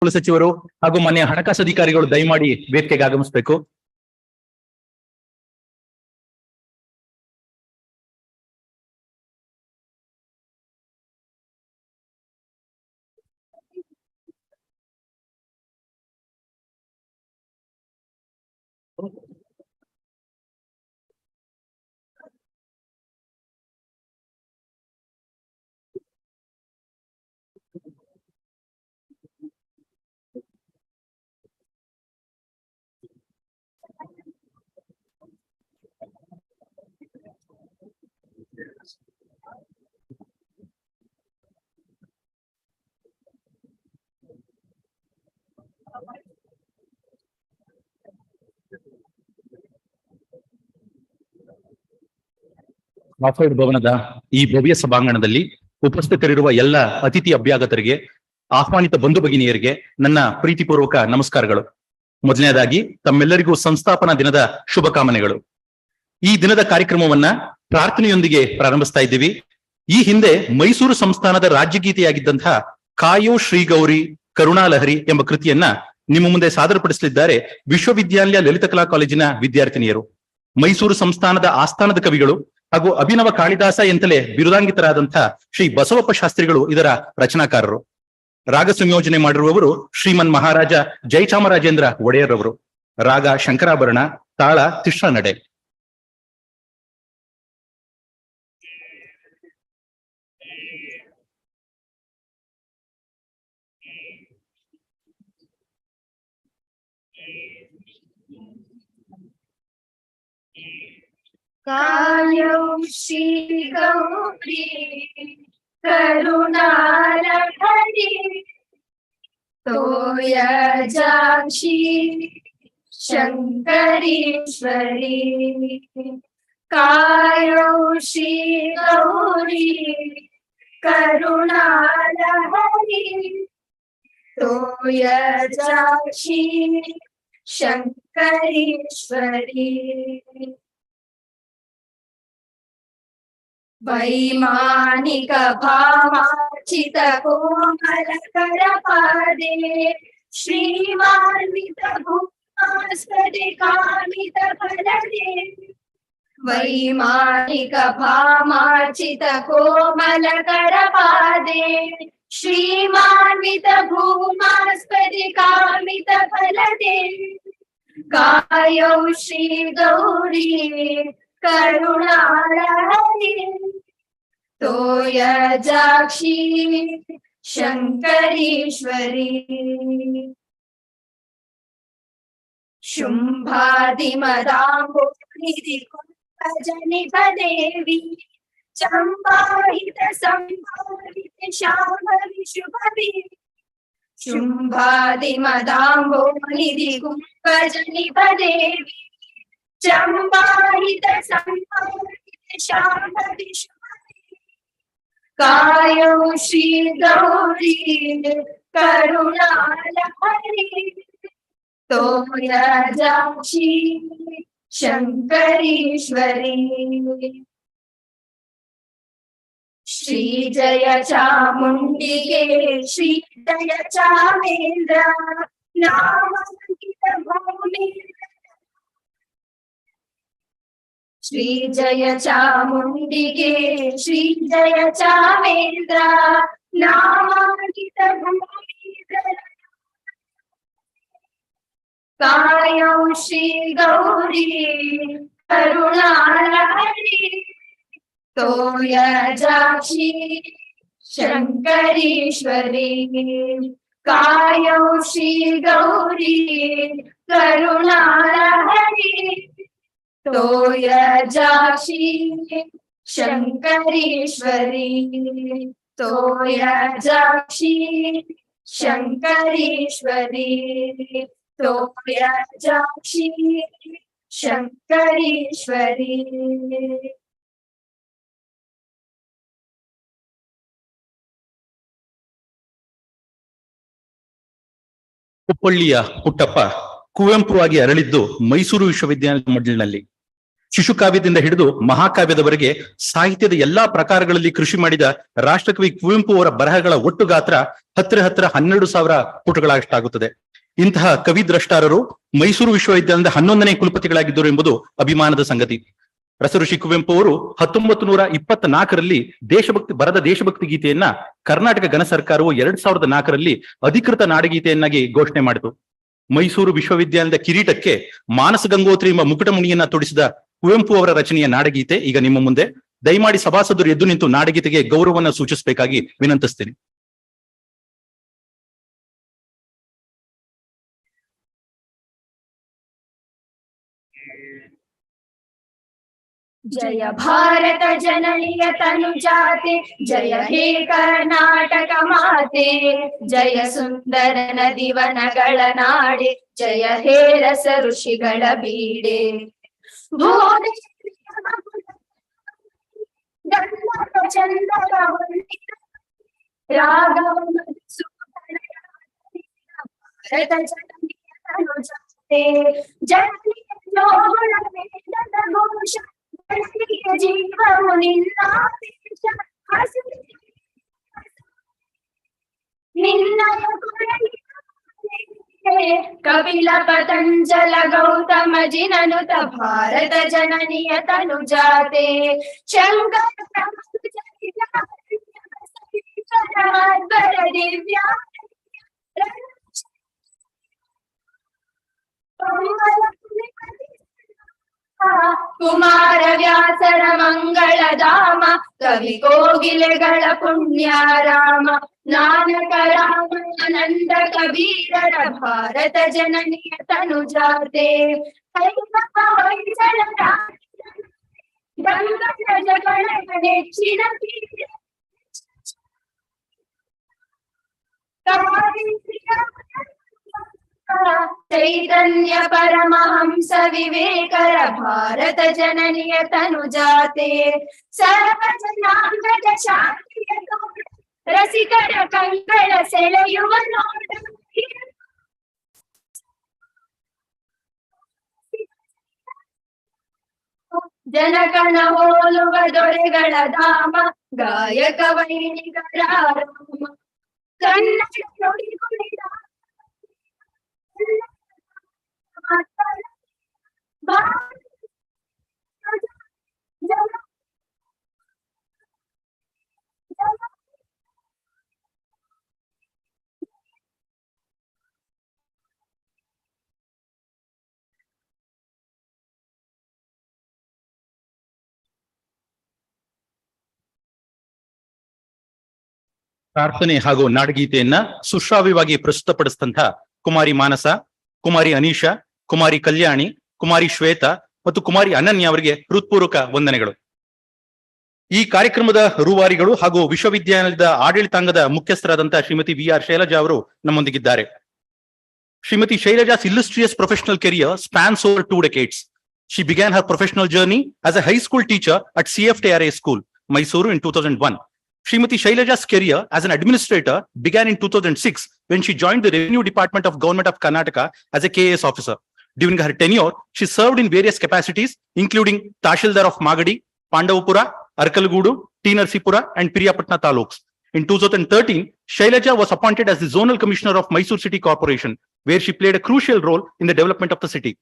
ಸಚಿವರು ಹಾಗೂ ಮಾನ್ಯ ಹಣಕಾಸು ಅಧಿಕಾರಿಗಳು ದಯಮಾಡಿ ವೇದಿಕೆಗೆ ಆಗಮಿಸಬೇಕು. ಆಫೈಡ್ ಭವನದ ಈ ಭವ್ಯ ಸಭಾಂಗಣದಲ್ಲಿ ಉಪಸ್ಥಿತರಿರುವ ಎಲ್ಲ ಅತಿಥಿ ಅಭ್ಯಾಗತರಿಗೆ, ಆಹ್ವಾನಿತ ಬಂಧು ಭಗಿನಿಯರಿಗೆ ನನ್ನ ಪ್ರೀತಿಪೂರ್ವಕ ನಮಸ್ಕಾರಗಳು. ಮೊದಲನೇದಾಗಿ ತಮ್ಮೆಲ್ಲರಿಗೂ ಸಂಸ್ಥಾಪನಾ ದಿನದ ಶುಭಕಾಮನೆಗಳು. ಈ ದಿನದ ಕಾರ್ಯಕ್ರಮವನ್ನ ಪ್ರಾರ್ಥನೆಯೊಂದಿಗೆ ಪ್ರಾರಂಭಿಸ್ತಾ ಇದ್ದೀವಿ. ಈ ಹಿಂದೆ ಮೈಸೂರು ಸಂಸ್ಥಾನದ ರಾಜ್ಯಗೀತೆಯಾಗಿದ್ದಂತಹ ಕಾಯೋ ಶ್ರೀ ಗೌರಿ ಕರುಣಾಲಹರಿ ಎಂಬ ಕೃತಿಯನ್ನ ನಿಮ್ಮ ಮುಂದೆ ಸಾದರಪಡಿಸಲಿದ್ದಾರೆ ವಿಶ್ವವಿದ್ಯಾಲಯ ಲಲಿತ ಕಲಾ ಕಾಲೇಜಿನ ವಿದ್ಯಾರ್ಥಿನಿಯರು. ಮೈಸೂರು ಸಂಸ್ಥಾನದ ಆಸ್ಥಾನದ ಕವಿಗಳು ಹಾಗೂ ಅಭಿನವ ಕಾಳಿದಾಸ ಎಂತಲೇ ಬಿರುದಾಂಗಿತರಾದಂತಹ ಶ್ರೀ ಬಸವಪ್ಪ ಶಾಸ್ತ್ರಿಗಳು ಇದರ ರಚನಾಕಾರರು. ರಾಗ ಸಂಯೋಜನೆ ಮಾಡಿರುವವರು ಶ್ರೀಮನ್ ಮಹಾರಾಜ ಜಯಚಾಮರಾಜೇಂದ್ರ ಒಡೆಯರ್ ಅವರು. ರಾಗ ಶಂಕರಾಭರಣ, ತಾಳ ತಿಶ್ರ ನಡೆ. कायो श्री गौरी करुणालहरी तोयजाक्षी शंकरीश्वरी। कायो श्री गौरी करुणालहरी तोयजाक्षी शंकरीश्वरी। वैमानिक भावार्चित कोमल करपादे श्रीमान्वित भूमास्पदे कामित फलदे। वैमानिक भावार्चित कोमल करपादे श्रीमान्वित भूमास्पदे कामित फलदे। कायो श्री गौरी करुणालहरी तोयजाक्षी शंकरीश्वरी। शुंभादिमदाम्बोनिधि कुंभजनित देवी चंपाहित संभावित शांभवी शुभवी। शुंभादिमदाम्बोनिधि कुंभजनित देवी चंबाहित संभावित शांभवी शुभवी। कायो श्री गौरी करुणालहरी तोयजाक्षी शंकरीश्वरी। श्री जय चामुंडिके श्री जय चामेन्द्र नामांकित भूमि। श्री जय चामुंडिके श्री जय चामेन्द्र नामांकित भूमि। कायो श्री गौरी करुणालहरी तोयजाक्षी शंकरीश्वरी। कायो श्री गौरी करुणालहरी तोयजाक्षी शंकरीश्वरी। तोयजाक्षी शंकरीश्वरी। तोयजाक्षी शंकरीश्वरी। ಕುಪ್ಪಳ್ಳಿಯ ಪುಟ್ಟಪ್ಪ ಕುವೆಂಪು ಆಗಿ ಅರಳಿದ್ದು ಮೈಸೂರು ವಿಶ್ವವಿದ್ಯಾಲಯದ ಮಡ್ಲಿನಲ್ಲಿ. ಶಿಶುಕಾವ್ಯದಿಂದ ಹಿಡಿದು ಮಹಾಕಾವ್ಯದವರೆಗೆ ಸಾಹಿತ್ಯದ ಎಲ್ಲಾ ಪ್ರಕಾರಗಳಲ್ಲಿ ಕೃಷಿ ಮಾಡಿದ ರಾಷ್ಟ್ರಕವಿ ಕುವೆಂಪು ಅವರ ಬರಹಗಳ ಒಟ್ಟು ಗಾತ್ರ ಹತ್ತಿರ 12,000 ಪುಟಗಳಷ್ಟಾಗುತ್ತದೆ. ಇಂತಹ ಕವಿ ದ್ರಷ್ಟಾರರು ಮೈಸೂರು ವಿಶ್ವವಿದ್ಯಾಲಯದ 11ನೇ ಕುಲಪತಿಗಳಾಗಿದ್ದರು ಎಂಬುದು ಅಭಿಮಾನದ ಸಂಗತಿ. ರಸಋಷಿ ಕುವೆಂಪು ಅವರು 1924ರಲ್ಲಿ ದೇಶಭಕ್ತಿ ಗೀತೆಯನ್ನ ಕರ್ನಾಟಕ ಘನ ಸರ್ಕಾರವು 2004ರಲ್ಲಿ ಅಧಿಕೃತ ನಾಡಗೀತೆಯನ್ನಾಗಿ ಘೋಷಣೆ ಮಾಡಿತು. ಮೈಸೂರು ವಿಶ್ವವಿದ್ಯಾಲಯದ ಕಿರೀಟಕ್ಕೆ ಮಾನಸ ಗಂಗೋತ್ರಿ ಎಂಬ ಮುಕುಟಮುನಿಯನ್ನ ತೊಡಿಸಿದ ಕುವೆಂಪು ಅವರ ರಚನೆಯ ನಾಡಗೀತೆ ಈಗ ನಿಮ್ಮ ಮುಂದೆ. ದಯಮಾಡಿ ಸಭಾಸದರು ಎದ್ದು ನಿಂತು ನಾಡಗೀತೆಗೆ ಗೌರವವನ್ನು ಸೂಚಿಸಬೇಕಾಗಿ ವಿನಂತಿಸ್ತೇನೆ. ಜಯ ಭಾರತ ಜನನಿಯ ತನುಜಾತೆ, ಜಯ ಹೇ ಕರ್ನಾಟಕ ಮಾತೆ, ಜಯ ಸುಂದರ ನದಿವನಗಳ ನಾಡೆ, ಜಯ ಹೇ ರಸ ಋಷಿಗಳ ಬೀಡೆ. ಚಂದರ ರಾಘವ ಭಾರತ ಜನನಿಯ ತನುಜಾತೆ, ಜನನಿಯ ಜೋಳ ವೇದದ ಘೋಷ, ಜೀವವು ನಿನ್ನ ಕಪಿಲ ಪತಂಜಲ ಗೌತಮ ಜಿನನುತ ಭಾರತ ಜನನಿಯ ತನುಜಾತೆ, ಶಂಕರ ದಿವ್ಯ ಕುಮಾರ ವ್ಯಾಸರ ಮಂಗಳ ಧಾಮ, ಕವಿ ಕೋಗಿಲೆಗಳ ಪುಣ್ಯಾರಾಮ, ನಾನಕ ರಾಮಾನಂದ ಕಬೀರರ ಭಾರತ ಜನನಿಯ ತನುಜಾತೆ, ನೆಚ್ಚಿನ ಚೈತನ್ಯ ಪರಮಹಂಸ ವಿವೇಕರ ಭಾರತ ಜನನಿಯ ತನುಜಾತೆ, ಸರ್ವ ಜನಾಂಗದ ಶಾಂತಿಯ ತೋಟ, ರಸಿಕರ ಕಂಗಳ ಸೆಳೆಯುವ ನೋಟ, ಜನಗಣ ಹೋಲುವ ದೊರೆಗಳ ಧಾಮ, ಗಾಯಕ ವೈಣಿಗರ ರಾಮ, ಕನ್ನಡ ನುಡಿ ಕುಣಿದ ಪ್ರಾರ್ಥನೆ ಹಾಗೂ ನಾಡಗೀತೆಯನ್ನ ಸುಶ್ರಾವ್ಯವಾಗಿ ಪ್ರಸ್ತುತಪಡಿಸಿದಂತ ಕುಮಾರಿ ಮಾನಸ, ಕುಮಾರಿ ಅನೀಶಾ, ಕುಮಾರಿ ಕಲ್ಯಾಣಿ, ಕುಮಾರಿ ಶ್ವೇತಾ ಮತ್ತು ಕುಮಾರಿ ಅನನ್ಯ ಅವರಿಗೆ ಹೃತ್ಪೂರ್ವಕ ವಂದನೆಗಳು. ಈ ಕಾರ್ಯಕ್ರಮದ ರೂವಾರಿಗಳು ಹಾಗೂ ವಿಶ್ವವಿದ್ಯಾಲಯದ ಆಡಳಿತಾಂಗದ ಮುಖ್ಯಸ್ಥರಾದಂತಹ ಶ್ರೀಮತಿ ವಿ.ಆರ್. ಶೈಲಜಾ ಅವರು ನಮ್ಮೊಂದಿಗಿದ್ದಾರೆ. Shrimati Shailaja's illustrious professional career spans over 2 decades. She began her professional journey as a high school teacher at CFTRA School, Mysuru in 2001. Srimati Shailaja's career as an administrator began in 2006 when she joined the Revenue Department of Government of Karnataka as a KAS officer. During her tenure, she served in various capacities, including Tahsildar of Magadi, Pandavapura, Arkalgudu, T. Narsipura, and Piriyapatna taluks. In 2013, Shailaja was appointed as the Zonal Commissioner of Mysore City Corporation, where she played a crucial role in the development of the city.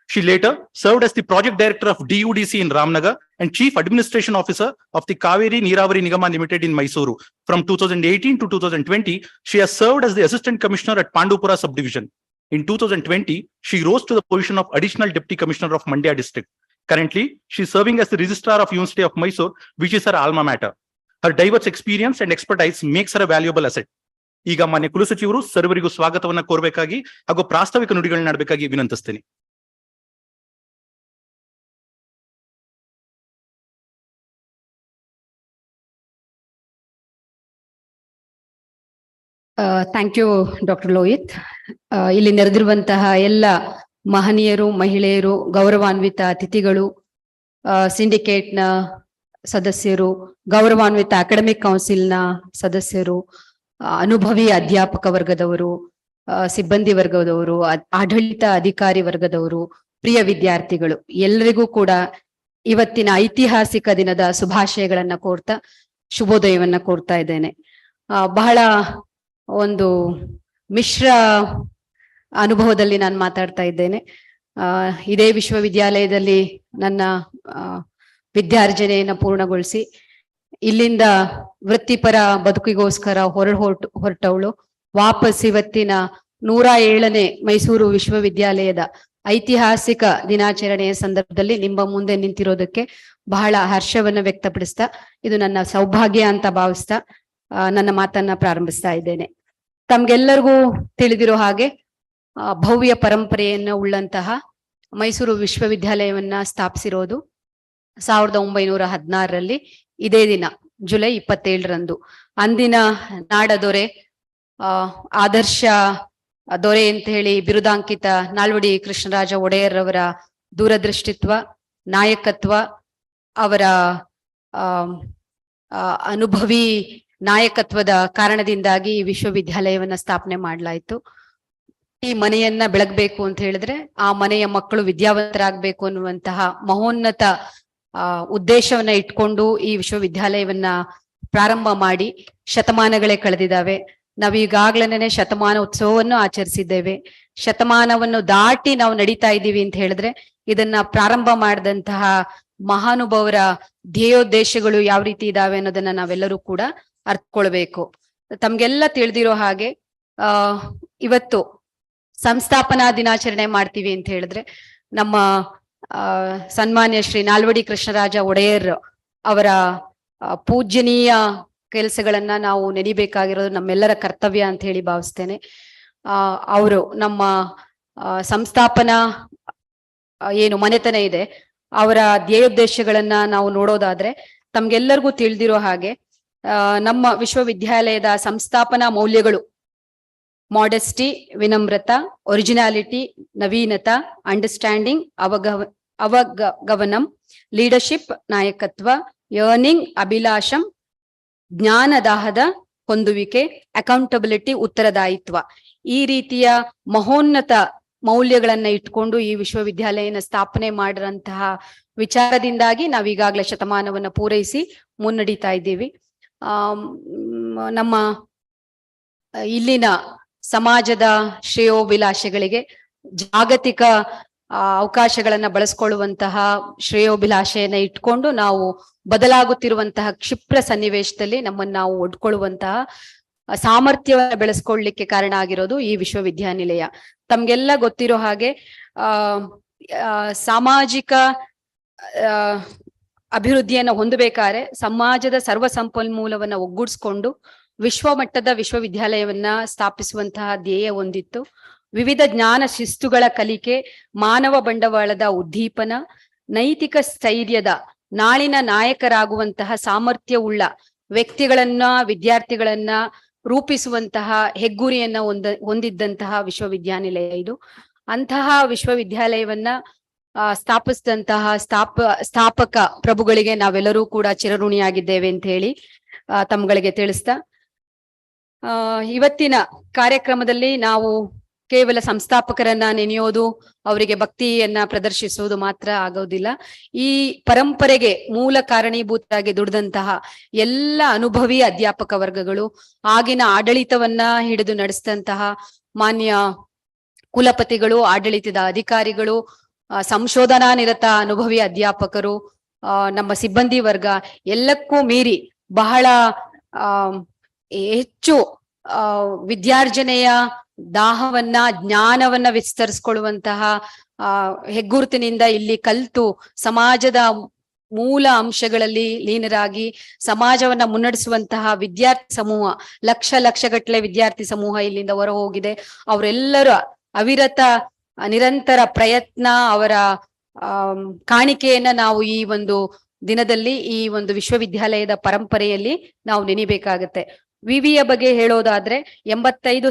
She later served as the Project Director of DUDC in Ramnagar and Chief Administration Officer of the Kaveri Neeravari Nigama Limited in Mysuru. From 2018 to 2020, she has served as the Assistant Commissioner at Pandavapura Subdivision. In 2020, she rose to the position of Additional Deputy Commissioner of Mandya District. Currently, she is serving as the Registrar of University of Mysore, which is her alma mater. Her diverse experience and expertise makes her a valuable asset. ಈಗ ಮಾನ್ಯ ಕುಲಸಚಿವರು ಸರ್ವರಿಗೂ ಸ್ವಾಗತವನ್ನ ಕೋರಬೇಕಾಗಿ ಹಾಗೂ ಪ್ರಾಸ್ತಾವಿಕ ನುಡಿಗಳನ್ನ ಆಡಬೇಕಾಗಿ ವಿನಂತಿಸ್ತೇನೆ. Thank you doctor Lohit. ಇಲ್ಲಿ ನೆರೆದಿರುವಂತಹ ಎಲ್ಲ ಮಹನೀಯರು, ಮಹಿಳೆಯರು, ಗೌರವಾನ್ವಿತ ಅತಿಥಿಗಳು, ಸಿಂಡಿಕೇಟ್ನ ಸದಸ್ಯರು, ಗೌರವಾನ್ವಿತ ಅಕಾಡೆಮಿಕ್ ಕೌನ್ಸಿಲ್ನ ಸದಸ್ಯರು, ಅನುಭವಿ ಅಧ್ಯಾಪಕ ವರ್ಗದವರು, ಸಿಬ್ಬಂದಿ ವರ್ಗದವರು, ಆಡಳಿತ ಅಧಿಕಾರಿ ವರ್ಗದವರು, ಪ್ರಿಯ ವಿದ್ಯಾರ್ಥಿಗಳು, ಎಲ್ಲರಿಗೂ ಕೂಡ ಇವತ್ತಿನ ಐತಿಹಾಸಿಕ ದಿನದ ಶುಭಾಶಯಗಳನ್ನ ಕೋರ್ತಾ ಶುಭೋದಯವನ್ನ ಕೋರ್ತಾ ಇದ್ದೇನೆ. ಬಹಳ ಒಂದು ಮಿಶ್ರ ಅನುಭವದಲ್ಲಿ ನಾನು ಮಾತಾಡ್ತಾ ಇದ್ದೇನೆ. ಇದೇ ವಿಶ್ವವಿದ್ಯಾಲಯದಲ್ಲಿ ನನ್ನ ವಿದ್ಯಾರ್ಜನೆಯನ್ನ ಪೂರ್ಣಗೊಳಿಸಿ ಇಲ್ಲಿಂದ ವೃತ್ತಿಪರ ಬದುಕಿಗೋಸ್ಕರ ಹೊರಟವಳು ವಾಪಸ್ ಇವತ್ತಿನ 107ನೇ ಮೈಸೂರು ವಿಶ್ವವಿದ್ಯಾಲಯದ ಐತಿಹಾಸಿಕ ದಿನಾಚರಣೆಯ ಸಂದರ್ಭದಲ್ಲಿ ನಿಮ್ಮ ಮುಂದೆ ನಿಂತಿರೋದಕ್ಕೆ ಬಹಳ ಹರ್ಷವನ್ನ ವ್ಯಕ್ತಪಡಿಸ್ತಾ, ಇದು ನನ್ನ ಸೌಭಾಗ್ಯ ಅಂತ ಭಾವಿಸ್ತಾ ನನ್ನ ಮಾತನ್ನ ಪ್ರಾರಂಭಿಸ್ತಾ ಇದ್ದೇನೆ. ತಮ್ಗೆಲ್ಲರಿಗೂ ತಿಳಿದಿರೋ ಹಾಗೆ ಭವ್ಯ ಪರಂಪರೆಯನ್ನು ಉಳ್ಳಂತಹ ಮೈಸೂರು ವಿಶ್ವವಿದ್ಯಾಲಯವನ್ನ ಸ್ಥಾಪಿಸಿರೋದು 1916ರಲ್ಲಿ ಇದೇ ದಿನ ಜುಲೈ 27ರಂದು. ಅಂದಿನ ನಾಡದೊರೆ ಆದರ್ಶ ದೊರೆ ಅಂತ ಹೇಳಿ ಬಿರುದಾಂಕಿತ ನಾಲ್ವಡಿ ಕೃಷ್ಣರಾಜ ಒಡೆಯರ್ ಅವರ ದೂರದೃಷ್ಟಿತ್ವ, ನಾಯಕತ್ವ, ಅವರ ಅನುಭವಿ ನಾಯಕತ್ವದ ಕಾರಣದಿಂದಾಗಿ ಈ ವಿಶ್ವವಿದ್ಯಾಲಯವನ್ನ ಸ್ಥಾಪನೆ ಮಾಡಲಾಯಿತು. ಈ ಮನೆಯನ್ನ ಬೆಳಗ್ಬೇಕು ಅಂತ ಹೇಳಿದ್ರೆ ಆ ಮನೆಯ ಮಕ್ಕಳು ವಿದ್ಯಾವಂತರಾಗಬೇಕು ಅನ್ನುವಂತಹ ಮಹೋನ್ನತ ಉದ್ದೇಶವನ್ನ ಇಟ್ಕೊಂಡು ಈ ವಿಶ್ವವಿದ್ಯಾಲಯವನ್ನ ಪ್ರಾರಂಭ ಮಾಡಿ ಶತಮಾನಗಳೇ ಕಳೆದಿದ್ದಾವೆ. ನಾವೀಗಾಗ್ಲೇನೆ ಶತಮಾನ ಉತ್ಸವವನ್ನು ಆಚರಿಸಿದ್ದೇವೆ. ಶತಮಾನವನ್ನು ದಾಟಿ ನಾವು ನಡೀತಾ ಇದ್ದೀವಿ ಅಂತ ಹೇಳಿದ್ರೆ ಇದನ್ನ ಪ್ರಾರಂಭ ಮಾಡಿದಂತಹ ಮಹಾನುಭಾವರ ಧ್ಯೇಯೋದ್ದೇಶಗಳು ಯಾವ ರೀತಿ ಇದಾವೆ ಅನ್ನೋದನ್ನ ನಾವೆಲ್ಲರೂ ಕೂಡ ಅರ್ಥಕೊಳ್ಬೇಕು. ತಮ್ಗೆಲ್ಲ ತಿಳಿದಿರೋ ಹಾಗೆ ಇವತ್ತು ಸಂಸ್ಥಾಪನಾ ದಿನಾಚರಣೆ ಮಾಡ್ತೀವಿ ಅಂತ ಹೇಳಿದ್ರೆ ನಮ್ಮ ಸನ್ಮಾನ್ಯ ಶ್ರೀ ನಾಲ್ವಡಿ ಕೃಷ್ಣರಾಜ ಒಡೆಯರ್ ಅವರ ಪೂಜ್ಯನೀಯ ಕೆಲಸಗಳನ್ನ ನಾವು ನೆನಿಬೇಕಾಗಿರೋದು ನಮ್ಮೆಲ್ಲರ ಕರ್ತವ್ಯ ಅಂತ ಹೇಳಿ ಭಾವಿಸ್ತೇನೆ. ಅವರು ನಮ್ಮ ಸಂಸ್ಥಾಪನಾ ಏನು ಮನೆತನ ಇದೆ ಅವರ ಧ್ಯೇಯೋದ್ದೇಶಗಳನ್ನ ನಾವು ನೋಡೋದಾದ್ರೆ ತಮ್ಗೆಲ್ಲರಿಗೂ ತಿಳಿದಿರೋ ಹಾಗೆ ನಮ್ಮ ವಿಶ್ವವಿದ್ಯಾಲಯದ ಸಂಸ್ಥಾಪನಾ ಮೌಲ್ಯಗಳು ಮಾಡೆಸ್ಟಿ, ವಿನಮ್ರತಾ, ಒರಿಜಿನಾಲಿಟಿ, ನವೀನತಾ, ಅಂಡರ್ಸ್ಟ್ಯಾಂಡಿಂಗ್, ಅವಗಮನಂ, ಲೀಡರ್ಶಿಪ್, ನಾಯಕತ್ವ, ಯರ್ನಿಂಗ್, ಅಭಿಲಾಷಂ, ಜ್ಞಾನದಾಹದ ಹೊಂದುವಿಕೆ, ಅಕೌಂಟಬಿಲಿಟಿ, ಉತ್ತರದಾಯಿತ್ವ, ಈ ರೀತಿಯ ಮಹೋನ್ನತ ಮೌಲ್ಯಗಳನ್ನ ಇಟ್ಕೊಂಡು ಈ ವಿಶ್ವವಿದ್ಯಾಲಯನ ಸ್ಥಾಪನೆ ಮಾಡಿರಂತಹ ವಿಚಾರದಿಂದಾಗಿ ನಾವೀಗಾಗಲೇ ಶತಮಾನವನ್ನ ಪೂರೈಸಿ ಮುನ್ನಡೀತಾ ಇದ್ದೀವಿ. ನಮ್ಮ ಇಲ್ಲಿನ ಸಮಾಜದ ಶ್ರೇಯೋಭಿಲಾಷೆಗಳಿಗೆ ಜಾಗತಿಕ ಅವಕಾಶಗಳನ್ನ ಬಳಸ್ಕೊಳ್ಳುವಂತಹ ಶ್ರೇಯೋಭಿಲಾಷೆಯನ್ನ ಇಟ್ಕೊಂಡು ನಾವು ಬದಲಾಗುತ್ತಿರುವಂತಹ ಕ್ಷಿಪ್ರ ಸನ್ನಿವೇಶದಲ್ಲಿ ನಮ್ಮನ್ನು ನಾವು ಒಡ್ಕೊಳ್ಳುವಂತಹ ಸಾಮರ್ಥ್ಯವನ್ನ ಬೆಳೆಸ್ಕೊಳ್ಳಿಕ್ಕೆ ಕಾರಣ ಆಗಿರೋದು ಈ ವಿಶ್ವವಿದ್ಯಾನಿಲಯ. ತಮ್ಗೆಲ್ಲ ಗೊತ್ತಿರೋ ಹಾಗೆ ಸಾಮಾಜಿಕ ಅಭಿವೃದ್ಧಿಯನ್ನ ಹೊಂದಬೇಕಾದ್ರೆ ಸಮಾಜದ ಸರ್ವ ಸಂಪನ್ಮೂಲವನ್ನ ಒಗ್ಗೂಡಿಸ್ಕೊಂಡು ವಿಶ್ವಮಟ್ಟದ ವಿಶ್ವವಿದ್ಯಾಲಯವನ್ನ ಸ್ಥಾಪಿಸುವಂತಹ ಧ್ಯೇಯ ಹೊಂದಿತ್ತು. ವಿವಿಧ ಜ್ಞಾನ ಶಿಸ್ತುಗಳ ಕಲಿಕೆ, ಮಾನವ ಬಂಡವಾಳದ ಉದ್ದೀಪನ, ನೈತಿಕ ಸ್ಥೈರ್ಯದ ನಾಳಿನ ನಾಯಕರಾಗುವಂತಹ ಸಾಮರ್ಥ್ಯವುಳ್ಳ ವ್ಯಕ್ತಿಗಳನ್ನ ವಿದ್ಯಾರ್ಥಿಗಳನ್ನ ರೂಪಿಸುವಂತಹ ಹೆಗ್ಗುರಿಯನ್ನ ಹೊಂದಿದ್ದಂತಹ ವಿಶ್ವವಿದ್ಯಾನಿಲಯ ಇದು. ಅಂತಹ ವಿಶ್ವವಿದ್ಯಾಲಯವನ್ನ ಸ್ಥಾಪಿಸಿದಂತಹ ಸ್ಥಾಪಕ ಪ್ರಭುಗಳಿಗೆ ನಾವೆಲ್ಲರೂ ಕೂಡ ಚಿರಋಣಿಯಾಗಿದ್ದೇವೆ ಅಂತ ಹೇಳಿ ತಮ್ಗಳಿಗೆ ತಿಳಿಸ್ತಾ, ಇವತ್ತಿನ ಕಾರ್ಯಕ್ರಮದಲ್ಲಿ ನಾವು ಕೇವಲ ಸಂಸ್ಥಾಪಕರನ್ನ ನೆನೆಯೋದು, ಅವರಿಗೆ ಭಕ್ತಿಯನ್ನ ಪ್ರದರ್ಶಿಸುವುದು ಮಾತ್ರ ಆಗೋದಿಲ್ಲ. ಈ ಪರಂಪರೆಗೆ ಮೂಲ ಕಾರಣೀಭೂತರಾಗಿ ದುಡಿದಂತಹ ಎಲ್ಲ ಅನುಭವಿ ಅಧ್ಯಾಪಕ ವರ್ಗಗಳು, ಆಗಿನ ಆಡಳಿತವನ್ನ ಹಿಡಿದು ನಡೆಸಿದಂತಹ ಮಾನ್ಯ ಕುಲಪತಿಗಳು, ಆಡಳಿತದ ಅಧಿಕಾರಿಗಳು, ಸಂಶೋಧನಾ ನಿರತ ಅನುಭವಿ ಅಧ್ಯಾಪಕರು, ನಮ್ಮ ಸಿಬ್ಬಂದಿ ವರ್ಗ, ಎಲ್ಲಕ್ಕೂ ಮೀರಿ ಬಹಳ ಹೆಚ್ಚು ವಿದ್ಯಾರ್ಜನೆಯ ದಾಹವನ್ನ ಜ್ಞಾನವನ್ನ ವಿಸ್ತರಿಸ್ಕೊಳ್ಳುವಂತಹ ಹೆಗ್ಗುರುತಿನಿಂದ ಇಲ್ಲಿ ಕಲ್ತು ಸಮಾಜದ ಮೂಲ ಅಂಶಗಳಲ್ಲಿ ಲೀನರಾಗಿ ಸಮಾಜವನ್ನ ಮುನ್ನಡೆಸುವಂತಹ ವಿದ್ಯಾರ್ಥಿ ಸಮೂಹ, ಲಕ್ಷಗಟ್ಟಲೆ ವಿದ್ಯಾರ್ಥಿ ಸಮೂಹ ಇಲ್ಲಿಂದ ಹೊರ ಹೋಗಿದೆ. ಅವರೆಲ್ಲರ ಅವಿರತ ನಿರಂತರ ಪ್ರಯತ್ನ, ಅವರ ಕಾಣಿಕೆಯನ್ನ ನಾವು ಈ ಒಂದು ದಿನದಲ್ಲಿ ಈ ಒಂದು ವಿಶ್ವವಿದ್ಯಾಲಯದ ಪರಂಪರೆಯಲ್ಲಿ ನಾವು ನೆನಿಬೇಕಾಗತ್ತೆ. ವಿವಿಯ ಬಗ್ಗೆ ಹೇಳೋದಾದ್ರೆ 85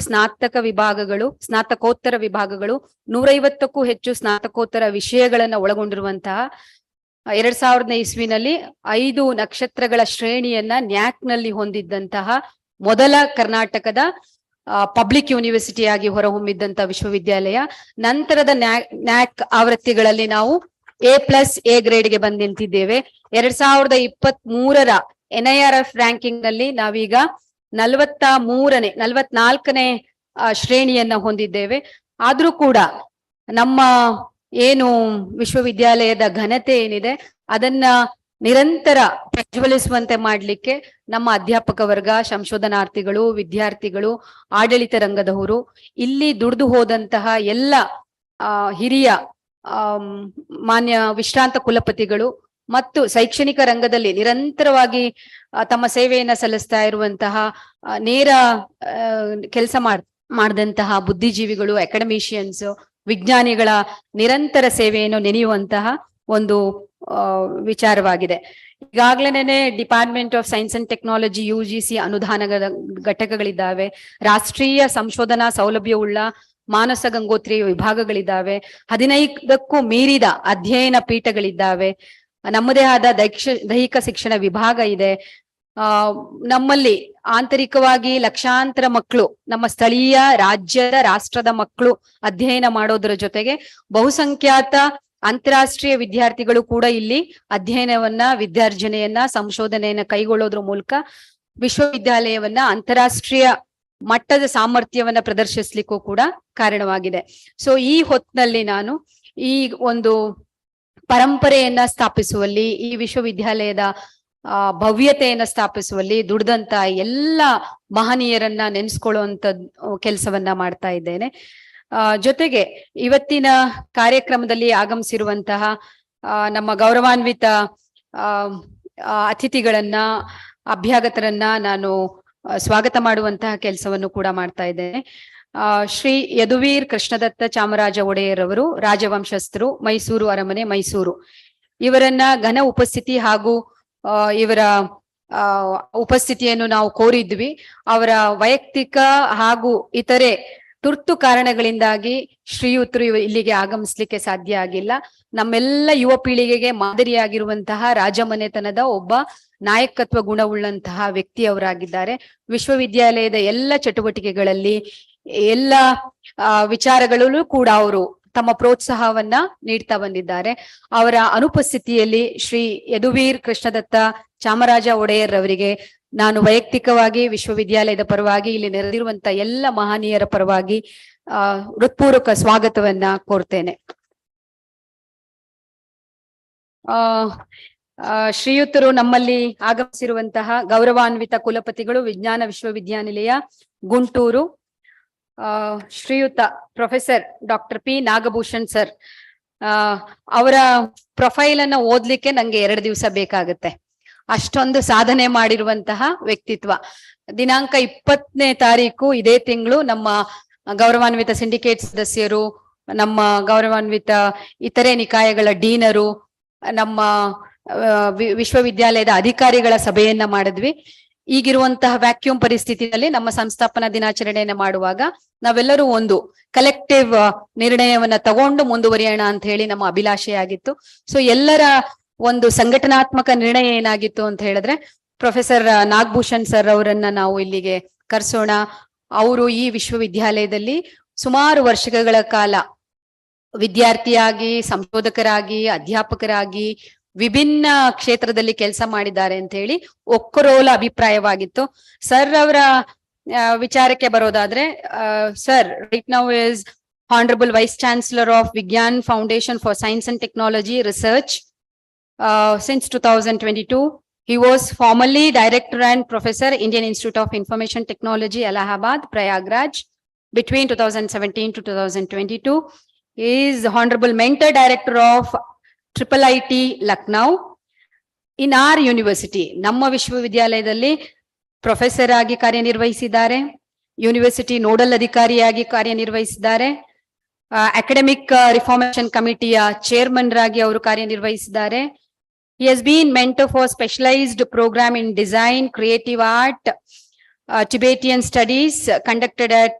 ಸ್ನಾತಕೋತ್ತರ ವಿಭಾಗಗಳು, 150ಕ್ಕೂ ಹೆಚ್ಚು ಸ್ನಾತಕೋತ್ತರ ವಿಷಯಗಳನ್ನ ಒಳಗೊಂಡಿರುವಂತಹ 2000ನೇ ಇಸ್ವಿನಲ್ಲಿ 5 ನಕ್ಷತ್ರಗಳ ಶ್ರೇಣಿಯನ್ನ ನ್ಯಾಕ್ನಲ್ಲಿ ಹೊಂದಿದ್ದಂತಹ ಮೊದಲ ಕರ್ನಾಟಕದ ಪಬ್ಲಿಕ್ ಯೂನಿವರ್ಸಿಟಿಯಾಗಿ ಹೊರಹೊಮ್ಮಿದ್ದಂತಹ ವಿಶ್ವವಿದ್ಯಾಲಯ. ನಂತರದ ನ್ಯಾಕ್ ಆವೃತ್ತಿಗಳಲ್ಲಿ ನಾವು A+ ಗ್ರೇಡ್ಗೆ ಬಂದು ನಿಂತಿದ್ದೇವೆ. 2023ರ NIRF ರ್ಯಾಂಕಿಂಗ್ ನಲ್ಲಿ ನಾವೀಗ 44ನೇ ಶ್ರೇಣಿಯನ್ನ ಹೊಂದಿದ್ದೇವೆ. ಆದ್ರೂ ಕೂಡ ನಮ್ಮ ಏನು ವಿಶ್ವವಿದ್ಯಾಲಯದ ಘನತೆ ಏನಿದೆ ಅದನ್ನ ನಿರಂತರ ಪ್ರಜ್ವಲಿಸುವಂತೆ ಮಾಡ್ಲಿಕ್ಕೆ ನಮ್ಮ ಅಧ್ಯಾಪಕ ವರ್ಗ, ಸಂಶೋಧನಾರ್ಥಿಗಳು, ವಿದ್ಯಾರ್ಥಿಗಳು, ಆಡಳಿತ ರಂಗದವರು, ಇಲ್ಲಿ ದುಡಿದು ಹೋದಂತಹ ಎಲ್ಲ ಹಿರಿಯ ಮಾನ್ಯ ವಿಶ್ರಾಂತ ಕುಲಪತಿಗಳು ಮತ್ತು ಶೈಕ್ಷಣಿಕ ರಂಗದಲ್ಲಿ ನಿರಂತರವಾಗಿ ತಮ್ಮ ಸೇವೆಯನ್ನ ಸಲ್ಲಿಸ್ತಾ ಇರುವಂತಹ ನೇರ ಕೆಲಸ ಮಾಡಿದಂತಹ ಬುದ್ಧಿಜೀವಿಗಳು, ಅಕಾಡೆಮಿಷಿಯನ್ಸ್, ವಿಜ್ಞಾನಿಗಳ ನಿರಂತರ ಸೇವೆಯನ್ನು ನೆನೆಯುವಂತಹ ಒಂದು ವಿಚಾರವಾಗಿದೆ. ಈಗಾಗ್ಲೇನೆ department of science and technology UGC ಅನುದಾನಗಳ ಘಟಕಗಳಿದ್ದಾವೆ. ರಾಷ್ಟ್ರೀಯ ಸಂಶೋಧನಾ ಸೌಲಭ್ಯವುಳ್ಳ ಮಾನಸ ಗಂಗೋತ್ರಿ ವಿಭಾಗಗಳಿದ್ದಾವೆ. 15ಕ್ಕೂ ಮೀರಿದ ಅಧ್ಯಯನ ಪೀಠಗಳಿದ್ದಾವೆ. ನಮ್ಮದೇ ಆದ ದೈಹಿಕ ಶಿಕ್ಷಣ ವಿಭಾಗ ಇದೆ. ನಮ್ಮಲ್ಲಿ ಆಂತರಿಕವಾಗಿ ಲಕ್ಷಾಂತರ ಮಕ್ಕಳು, ನಮ್ಮ ಸ್ಥಳೀಯ, ರಾಜ್ಯದ, ರಾಷ್ಟ್ರದ ಮಕ್ಕಳು ಅಧ್ಯಯನ ಮಾಡೋದ್ರ ಜೊತೆಗೆ ಬಹುಸಂಖ್ಯಾತ ಅಂತಾರಾಷ್ಟ್ರೀಯ ವಿದ್ಯಾರ್ಥಿಗಳು ಕೂಡ ಇಲ್ಲಿ ಅಧ್ಯಯನವನ್ನ, ವಿದ್ಯಾರ್ಜನೆಯನ್ನ, ಸಂಶೋಧನೆಯನ್ನ ಕೈಗೊಳ್ಳೋದ್ರ ಮೂಲಕ ವಿಶ್ವವಿದ್ಯಾಲಯವನ್ನ ಅಂತಾರಾಷ್ಟ್ರೀಯ ಮಟ್ಟದ ಸಾಮರ್ಥ್ಯವನ್ನ ಪ್ರದರ್ಶಿಸ್ಲಿಕ್ಕೂ ಕೂಡ ಕಾರಣವಾಗಿದೆ. ಸೊ ಈ ಹೊತ್ತಿನಲ್ಲಿ ನಾನು ಈ ಒಂದು ಪರಂಪರೆಯನ್ನ ಸ್ಥಾಪಿಸುವಲ್ಲಿ, ಈ ವಿಶ್ವವಿದ್ಯಾಲಯದ ಭವ್ಯತೆಯನ್ನ ಸ್ಥಾಪಿಸುವಲ್ಲಿ ದುಡ್ದಂತ ಎಲ್ಲ ಮಹನೀಯರನ್ನ ನೆನೆಸ್ಕೊಳ್ಳುವಂತ ಕೆಲಸವನ್ನ ಮಾಡ್ತಾ ಇದ್ದೇನೆ. ಜೊತೆಗೆ ಇವತ್ತಿನ ಕಾರ್ಯಕ್ರಮದಲ್ಲಿ ಆಗಮಿಸಿರುವಂತಹ ನಮ್ಮ ಗೌರವಾನ್ವಿತ ಅತಿಥಿಗಳನ್ನ, ಅಭ್ಯಾಗತರನ್ನ ನಾನು ಸ್ವಾಗತ ಮಾಡುವಂತಹ ಕೆಲಸವನ್ನು ಕೂಡ ಮಾಡ್ತಾ ಇದ್ದೇನೆ. ಶ್ರೀ ಯದುವೀರ್ ಕೃಷ್ಣದತ್ತ ಚಾಮರಾಜ ಒಡೆಯರ್ ಅವರು ರಾಜವಂಶಸ್ಥರು, ಮೈಸೂರು ಅರಮನೆ, ಮೈಸೂರು. ಇವರನ್ನ ಘನ ಉಪಸ್ಥಿತಿ ಹಾಗೂ ಇವರ ಉಪಸ್ಥಿತಿಯನ್ನು ನಾವು ಕೋರಿದ್ವಿ. ಅವರ ವೈಯಕ್ತಿಕ ಹಾಗೂ ಇತರೆ ತುರ್ತು ಕಾರಣಗಳಿಂದಾಗಿ ಶ್ರೀಯುತರು ಇಲ್ಲಿಗೆ ಆಗಮಿಸ್ಲಿಕ್ಕೆ ಸಾಧ್ಯ ಆಗಿಲ್ಲ. ನಮ್ಮೆಲ್ಲ ಯುವ ಪೀಳಿಗೆಗೆ ಮಾದರಿಯಾಗಿರುವಂತಹ ರಾಜಮನೆತನದ ಒಬ್ಬ ನಾಯಕತ್ವ ಗುಣವುಳ್ಳಂತಹ ವ್ಯಕ್ತಿ ಅವರಾಗಿದ್ದಾರೆ. ವಿಶ್ವವಿದ್ಯಾಲಯದ ಎಲ್ಲ ಚಟುವಟಿಕೆಗಳಲ್ಲಿ, ಎಲ್ಲ ವಿಚಾರಗಳಲ್ಲೂ ಕೂಡ ಅವರು ತಮ್ಮ ಪ್ರೋತ್ಸಾಹವನ್ನ ನೀಡ್ತಾ ಬಂದಿದ್ದಾರೆ. ಅವರ ಅನುಪಸ್ಥಿತಿಯಲ್ಲಿ ಶ್ರೀ ಯದುವೀರ್ ಕೃಷ್ಣದತ್ತ ಚಾಮರಾಜ ಒಡೆಯರ್ ಅವರಿಗೆ ನಾನು ವೈಯಕ್ತಿಕವಾಗಿ, ವಿಶ್ವವಿದ್ಯಾಲಯದ ಪರವಾಗಿ, ಇಲ್ಲಿ ನೆರೆದಿರುವಂತ ಎಲ್ಲ ಮಹನೀಯರ ಪರವಾಗಿ ಹೃತ್ಪೂರ್ವಕ ಸ್ವಾಗತವನ್ನ ಕೋರ್ತೇನೆ. ಶ್ರೀಯುತರು ನಮ್ಮಲ್ಲಿ ಆಗಮಿಸಿರುವಂತಹ ಗೌರವಾನ್ವಿತ ಕುಲಪತಿಗಳು, ವಿಜ್ಞಾನ ವಿಶ್ವವಿದ್ಯಾನಿಲಯ ಗುಂಟೂರು, ಶ್ರೀಯುತ professor doctor P. Nagabhushan sir. ಅವರ ಪ್ರೊಫೈಲ್ ಅನ್ನ ಓದ್ಲಿಕ್ಕೆ ನಂಗೆ 2 ದಿವಸ ಬೇಕಾಗುತ್ತೆ. ಅಷ್ಟೊಂದು ಸಾಧನೆ ಮಾಡಿರುವಂತಹ ವ್ಯಕ್ತಿತ್ವ. ದಿನಾಂಕ 20ನೇ ತಾರೀಕು ಇದೇ ತಿಂಗಳು ನಮ್ಮ ಗೌರವಾನ್ವಿತ ಸಿಂಡಿಕೇಟ್ ಸದಸ್ಯರು, ನಮ್ಮ ಗೌರವಾನ್ವಿತ ಇತರೆ ನಿಕಾಯಗಳ ಡೀನರು, ನಮ್ಮ ವಿಶ್ವವಿದ್ಯಾಲಯದ ಅಧಿಕಾರಿಗಳ ಸಭೆಯನ್ನ ಮಾಡಿದ್ವಿ. ಈಗಿರುವಂತಹ ವ್ಯಾಕ್ಯೂಮ್ ಪರಿಸ್ಥಿತಿಯಲ್ಲಿ ನಮ್ಮ ಸಂಸ್ಥಾಪನಾ ದಿನಾಚರಣೆಯನ್ನ ಮಾಡುವಾಗ ನಾವೆಲ್ಲರೂ ಒಂದು ಕಲೆಕ್ಟಿವ್ ನಿರ್ಣಯವನ್ನ ತಗೊಂಡು ಮುಂದುವರಿಯೋಣ ಅಂತ ಹೇಳಿ ನಮ್ಮ ಅಭಿಲಾಷೆಯಾಗಿತ್ತು. ಸೊ ಎಲ್ಲರ ಒಂದು ಸಂಘಟನಾತ್ಮಕ ನಿರ್ಣಯ ಏನಾಗಿತ್ತು ಅಂತ ಹೇಳಿದ್ರೆ, ಪ್ರೊಫೆಸರ್ ನಾಗಭೂಷಣ್ ಸರ್ ಅವರನ್ನ ನಾವು ಇಲ್ಲಿಗೆ ಕರೆಸೋಣ. ಅವರು ಈ ವಿಶ್ವವಿದ್ಯಾಲಯದಲ್ಲಿ ಸುಮಾರು ವರ್ಷಗಳ ಕಾಲ ವಿದ್ಯಾರ್ಥಿಯಾಗಿ, ಸಂಶೋಧಕರಾಗಿ, ಅಧ್ಯಾಪಕರಾಗಿ ವಿಭಿನ್ನ ಕ್ಷೇತ್ರದಲ್ಲಿ ಕೆಲಸ ಮಾಡಿದ್ದಾರೆ ಅಂತ ಹೇಳಿ ಒಕ್ಕರೋಲ ಅಭಿಪ್ರಾಯವಾಗಿತ್ತು. ಸರ್ ಅವರ ವಿಚಾರಕ್ಕೆ ಬರೋದಾದ್ರೆ, sir right now is Honorable Vice Chancellor of Vigyan Foundation for Science and Technology Research since 2022. He was formerly Director and Professor, Indian Institute of Information Technology, Allahabad, Prayagraj, between 2017 to 2022. He is Honorable Mentor Director of IIIT Lucknow. In our university, ನಮ್ಮ ವಿಶ್ವವಿದ್ಯಾಲಯದಲ್ಲಿ professor ಆಗಿ ಕಾರ್ಯನಿರ್ವಹಿಸಿದ್ದಾರೆ, university nodal ಅಧಿಕಾರಿಯಾಗಿ ಕಾರ್ಯನಿರ್ವಹಿಸಿದ್ದಾರೆ, academic reformation ಕಮಿಟಿಯ chairman ರಾಗಿ ಅವರು ಕಾರ್ಯನಿರ್ವಹಿಸಿದ್ದಾರೆ. He has been mentor for specialized program in design, creative art, Tibetan studies conducted at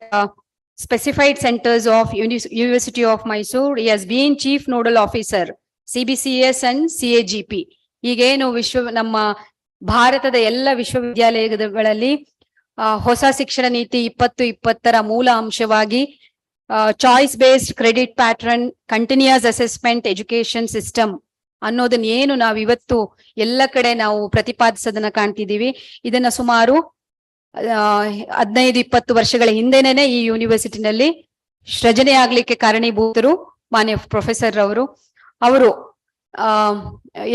specified centers of University of Mysore. He has been Chief Nodal Officer, CBCS and CAGP. ಈಗೇನು ನಮ್ಮ ಭಾರತದ ಎಲ್ಲ ವಿಶ್ವವಿದ್ಯಾಲಯಗಳಲ್ಲಿ ಹೊಸ ಶಿಕ್ಷಣ ನೀತಿ 2020ರ ಮೂಲ ಅಂಶವಾಗಿ choice based credit pattern, continuous assessment education system ಅನ್ನೋದನ್ನ ಏನು ನಾವು ಇವತ್ತು ಎಲ್ಲ ಕಡೆ ನಾವು ಪ್ರತಿಪಾದಿಸೋದನ್ನ ಕಾಣ್ತಿದೀವಿ. ಇದನ್ನ ಸುಮಾರು 15-20 ವರ್ಷಗಳ ಹಿಂದೆನೆ ಈ ಯೂನಿವರ್ಸಿಟಿನಲ್ಲಿ ಸೃಜನೆ ಆಗ್ಲಿಕ್ಕೆ ಕಾರಣೀಭೂತರು ಮಾನ್ಯ ಪ್ರೊಫೆಸರ್ ಅವರು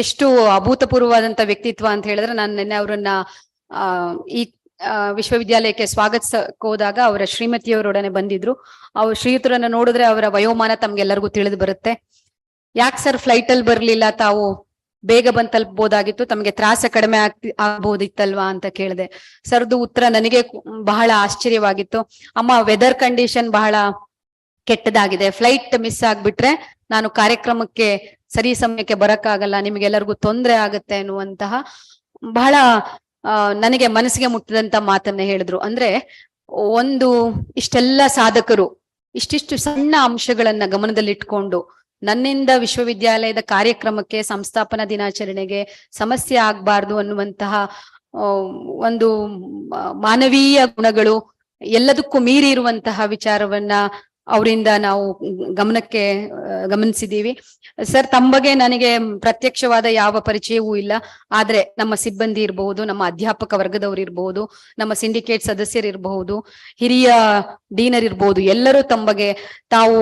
ಎಷ್ಟು ಅಭೂತಪೂರ್ವವಾದಂತ ವ್ಯಕ್ತಿತ್ವ ಅಂತ ಹೇಳಿದ್ರೆ, ನಾನು ನಿನ್ನೆ ಅವರನ್ನ ಈ ವಿಶ್ವವಿದ್ಯಾಲಯಕ್ಕೆ ಸ್ವಾಗತಿಸಕ್ ಹೋದಾಗ ಅವರ ಶ್ರೀಮತಿಯವರೊಡನೆ ಬಂದಿದ್ರು. ಅವ್ರ ಶ್ರೀಯುತರನ್ನ ನೋಡಿದ್ರೆ ಅವರ ವಯೋಮಾನ ತಮ್ಗೆಲ್ಲರಿಗೂ ತಿಳಿದು ಬರುತ್ತೆ. ಯಾಕೆ ಸರ್ ಫ್ಲೈಟ್ ಅಲ್ಲಿ ಬರ್ಲಿಲ್ಲ, ತಾವು ಬೇಗ ಬಂದ್ ತಲುಪಬಹುದಾಗಿತ್ತು, ತಮಗೆ ತ್ರಾಸ ಕಡಿಮೆ ಆಗ್ಬೋದಿತ್ತಲ್ವಾ ಅಂತ ಕೇಳಿದೆ. ಸರ್ದು ಉತ್ತರ ನನಗೆ ಬಹಳ ಆಶ್ಚರ್ಯವಾಗಿತ್ತು. ಅಮ್ಮ, ವೆದರ್ ಕಂಡೀಷನ್ ಬಹಳ ಕೆಟ್ಟದಾಗಿದೆ, ಫ್ಲೈಟ್ ಮಿಸ್ ಆಗ್ಬಿಟ್ರೆ ನಾನು ಕಾರ್ಯಕ್ರಮಕ್ಕೆ ಸರಿ ಸಮಯಕ್ಕೆ ಬರಕ್ಕಾಗಲ್ಲ, ನಿಮ್ಗೆಲ್ಲರಿಗೂ ತೊಂದರೆ ಆಗುತ್ತೆ ಅನ್ನುವಂತಹ ಬಹಳ ನನಗೆ ಮನಸ್ಸಿಗೆ ಮುಟ್ಟಿದಂತ ಮಾತನ್ನ ಹೇಳಿದ್ರು. ಅಂದ್ರೆ ಒಂದು ಇಷ್ಟೆಲ್ಲ ಸಾಧಕರು ಇಷ್ಟಿಷ್ಟು ಸಣ್ಣ ಅಂಶಗಳನ್ನ ಗಮನದಲ್ಲಿಟ್ಕೊಂಡು ನನ್ನಿಂದ ವಿಶ್ವವಿದ್ಯಾಲಯದ ಕಾರ್ಯಕ್ರಮಕ್ಕೆ, ಸಂಸ್ಥಾಪನಾ ದಿನಾಚರಣೆಗೆ ಸಮಸ್ಯೆ ಆಗ್ಬಾರ್ದು ಅನ್ನುವಂತಹ ಒಂದು ಮಾನವೀಯ ಗುಣಗಳು ಎಲ್ಲದಕ್ಕೂ ಮೀರಿ ಇರುವಂತಹ ವಿಚಾರವನ್ನ ಅವರಿಂದ ನಾವು ಗಮನಿಸಿದೀವಿ. ಸರ್, ತಮ್ಮ ಬಗ್ಗೆ ನನಗೆ ಪ್ರತ್ಯಕ್ಷವಾದ ಯಾವ ಪರಿಚಯವೂ ಇಲ್ಲ. ಆದ್ರೆ ನಮ್ಮ ಸಿಬ್ಬಂದಿ ಇರಬಹುದು, ನಮ್ಮ ಅಧ್ಯಾಪಕ ವರ್ಗದವರು ಇರಬಹುದು, ನಮ್ಮ ಸಿಂಡಿಕೇಟ್ ಸದಸ್ಯರಿರಬಹುದು, ಹಿರಿಯ ಡೀನರ್ ಇರಬಹುದು, ಎಲ್ಲರೂ ತಮ್ಮ ಬಗ್ಗೆ ತಾವು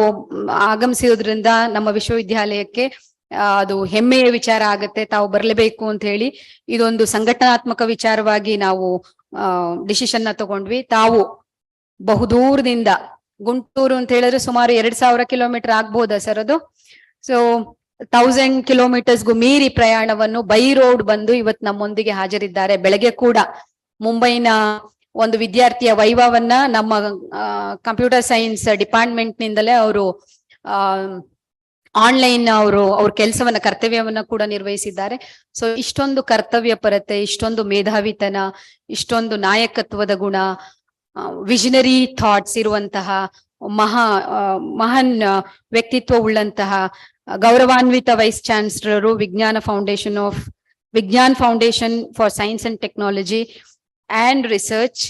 ಆಗಮಿಸಿರೋದ್ರಿಂದ ನಮ್ಮ ವಿಶ್ವವಿದ್ಯಾಲಯಕ್ಕೆ ಅದು ಹೆಮ್ಮೆಯ ವಿಚಾರ ಆಗತ್ತೆ, ತಾವು ಬರಲೇಬೇಕು ಅಂತ ಹೇಳಿ ಇದೊಂದು ಸಂಘಟನಾತ್ಮಕ ವಿಚಾರವಾಗಿ ನಾವು ಡಿಸಿಷನ್ ನ ತಗೊಂಡ್ವಿ. ತಾವು ಬಹುದೂರದಿಂದ, ಗುಂಟೂರು ಅಂತ ಹೇಳಿದ್ರೆ ಸುಮಾರು 2000 ಕಿಲೋಮೀಟರ್ ಆಗ್ಬೋದಾ ಸರ್ ಅದು? ಸೊ 1000 ಕಿಲೋಮೀಟರ್ಸ್ಗೂ ಮೀರಿ ಪ್ರಯಾಣವನ್ನು ಬೈ ರೋಡ್ ಬಂದು ಇವತ್ತು ನಮ್ಮೊಂದಿಗೆ ಹಾಜರಿದ್ದಾರೆ. ಬೆಳಗ್ಗೆ ಕೂಡ ಮುಂಬೈನ ಒಂದು ವಿದ್ಯಾರ್ಥಿಯ ವೈಭವನ್ನ ನಮ್ಮ ಕಂಪ್ಯೂಟರ್ ಸೈನ್ಸ್ ಡಿಪಾರ್ಟ್ಮೆಂಟ್ ನಿಂದಲೇ ಅವರು ಆನ್ಲೈನ್ ಅವ್ರ ಕೆಲಸವನ್ನ, ಕರ್ತವ್ಯವನ್ನ ಕೂಡ ನಿರ್ವಹಿಸಿದ್ದಾರೆ. ಸೊ ಇಷ್ಟೊಂದು ಕರ್ತವ್ಯ ಪರತೆ, ಇಷ್ಟೊಂದು ಮೇಧಾವಿತನ, ಇಷ್ಟೊಂದು ನಾಯಕತ್ವದ ಗುಣ, ವಿಷನರಿ ಥಾಟ್ಸ್ ಇರುವಂತಹ ಮಹಾನ್ ವ್ಯಕ್ತಿತ್ವ ಉಳ್ಳಂತಹ ಗೌರವಾನ್ವಿತ ವೈಸ್ ಚಾನ್ಸಲರು, ವಿಜ್ಞಾನ್ foundation for science and technology and research,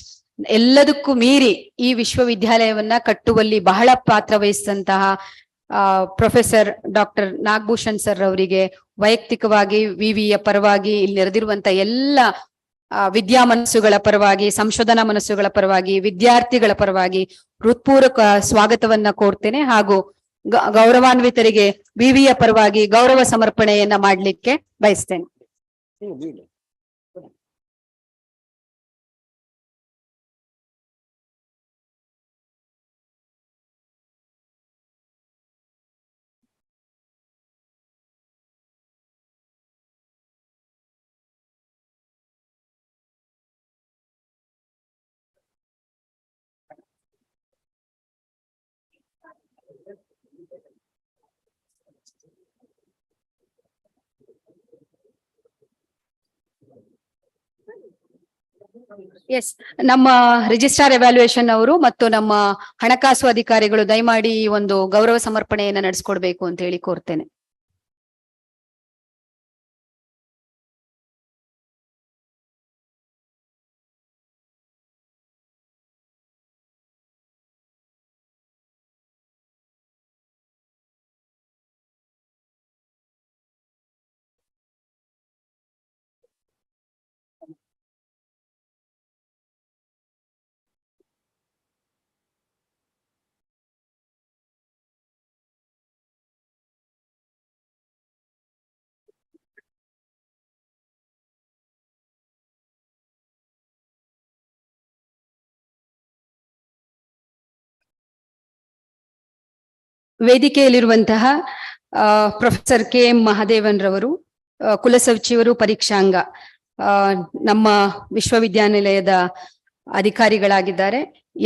ಎಲ್ಲದಕ್ಕೂ ಮೀರಿ ಈ ವಿಶ್ವವಿದ್ಯಾಲಯವನ್ನ ಕಟ್ಟುವಲ್ಲಿ ಬಹಳ ಪಾತ್ರ ವಹಿಸಿದಂತಹ ಪ್ರೊಫೆಸರ್ ಡಾಕ್ಟರ್ ನಾಗಭೂಷಣ್ ಸರ್ ಅವರಿಗೆ ವೈಯಕ್ತಿಕವಾಗಿ, ವಿವಿಯ ಪರವಾಗಿ, ಇಲ್ಲಿ ನೆರೆದಿರುವಂತ ಎಲ್ಲ ವಿದ್ಯಾ ಮನಸ್ಸುಗಳ ಪರವಾಗಿ, ಸಂಶೋಧನಾ ಮನಸ್ಸುಗಳ ಪರವಾಗಿ, ವಿದ್ಯಾರ್ಥಿಗಳ ಪರವಾಗಿ ಹೃತ್ಪೂರ್ವಕ ಸ್ವಾಗತವನ್ನ ಕೋರ್ತೇನೆ. ಹಾಗೂ ಗೌರವಾನ್ವಿತರಿಗೆ ವಿವಿಯ ಪರವಾಗಿ ಗೌರವ ಸಮರ್ಪಣೆಯನ್ನ ಮಾಡ್ಲಿಕ್ಕೆ ಬಯಸ್ತೇನೆ. ಎಸ್, ನಮ್ಮ ರಿಜಿಸ್ಟ್ರಾರ್ ಎವ್ಯಾಲ್ಯೂಯೇಷನ್ ಅವರು ಮತ್ತು ನಮ್ಮ ಹಣಕಾಸು ಅಧಿಕಾರಿಗಳು ದಯಮಾಡಿ ಈ ಒಂದು ಗೌರವ ಸಮರ್ಪಣೆಯನ್ನ ನಡೆಸ್ಕೊಡ್ಬೇಕು ಅಂತ ಹೇಳಿ ಕೋರ್ತೇನೆ. ವೇದಿಕೆಯಲ್ಲಿರುವಂತಹ ಪ್ರೊಫೆಸರ್ KM ಮಹಾದೇವನ್ ರವರು, ಕುಲಸಚಿವರು ಪರೀಕ್ಷಾಂಗ, ನಮ್ಮ ವಿಶ್ವವಿದ್ಯಾನಿಲಯದ ಅಧಿಕಾರಿಗಳಾಗಿದ್ದಾರೆ.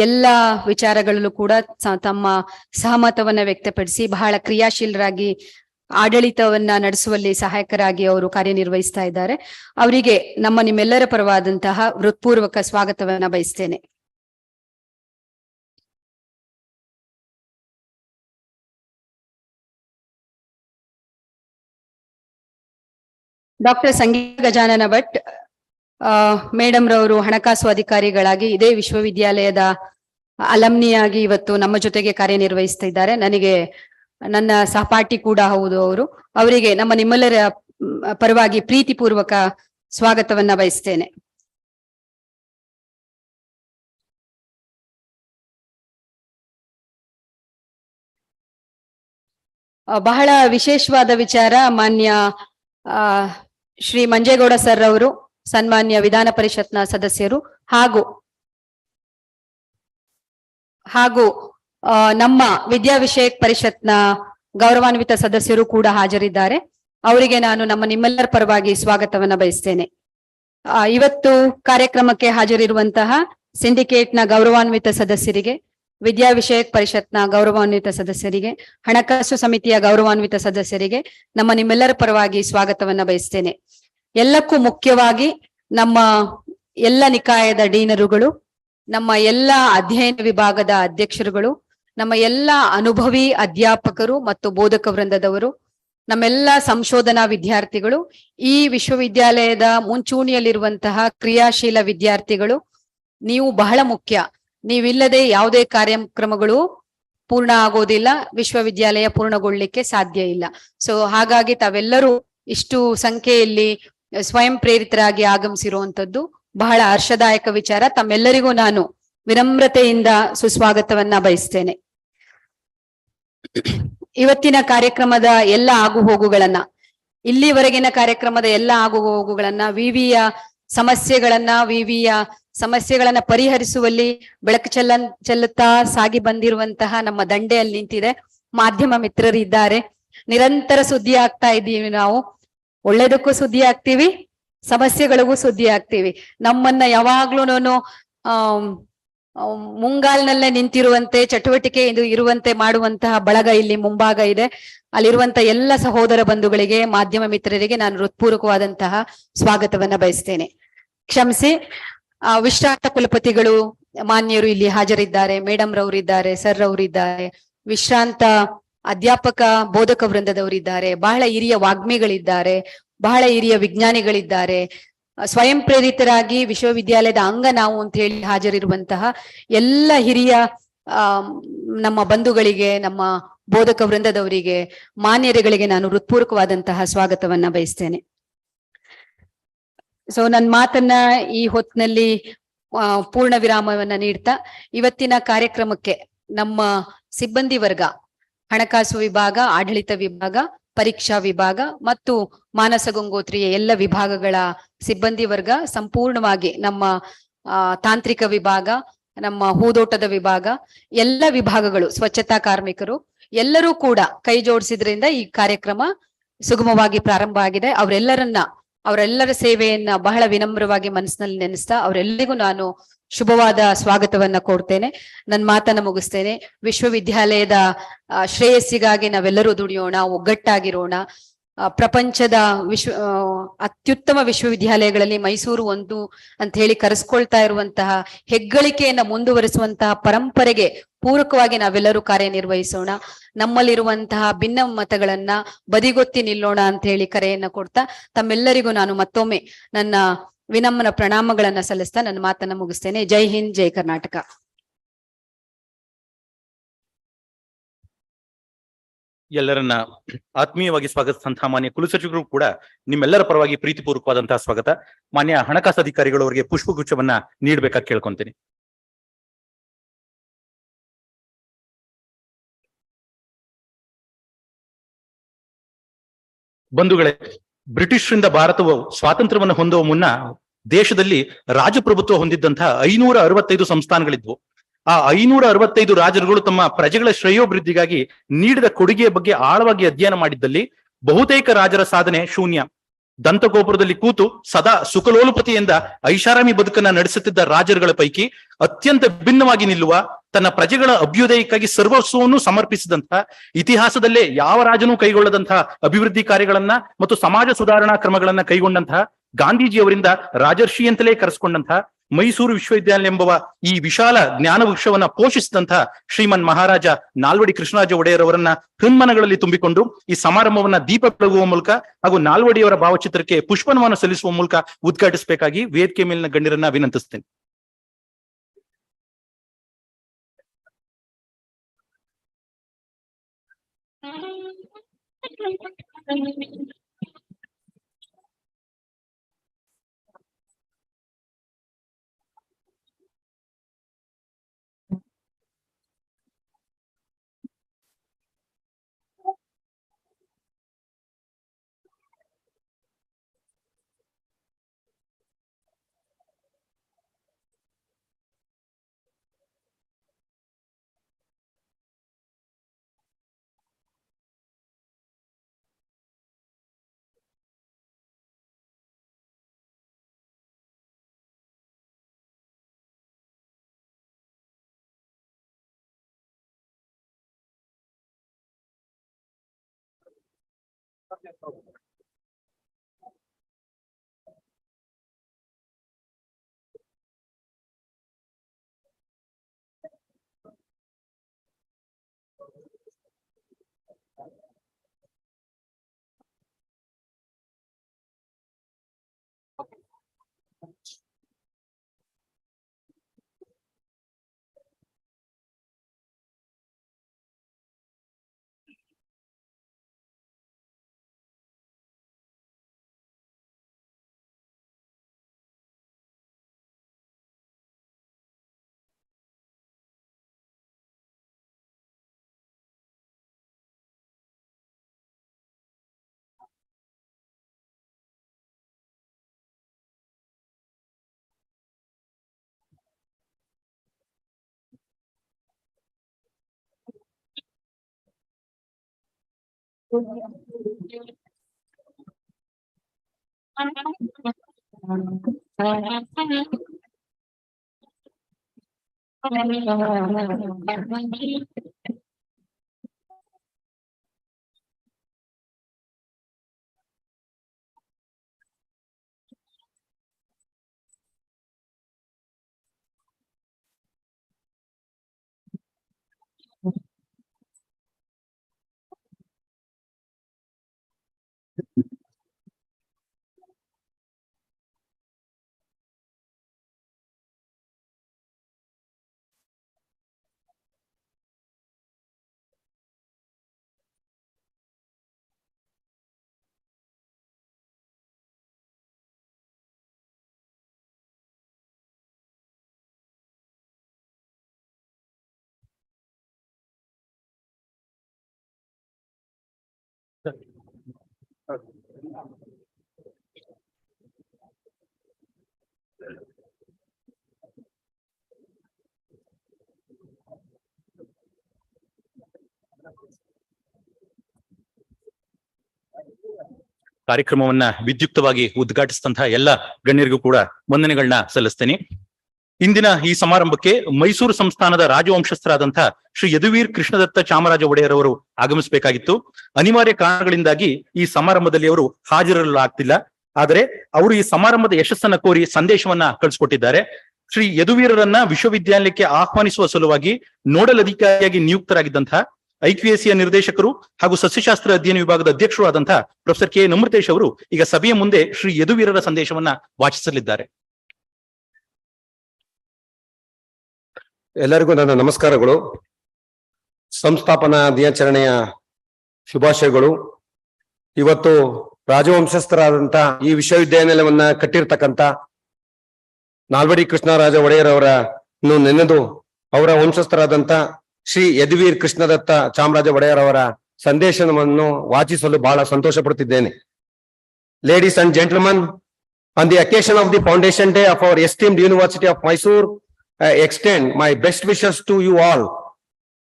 ಎಲ್ಲ ವಿಚಾರಗಳಲ್ಲೂ ಕೂಡ ತಮ್ಮ ಸಹಮತವನ್ನ ವ್ಯಕ್ತಪಡಿಸಿ ಬಹಳ ಕ್ರಿಯಾಶೀಲರಾಗಿ ಆಡಳಿತವನ್ನ ನಡೆಸುವಲ್ಲಿ ಸಹಾಯಕರಾಗಿ ಅವರು ಕಾರ್ಯನಿರ್ವಹಿಸ್ತಾ ಇದ್ದಾರೆ. ಅವರಿಗೆ ನಿಮ್ಮೆಲ್ಲರ ಪರವಾದಂತಹ ಹೃತ್ಪೂರ್ವಕ ಸ್ವಾಗತವನ್ನ ಬಯಸ್ತೇನೆ. ಡಾಕ್ಟರ್ ಸಂಗೀತ ಗಜಾನನ ಭಟ್ ಮೇಡಮ್ ರವರು ಹಣಕಾಸು ಅಧಿಕಾರಿಗಳಾಗಿ ಇದೇ ವಿಶ್ವವಿದ್ಯಾಲಯದ ಅಲಮ್ನಿಯಾಗಿ ಇವತ್ತು ನಮ್ಮ ಜೊತೆಗೆ ಕಾರ್ಯನಿರ್ವಹಿಸ್ತಾ ಇದ್ದಾರೆ. ನನಗೆ ನನ್ನ ಸಹಪಾಠಿ ಕೂಡ ಹೌದು ಅವರು. ಅವರಿಗೆ ನಮ್ಮ ನಿಮ್ಮೆಲ್ಲರ ಪರವಾಗಿ ಪ್ರೀತಿಪೂರ್ವಕ ಸ್ವಾಗತವನ್ನ ಬಯಸ್ತೇನೆ. ಬಹಳ ವಿಶೇಷವಾದ ವಿಚಾರ. ಮಾನ್ಯ ಶ್ರೀ ಮಂಜೇಗೌಡ ಸರ್ ಅವರು, ಸನ್ಮಾನ್ಯ ವಿಧಾನ ಪರಿಷತ್ನ ಸದಸ್ಯರು ಹಾಗೂ ನಮ್ಮ ವಿದ್ಯಾ ವಿಷಯಕ್ ಪರಿಷತ್ನ ಗೌರವಾನ್ವಿತ ಸದಸ್ಯರು ಕೂಡ ಹಾಜರಿದ್ದಾರೆ. ಅವರಿಗೆ ನಾನು ನಮ್ಮ ನಿಮ್ಮೆಲ್ಲರ ಪರವಾಗಿ ಸ್ವಾಗತವನ್ನ ಬಯಸ್ತೇನೆ. ಇವತ್ತು ಕಾರ್ಯಕ್ರಮಕ್ಕೆ ಹಾಜರಿರುವಂತಹ ಸಿಂಡಿಕೇಟ್ನ ಗೌರವಾನ್ವಿತ ಸದಸ್ಯರಿಗೆ, ವಿದ್ಯಾ ವಿಷಯಕ್ ಪರಿಷತ್ನ ಗೌರವಾನ್ವಿತ ಸದಸ್ಯರಿಗೆ, ಹಣಕಾಸು ಸಮಿತಿಯ ಗೌರವಾನ್ವಿತ ಸದಸ್ಯರಿಗೆ ನಮ್ಮ ನಿಮ್ಮೆಲ್ಲರ ಪರವಾಗಿ ಸ್ವಾಗತವನ್ನ ಬಯಸ್ತೇನೆ. ಎಲ್ಲಕ್ಕೂ ಮುಖ್ಯವಾಗಿ ನಮ್ಮ ಎಲ್ಲ ನಿಕಾಯದ ಡೀನರುಗಳು, ನಮ್ಮ ಎಲ್ಲ ಅಧ್ಯಯನ ವಿಭಾಗದ ಅಧ್ಯಕ್ಷರುಗಳು, ನಮ್ಮ ಎಲ್ಲ ಅನುಭವಿ ಅಧ್ಯಾಪಕರು ಮತ್ತು ಬೋಧಕ ವೃಂದದವರು, ನಮ್ಮೆಲ್ಲ ಸಂಶೋಧನಾ ವಿದ್ಯಾರ್ಥಿಗಳು, ಈ ವಿಶ್ವವಿದ್ಯಾಲಯದ ಮುಂಚೂಣಿಯಲ್ಲಿರುವಂತಹ ಕ್ರಿಯಾಶೀಲ ವಿದ್ಯಾರ್ಥಿಗಳು, ನೀವು ಬಹಳ ಮುಖ್ಯ. ನೀವಿಲ್ಲದೆ ಯಾವುದೇ ಕಾರ್ಯಕ್ರಮಗಳು ಪೂರ್ಣ ಆಗೋದಿಲ್ಲ, ವಿಶ್ವವಿದ್ಯಾಲಯ ಪೂರ್ಣಗೊಳ್ಳಿಕ್ಕೆ ಸಾಧ್ಯ ಇಲ್ಲ. ಸೊ ಹಾಗಾಗಿ ತಾವೆಲ್ಲರೂ ಇಷ್ಟು ಸಂಖ್ಯೆಯಲ್ಲಿ ಸ್ವಯಂ ಪ್ರೇರಿತರಾಗಿ ಆಗಮಿಸಿರುವಂತದ್ದು ಬಹಳ ಹರ್ಷದಾಯಕ ವಿಚಾರ. ತಮ್ಮೆಲ್ಲರಿಗೂ ನಾನು ವಿನಮ್ರತೆಯಿಂದ ಸುಸ್ವಾಗತವನ್ನ ಬಯಸ್ತೇನೆ. ಇವತ್ತಿನ ಕಾರ್ಯಕ್ರಮದ ಎಲ್ಲ ಆಗುಹೋಗುಗಳನ್ನ, ಇಲ್ಲಿವರೆಗಿನ ಕಾರ್ಯಕ್ರಮದ ಎಲ್ಲ ಆಗುಹೋಗುಗಳನ್ನ, ವಿವಿಯ ಸಮಸ್ಯೆಗಳನ್ನ ಪರಿಹರಿಸುವಲ್ಲಿ ಬೆಳಕು ಚೆಲ್ಲುತ್ತಾ ಸಾಗಿ ಬಂದಿರುವಂತಹ ನಮ್ಮ ದಂಡೆಯಲ್ಲಿ ನಿಂತಿದೆ. ಮಾಧ್ಯಮ ಮಿತ್ರರಿದ್ದಾರೆ. ನಿರಂತರ ಸುದ್ದಿ ಆಗ್ತಾ ಇದ್ದೀವಿ ನಾವು. ಒಳ್ಳೇದಕ್ಕೂ ಸುದ್ದಿ ಆಗ್ತೀವಿ, ಸಮಸ್ಯೆಗಳಿಗೂ ಸುದ್ದಿ ಆಗ್ತೀವಿ. ನಮ್ಮನ್ನ ಯಾವಾಗ್ಲೂನು ಮುಂಗಾಲ್ನಲ್ಲೇ ನಿಂತಿರುವಂತೆ, ಚಟುವಟಿಕೆ ಇರುವಂತೆ ಮಾಡುವಂತಹ ಬಳಗ ಇಲ್ಲಿ ಮುಂಭಾಗ ಇದೆ. ಅಲ್ಲಿರುವಂತ ಎಲ್ಲ ಸಹೋದರ ಬಂಧುಗಳಿಗೆ, ಮಾಧ್ಯಮ ಮಿತ್ರರಿಗೆ ನಾನು ಹೃತ್ಪೂರ್ವಕವಾದಂತಹ ಸ್ವಾಗತವನ್ನ ಬಯಸ್ತೇನೆ. ಕ್ಷಮಿಸಿ, ವಿಶ್ರಾಂತ ಕುಲಪತಿಗಳು ಮಾನ್ಯರು ಇಲ್ಲಿ ಹಾಜರಿದ್ದಾರೆ, ಮೇಡಮ್ ರವರಿದ್ದಾರೆ, ಸರ್ ರವರಿದ್ದಾರೆ, ವಿಶ್ರಾಂತ ಅಧ್ಯಾಪಕ ಬೋಧಕ ವೃಂದದವರಿದ್ದಾರೆ, ಬಹಳ ಹಿರಿಯ ವಾಗ್ಮಿಗಳಿದ್ದಾರೆ, ಬಹಳ ಹಿರಿಯ ವಿಜ್ಞಾನಿಗಳಿದ್ದಾರೆ. ಸ್ವಯಂ ಪ್ರೇರಿತರಾಗಿ ವಿಶ್ವವಿದ್ಯಾಲಯದ ಅಂಗ ನಾವು ಅಂತ ಹೇಳಿ ಹಾಜರಿರುವಂತಹ ಎಲ್ಲ ಹಿರಿಯ ನಮ್ಮ ಬಂಧುಗಳಿಗೆ, ನಮ್ಮ ಬೋಧಕ ವೃಂದದವರಿಗೆ, ಮಾನ್ಯರುಗಳಿಗೆ ನಾನು ಹೃತ್ಪೂರ್ವಕವಾದಂತಹ ಸ್ವಾಗತವನ್ನ ಬಯಸ್ತೇನೆ. ಸೊ ನನ್ನ ಮಾತನ್ನ ಈ ಹೊತ್ತಿನಲ್ಲಿ ಪೂರ್ಣ ವಿರಾಮವನ್ನ ನೀಡ್ತಾ, ಇವತ್ತಿನ ಕಾರ್ಯಕ್ರಮಕ್ಕೆ ನಮ್ಮ ಸಿಬ್ಬಂದಿ ವರ್ಗ, ಹಣಕಾಸು ವಿಭಾಗ, ಆಡಳಿತ ವಿಭಾಗ, ಪರೀಕ್ಷಾ ವಿಭಾಗ ಮತ್ತು ಮಾನಸ ಗಂಗೋತ್ರಿಯ ಎಲ್ಲ ವಿಭಾಗಗಳ ಸಿಬ್ಬಂದಿ ವರ್ಗ, ಸಂಪೂರ್ಣವಾಗಿ ನಮ್ಮ ತಾಂತ್ರಿಕ ವಿಭಾಗ, ನಮ್ಮ ಹೂದೋಟದ ವಿಭಾಗ, ಎಲ್ಲ ವಿಭಾಗಗಳು, ಸ್ವಚ್ಛತಾ ಕಾರ್ಮಿಕರು ಎಲ್ಲರೂ ಕೂಡ ಕೈ ಜೋಡಿಸಿದ್ರಿಂದ ಈ ಕಾರ್ಯಕ್ರಮ ಸುಗಮವಾಗಿ ಪ್ರಾರಂಭ ಆಗಿದೆ. ಅವರೆಲ್ಲರ ಸೇವೆಯನ್ನ ಬಹಳ ವಿನಮ್ರವಾಗಿ ಮನಸ್ಸಿನಲ್ಲಿ ನೆನೆಸ್ತಾ ಅವರೆಲ್ಲರಿಗೂ ನಾನು ಶುಭವಾದ ಸ್ವಾಗತವನ್ನ ಕೊಡ್ತೇನೆ. ನನ್ನ ಮಾತನ್ನ ಮುಗಿಸ್ತೇನೆ. ವಿಶ್ವವಿದ್ಯಾಲಯದ ಶ್ರೇಯಸ್ಸಿಗಾಗಿ ನಾವೆಲ್ಲರೂ ದುಡಿಯೋಣ, ಒಗ್ಗಟ್ಟಾಗಿರೋಣ. ಪ್ರಪಂಚದ ಅತ್ಯುತ್ತಮ ವಿಶ್ವವಿದ್ಯಾಲಯಗಳಲ್ಲಿ ಮೈಸೂರು ಒಂದು ಅಂತ ಹೇಳಿ ಕರೆಸ್ಕೊಳ್ತಾ ಇರುವಂತಹ ಹೆಗ್ಗಳಿಕೆಯನ್ನ ಮುಂದುವರಿಸುವಂತಹ ಪರಂಪರೆಗೆ ಪೂರಕವಾಗಿ ನಾವೆಲ್ಲರೂ ಕಾರ್ಯನಿರ್ವಹಿಸೋಣ. ನಮ್ಮಲ್ಲಿರುವಂತಹ ಭಿನ್ನ ಮತಗಳನ್ನ ಬದಿಗೊತ್ತಿ ನಿಲ್ಲೋಣ ಅಂತ ಹೇಳಿ ಕರೆಯನ್ನ ಕೊಡ್ತಾ, ತಮ್ಮೆಲ್ಲರಿಗೂ ನಾನು ಮತ್ತೊಮ್ಮೆ ನನ್ನ ವಿನಮ್ರ ಪ್ರಣಾಮಗಳನ್ನ ಸಲ್ಲಿಸ್ತಾ ನನ್ನ ಮಾತನ್ನ ಮುಗಿಸ್ತೇನೆ. ಜೈ ಹಿಂದ್, ಜೈ ಕರ್ನಾಟಕ. ಎಲ್ಲರನ್ನ ಆತ್ಮೀಯವಾಗಿ ಸ್ವಾಗತಿಸಿದಂತಹ ಮಾನ್ಯ ಕುಲಸಚಿವರು ಕೂಡ ನಿಮ್ಮೆಲ್ಲರ ಪರವಾಗಿ ಪ್ರೀತಿಪೂರ್ವಕವಾದಂತಹ ಸ್ವಾಗತ. ಮಾನ್ಯ ಹಣಕಾಸು ಅಧಿಕಾರಿಗಳು ಅವರಿಗೆ ಪುಷ್ಪಗುಚ್ಛವನ್ನ ನೀಡಬೇಕಾಗಿ ಕೇಳ್ಕೊಂತೀನಿ. ಬಂಧುಗಳೇ, ಬ್ರಿಟಿಷರಿಂದ ಭಾರತವು ಸ್ವಾತಂತ್ರ್ಯವನ್ನು ಹೊಂದುವ ಮುನ್ನ ದೇಶದಲ್ಲಿ ರಾಜಪ್ರಭುತ್ವ ಹೊಂದಿದ್ದಂತಹ 565 ಸಂಸ್ಥಾನಗಳಿದ್ವು. ಆ 565 ರಾಜರುಗಳು ತಮ್ಮ ಪ್ರಜೆಗಳ ಶ್ರೇಯೋಭಿವೃದ್ಧಿಗಾಗಿ ನೀಡಿದ ಕೊಡುಗೆಯ ಬಗ್ಗೆ ಆಳವಾಗಿ ಅಧ್ಯಯನ ಮಾಡಿದ್ದಲ್ಲಿ ಬಹುತೇಕ ರಾಜರ ಸಾಧನೆ ಶೂನ್ಯ. ದಂತಗೋಪುರದಲ್ಲಿ ಕೂತು ಸದಾ ಸುಖಲೋಲುಪತಿಯಿಂದ ಐಷಾರಾಮಿ ಬದುಕನ್ನ ನಡೆಸುತ್ತಿದ್ದ ರಾಜರುಗಳ ಪೈಕಿ ಅತ್ಯಂತ ಭಿನ್ನವಾಗಿ ನಿಲ್ಲುವ, ತನ್ನ ಪ್ರಜೆಗಳ ಅಭ್ಯುದಯಕ್ಕಾಗಿ ಸರ್ವಸ್ವವನ್ನು ಸಮರ್ಪಿಸಿದಂತಹ, ಇತಿಹಾಸದಲ್ಲೇ ಯಾವ ರಾಜನೂ ಕೈಗೊಳ್ಳದಂತಹ ಅಭಿವೃದ್ಧಿ ಕಾರ್ಯಗಳನ್ನ ಮತ್ತು ಸಮಾಜ ಸುಧಾರಣಾ ಕ್ರಮಗಳನ್ನ ಕೈಗೊಂಡಂತಹ, ಗಾಂಧೀಜಿಯವರಿಂದ ರಾಜರ್ಷಿ ಅಂತಲೇ ಕರೆಸ್ಕೊಂಡಂತಹ, ಮೈಸೂರು ವಿಶ್ವವಿದ್ಯಾಲಯ ಎಂಬುವ ಈ ವಿಶಾಲ ಜ್ಞಾನ ವೃಕ್ಷವನ್ನ ಪೋಷಿಸಿದಂತಹ ಶ್ರೀಮನ್ ಮಹಾರಾಜ ನಾಲ್ವಡಿ ಕೃಷ್ಣರಾಜ ಒಡೆಯರ್ ಅವರನ್ನ ಹೃನ್ಮನಗಳಲ್ಲಿ ತುಂಬಿಕೊಂಡು ಈ ಸಮಾರಂಭವನ್ನ ದೀಪ ಬೆಳಗುವ ಮೂಲಕ ಹಾಗೂ ನಾಲ್ವಡಿಯವರ ಭಾವಚಿತ್ರಕ್ಕೆ ಪುಷ್ಪನವನ್ನು ಸಲ್ಲಿಸುವ ಮೂಲಕ ಉದ್ಘಾಟಿಸಬೇಕಾಗಿ ವೇದಿಕೆ ಮೇಲಿನ ಗಣ್ಯರನ್ನ ವಿನಂತಿಸ್ತೇನೆ. ಕಾರ್ಯಕ್ರಮವನ್ನ ವಿದ್ಯುಕ್ತವಾಗಿ ಉದ್ಘಾಟಿಸಿದಂತಹ ಎಲ್ಲ ಗಣ್ಯರಿಗೂ ಕೂಡ ವಂದನೆಗಳನ್ನ ಸಲ್ಲಿಸ್ತೇನೆ. ಇಂದಿನ ಈ ಸಮಾರಂಭಕ್ಕೆ ಮೈಸೂರು ಸಂಸ್ಥಾನದ ರಾಜವಂಶಸ್ಥರಾದಂತಹ ಶ್ರೀ ಯದುವೀರ್ ಕೃಷ್ಣದತ್ತ ಚಾಮರಾಜ ಒಡೆಯರ್ ಅವರು ಆಗಮಿಸಬೇಕಾಗಿತ್ತು. ಅನಿವಾರ್ಯ ಕಾರಣಗಳಿಂದಾಗಿ ಈ ಸಮಾರಂಭದಲ್ಲಿ ಅವರು ಹಾಜರಿರಲಾಗ್ತಿಲ್ಲ. ಆದರೆ ಅವರು ಈ ಸಮಾರಂಭದ ಯಶಸ್ಸನ್ನ ಕೋರಿ ಸಂದೇಶವನ್ನ ಕಳಿಸ್ಕೊಟ್ಟಿದ್ದಾರೆ. ಶ್ರೀ ಯದುವೀರರನ್ನ ವಿಶ್ವವಿದ್ಯಾಲಯಕ್ಕೆ ಆಹ್ವಾನಿಸುವ ಸಲುವಾಗಿ ನೋಡಲ್ ಅಧಿಕಾರಿಯಾಗಿ ನಿಯುಕ್ತರಾಗಿದ್ದಂತಹ ಐಕ್ಯುಎಸಿಯ ನಿರ್ದೇಶಕರು ಹಾಗೂ ಸಸ್ಯಶಾಸ್ತ್ರ ಅಧ್ಯಯನ ವಿಭಾಗದ ಅಧ್ಯಕ್ಷರು ಆದಂತಹ ಪ್ರೊಫೆಸರ್ ಕೆ ನಮೃತೇಶ್ ಅವರು ಈಗ ಸಭೆಯ ಮುಂದೆ ಶ್ರೀ ಯದುವೀರರ ಸಂದೇಶವನ್ನ ವಾಚಿಸಲಿದ್ದಾರೆ. ಎಲ್ಲರಿಗೂ ನನ್ನ ನಮಸ್ಕಾರಗಳು. ಸಂಸ್ಥಾಪನಾ ದಿನಾಚರಣೆಯ ಶುಭಾಶಯಗಳು. ಇವತ್ತು ರಾಜವಂಶಸ್ಥರಾದಂತ ಈ ವಿಶ್ವವಿದ್ಯಾನಿಲಯವನ್ನ ಕಟ್ಟಿರ್ತಕ್ಕಂಥ ನಾಲ್ವಡಿ ಕೃಷ್ಣರಾಜ ಒಡೆಯರ್ ಅವರ ನೆನೆದು ಅವರ ವಂಶಸ್ಥರಾದಂತ ಶ್ರೀ ಯದುವೀರ್ ಕೃಷ್ಣದತ್ತ ಚಾಮರಾಜ ಒಡೆಯರ್ ಅವರ ಸಂದೇಶವನ್ನು ವಾಚಿಸಲು ಬಹಳ ಸಂತೋಷ ಪಡುತ್ತಿದ್ದೇನೆ. Ladies and gentleman, on the occasion of the foundation day of our esteemed University of Mysore, I extend my best wishes to you all.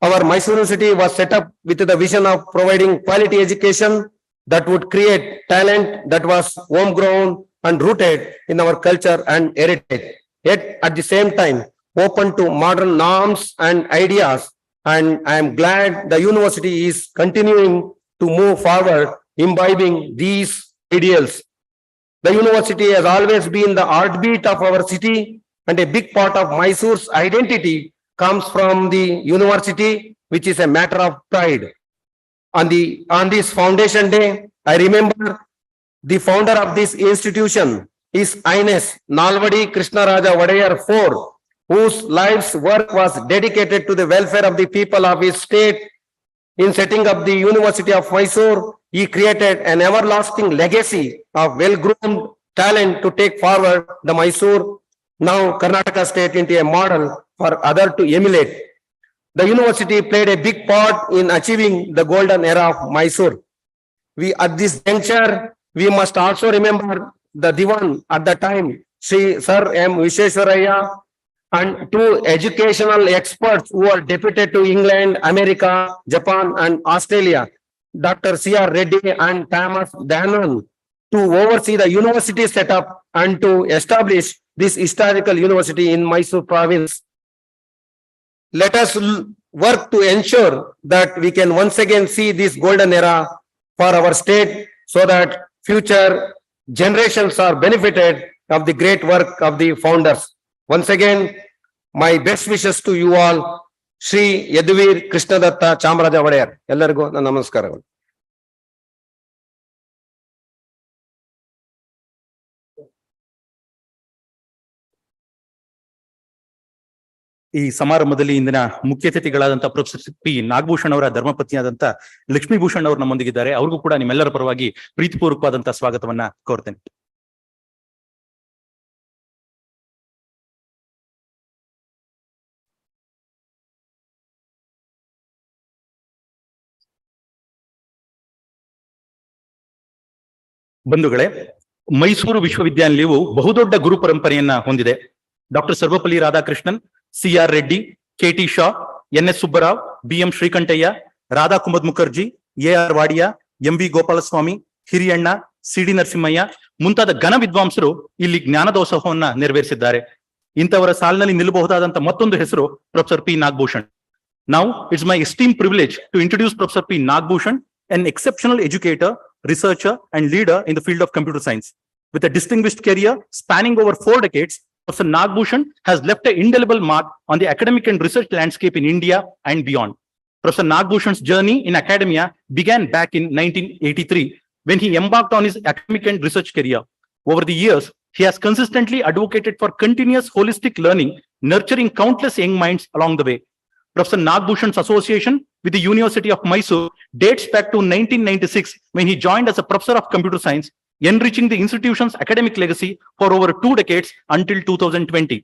Our Mysore University was set up with the vision of providing quality education that would create talent that was homegrown and rooted in our culture and heritage, yet at the same time open to modern norms and ideas. And I am glad the university is continuing to move forward, imbibing these ideals. The university has always been the heartbeat of our city, and a big part of Mysore's identity comes from the university, which is a matter of pride. On this foundation day, I remember the founder of this institution, His Highness Nalvadi Krishnaraja Wadayar IV, whose life's work was dedicated to the welfare of the people of his state In setting up the University of Mysore, he created an everlasting legacy of well-groomed talent to take forward the Mysore, now Karnataka state, into a model for others to emulate. The university played a big part in achieving the golden era of Mysore. At this juncture, we must also remember the Diwan at the time, Sri Sir M. Visheshwaraya, and two educational experts who are deputed to England, America, Japan, and Australia, Dr. C.R. Reddy and Thomas Danon, to oversee the university setup and to establish this historical university in Mysore province. Let us work to ensure that we can once again see this golden era for our state so that future generations are benefited of the great work of the founders. Once again, my best wishes to you all. Shri Yaduvir Krishnadatta Chamraja Vadeyar. Ellargu ನನ್ನ ನಮಸ್ಕಾರಗಳು. ಈ ಸಮಾರಂಭದಲ್ಲಿ ಇಂದಿನ ಮುಖ್ಯ ಅತಿಥಿಗಳಾದಂತಹ professor P Nagabhushan ಅವರ ಧರ್ಮಪತ್ನಿಯಾದಂತ ಲಕ್ಷ್ಮೀಭೂಷಣ್ ಅವರು ನಮ್ಮೊಂದಿಗಿದ್ದಾರೆ. ಅವ್ರಿಗೂ ಕೂಡ ನಿಮ್ಮೆಲ್ಲರ ಪರವಾಗಿ ಪ್ರೀತಿಪೂರ್ವಕವಾದಂತಹ ಸ್ವಾಗತವನ್ನ ಕೋರ್ತೇನೆ. ಬಂಧುಗಳೇ, ಮೈಸೂರು ವಿಶ್ವವಿದ್ಯಾನಿಲಯವು ಬಹುದೊಡ್ಡ ಗುರು ಪರಂಪರೆಯನ್ನ ಹೊಂದಿದೆ. Doctor Sarvepalli Radhakrishnan, C.R. Reddy, K.T. Shah, N.S. Subbarao, B.M. Srikantaiah, Radha Kumud Mukherjee, A.R. Wadia, M.V. Gopalaswamy, Hiriyanna, C.D. Narasimhaiah ಮುಂತಾದ ಘನ ವಿದ್ವಾಂಸರು ಇಲ್ಲಿ ಜ್ಞಾನದೋತ್ಸವವನ್ನ ನೆರವೇರಿಸಿದ್ದಾರೆ. ಇಂಥವರ ಸಾಲಿನಲ್ಲಿ ನಿಲ್ಲಬಹುದಾದಂತ ಮತ್ತೊಂದು ಹೆಸರು professor P Nagabhushan. Now it's my esteemed privilege to introduce Professor P. Nagbhushan, an exceptional educator, researcher, and leader in the field of computer science. With a distinguished career spanning over 4 decades, Professor Nagbhushan has left an indelible mark on the academic and research landscape in India and beyond. Professor Nagbhushan's journey in academia began back in 1983 when he embarked on his academic and research career. Over the years, he has consistently advocated for continuous holistic learning, nurturing countless young minds along the way. Professor Nagbhushan's association with the University of Mysore dates back to 1996 when he joined as a professor of computer science, enriching the institution's academic legacy for over 2 decades until 2020.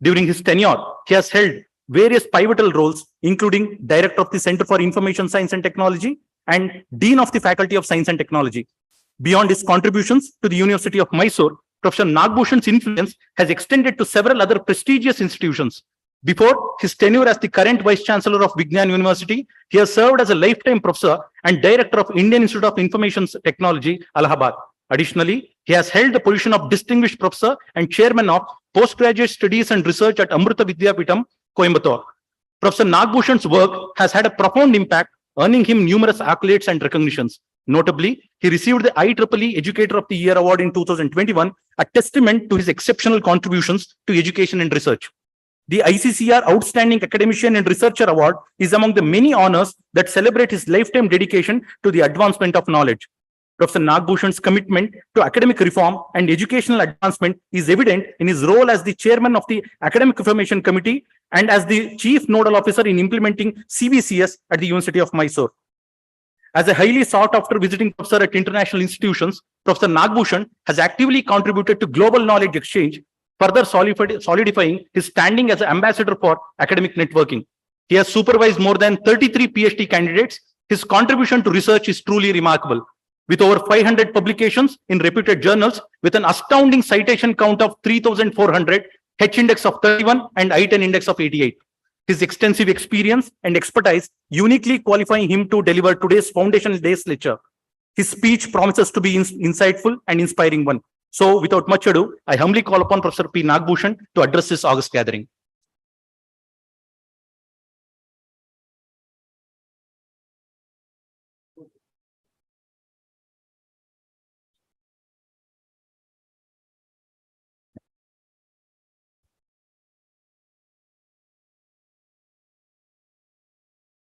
During his tenure, he has held various pivotal roles, including Director of the Center for Information Science and Technology and Dean of the Faculty of Science and Technology. Beyond his contributions to the University of Mysore, Professor Nagbhushan's influence has extended to several other prestigious institutions. Before his tenure as the current Vice Chancellor of Vignan University, he has served as a lifetime professor and Director of Indian Institute of Information Technology, Allahabad. Additionally, he has held the position of Distinguished Professor and Chairman of Postgraduate Studies and Research at Amrita Vidyapeetham, Coimbatore. Professor Nagbhushan's work has had a profound impact, earning him numerous accolades and recognitions. Notably, he received the IEEE Educator of the Year Award in 2021, a testament to his exceptional contributions to education and research. The ICCR Outstanding Academician and Researcher Award is among the many honors that celebrate his lifetime dedication to the advancement of knowledge. Professor Nagbhushan's commitment to academic reform and educational advancement is evident in his role as the chairman of the Academic Information Committee and as the chief nodal officer in implementing CBCS at the University of Mysore. As a highly sought-after visiting professor at international institutions, Professor Nagbhushan has actively contributed to global knowledge exchange, further solidifying his standing as an ambassador for academic networking. He has supervised more than 33 PhD candidates. His contribution to research is truly remarkable. With over 500 publications in reputed journals, with an astounding citation count of 3,400, H-index of 31 and I-10 index of 88. His extensive experience and expertise uniquely qualifying him to deliver today's Foundation Days lecture. His speech promises to be insightful and inspiring one. So, without much ado, I humbly call upon Professor P. Nagbhushan to address this August gathering.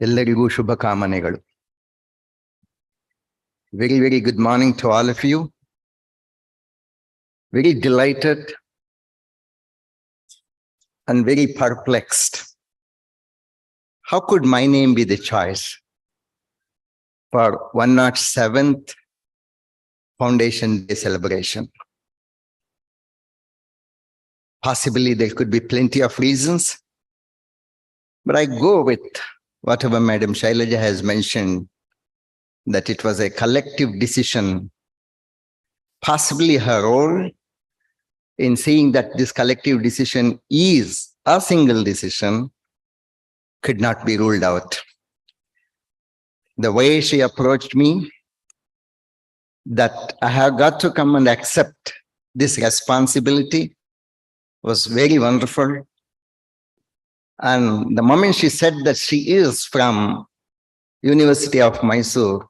ಎಲ್ಲರಿಗೂ ಶುಭ ಕಾಮನೆಗಳು. Very good morning to all of you. Very delighted and very perplexed. How could my name be the choice? for 107th Foundation Day celebration. Possibly there could be plenty of reasons, but I go with whatever Madam Shailaja has mentioned, that it was a collective decision. Possibly her role in seeing that this collective decision is a single decision could not be ruled out. The way she approached me, that I have got to come and accept this responsibility, was very wonderful. And the moment she said that she is from University of Mysore,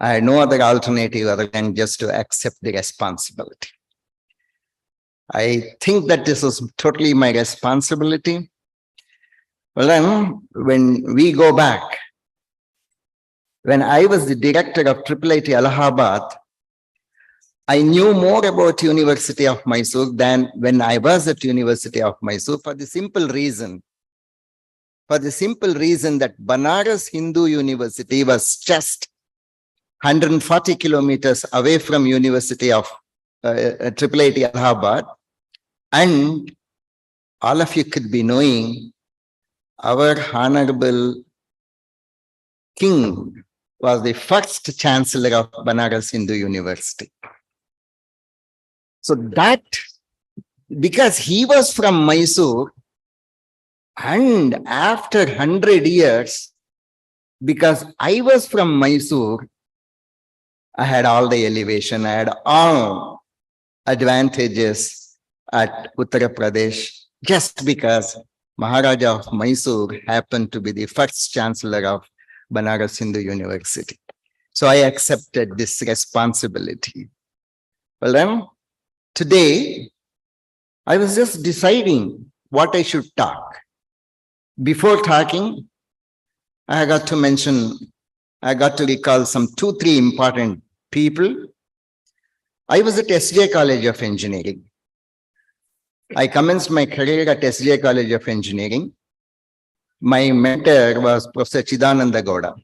I had no other alternative other than just to accept the responsibility. I think that this was totally my responsibility. Well, then, when we go back, when I was the director of IIIT Allahabad, I knew more about University of Mysore than when I was at University of Mysore, for the simple reason that Banaras Hindu University was just 140 kilometers away from University of IIIT Allahabad, and all of you could be knowing our Honorable King was the first Chancellor of Banaras Hindu University. So that, because he was from Mysore, and after 100 years, because I was from Mysore, I had all the elevation, I had all advantages at Uttar Pradesh, just because Maharaja of Mysore happened to be the first Chancellor of Banaras Hindu University. So I accepted this responsibility. Well then, today, I was just deciding what I should talk. Before talking, I got to recall some 2-3 important people. I was at SJ College of Engineering. I commenced my career at SJ College of Engineering. My mentor was Professor Chidananda Gowda,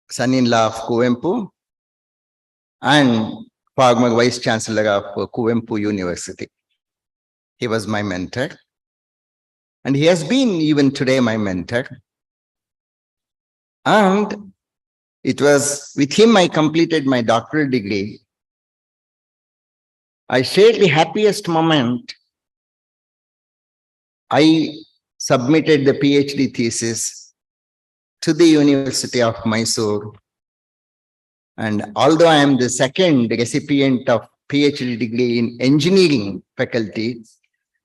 son-in-law of Kuvempu and former Vice Chancellor of Kuvempu University. He was my mentor. And he has been even today my mentor. And it was with him I completed my doctoral degree. I shared the happiest moment. I submitted the PhD thesis to the University of Mysore. And although I am the second recipient of PhD degree in engineering faculty,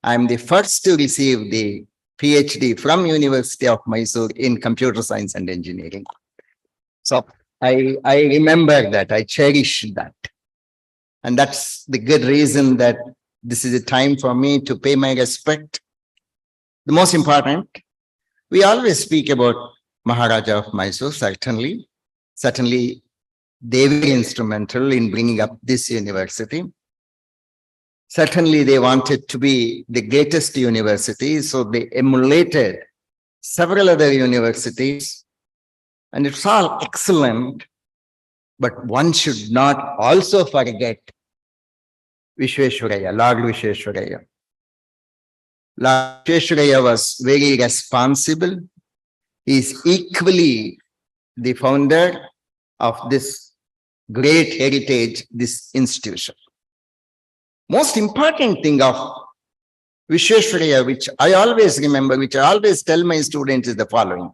I am the first to receive the PhD from University of Mysore in computer science and engineering. So I remember that, I cherish that. And that's the good reason that this is a time for me to pay my respect. The most important, we always speak about Maharaja of Mysore, certainly. Certainly, they were instrumental in bringing up this university. Certainly, they wanted to be the greatest university, so they emulated several other universities. And it's all excellent, but one should not also forget Vishveshwaraya, Lord Vishveshwaraya. Lord Vishveshwaraya was very responsible. He is equally the founder of this great heritage, this institution. Most important thing of Vishveshwaraya, which I always remember, which I always tell my students, is the following.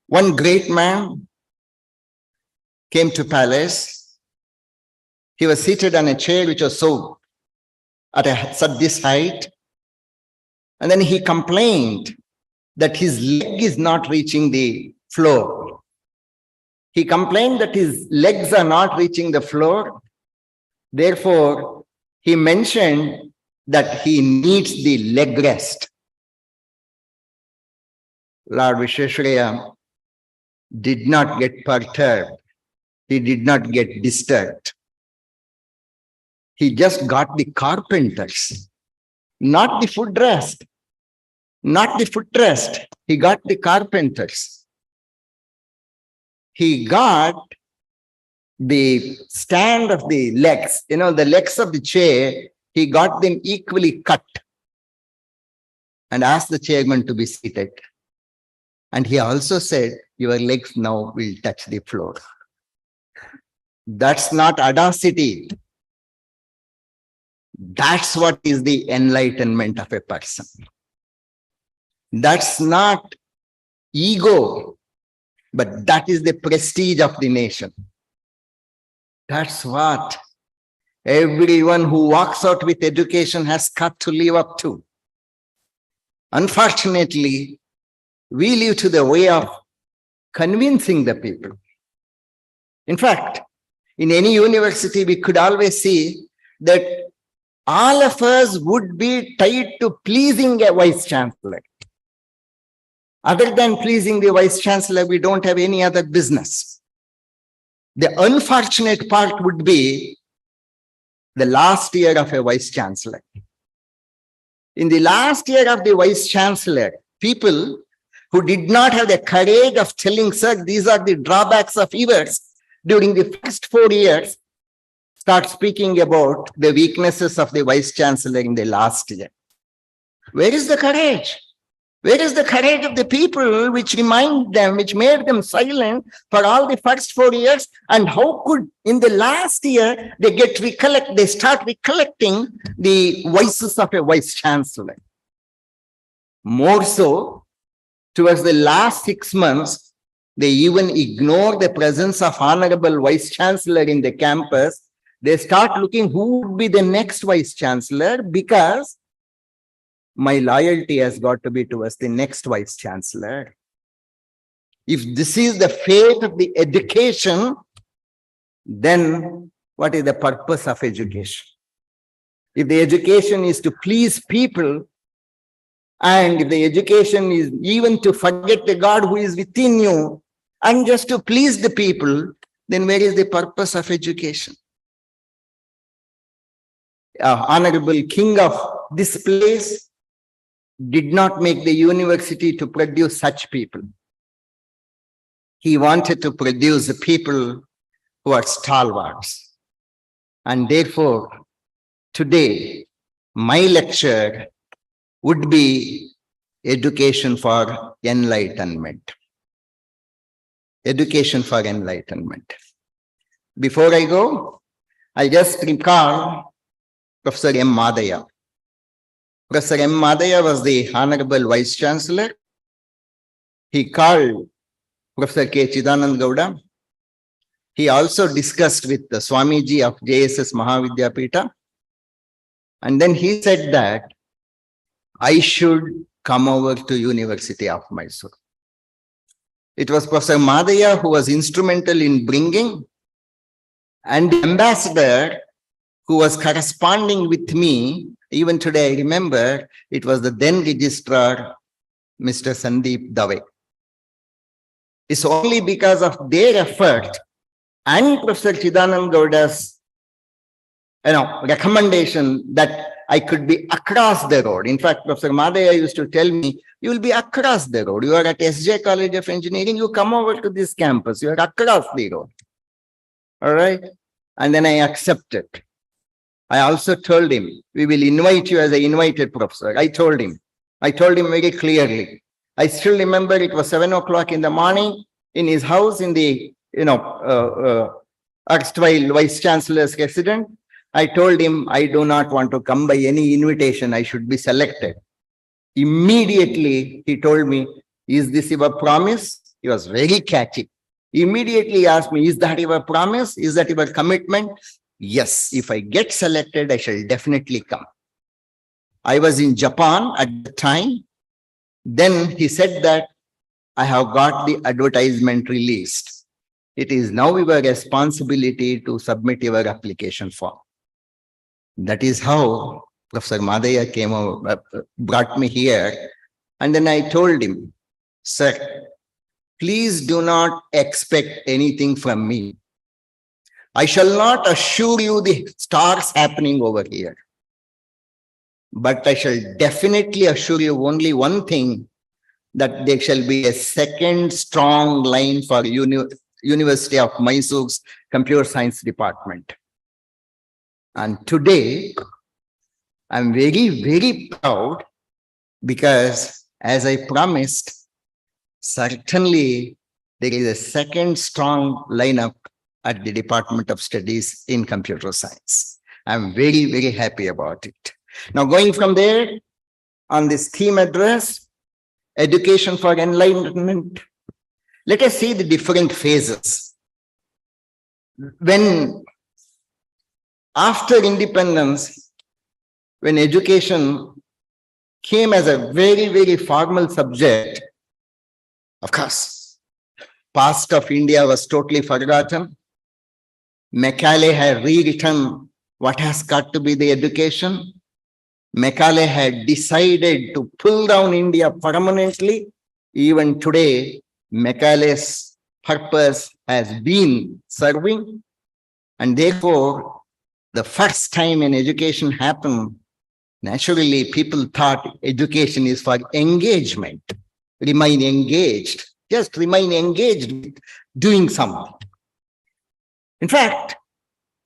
One great man came to palace. He was seated on a chair which was so at this height. And then he complained that his leg is not reaching the floor. He complained that his legs are not reaching the floor. Therefore, he mentioned that he needs the leg rest. Lord Vishveshwaraya did not get perturbed. He did not get disturbed. He just got the carpenters, not the footrest, not the footrest. He got the carpenters. he got the stand of the legs, the legs of the chair, he got them equally cut and asked the chairman to be seated. And he also said, your legs now will touch the floor. That's not audacity. That's what is the enlightenment of a person. That's not ego, but that is the prestige of the nation. That's what everyone who walks out with education has got to live up to. Unfortunately, we live to the way of convincing the people. In fact, in any university, we could always see that all of us would be tied to pleasing a vice chancellor. Other than pleasing the vice chancellor, we don't have any other business. The unfortunate part would be the last year of a vice chancellor. In the last year of the vice chancellor, people who did not have the courage of telling, sir, these are the drawbacks of yours during the first 4 years, start speaking about the weaknesses of the vice chancellor in the last year. Where is the courage? Where is the courage of the people which remind them, which made them silent for all the first 4 years? And how could in the last year they start recollecting the voices of a vice chancellor? More so, towards the last 6 months, they even ignore the presence of honorable vice chancellor in the campus. They start looking who would be the next vice chancellor, because my loyalty has got to be towards the next vice chancellor. If this is the fate of the education, then what is the purpose of education? If the education is to please people, and if the education is even to forget the God who is within you and just to please the people, then where is the purpose of education? Honorable king of this place did not make the university to produce such people. He wanted to produce people who are stalwarts. And therefore, today, my lecture would be education for enlightenment. Education for enlightenment. Before I go, I just recall Professor M. Madaya. Professor M. Madaya was the Honorable Vice Chancellor. He called Professor K. Chidanand Gowda. He also discussed with the Swamiji of JSS Mahavidyapita. And then he said that I should come over to University of Mysore. It was Professor Madaya who was instrumental in bringing, and the ambassador who was corresponding with me, even today I remember, it was the then registrar, Mr. Sandeep Dave. It's only because of their effort and Professor Chidanand Gowda's recommendation that I could be across the road. In fact, Professor Madaya used to tell me, you will be across the road. You are at SJ College of Engineering, you come over to this campus, you are across the road. All right. And then I accepted. I also told him, we will invite you as an invited professor. I told him very clearly. I still remember it was 7 o'clock in the morning in his house in the, erstwhile Vice Chancellor's residence. I told him, I do not want to come by any invitation. I should be selected. Immediately, he told me, is this your promise? He was very catchy. Immediately asked me, is that your promise? Is that your commitment? Yes, if I get selected, I shall definitely come. I was in Japan at the time. Then he said that I have got the advertisement released. It is now your responsibility to submit your application form. That is how Professor Madaya came over, brought me here. And then I told him, sir, please do not expect anything from me. I shall not assure you the stars happening over here. But I shall definitely assure you only one thing, that there shall be a second strong line for University of Mysore's Computer Science Department. And today, I'm very, very proud because, as I promised, certainly there is a second strong lineup at the Department of Studies in Computer Science. I'm very, very happy about it. Now, going from there, on this theme address, education for enlightenment, let us see the different phases. When, after independence, when education came as a very, very formal subject, of course, past of India was totally forgotten. Macaulay had rewritten what has got to be the education. Macaulay had decided to pull down India permanently. Even today, Macaulay's purpose has been serving. And therefore, the first time an education happened, naturally, people thought education is for engagement. Remain engaged. Just remain engaged with doing something. In fact,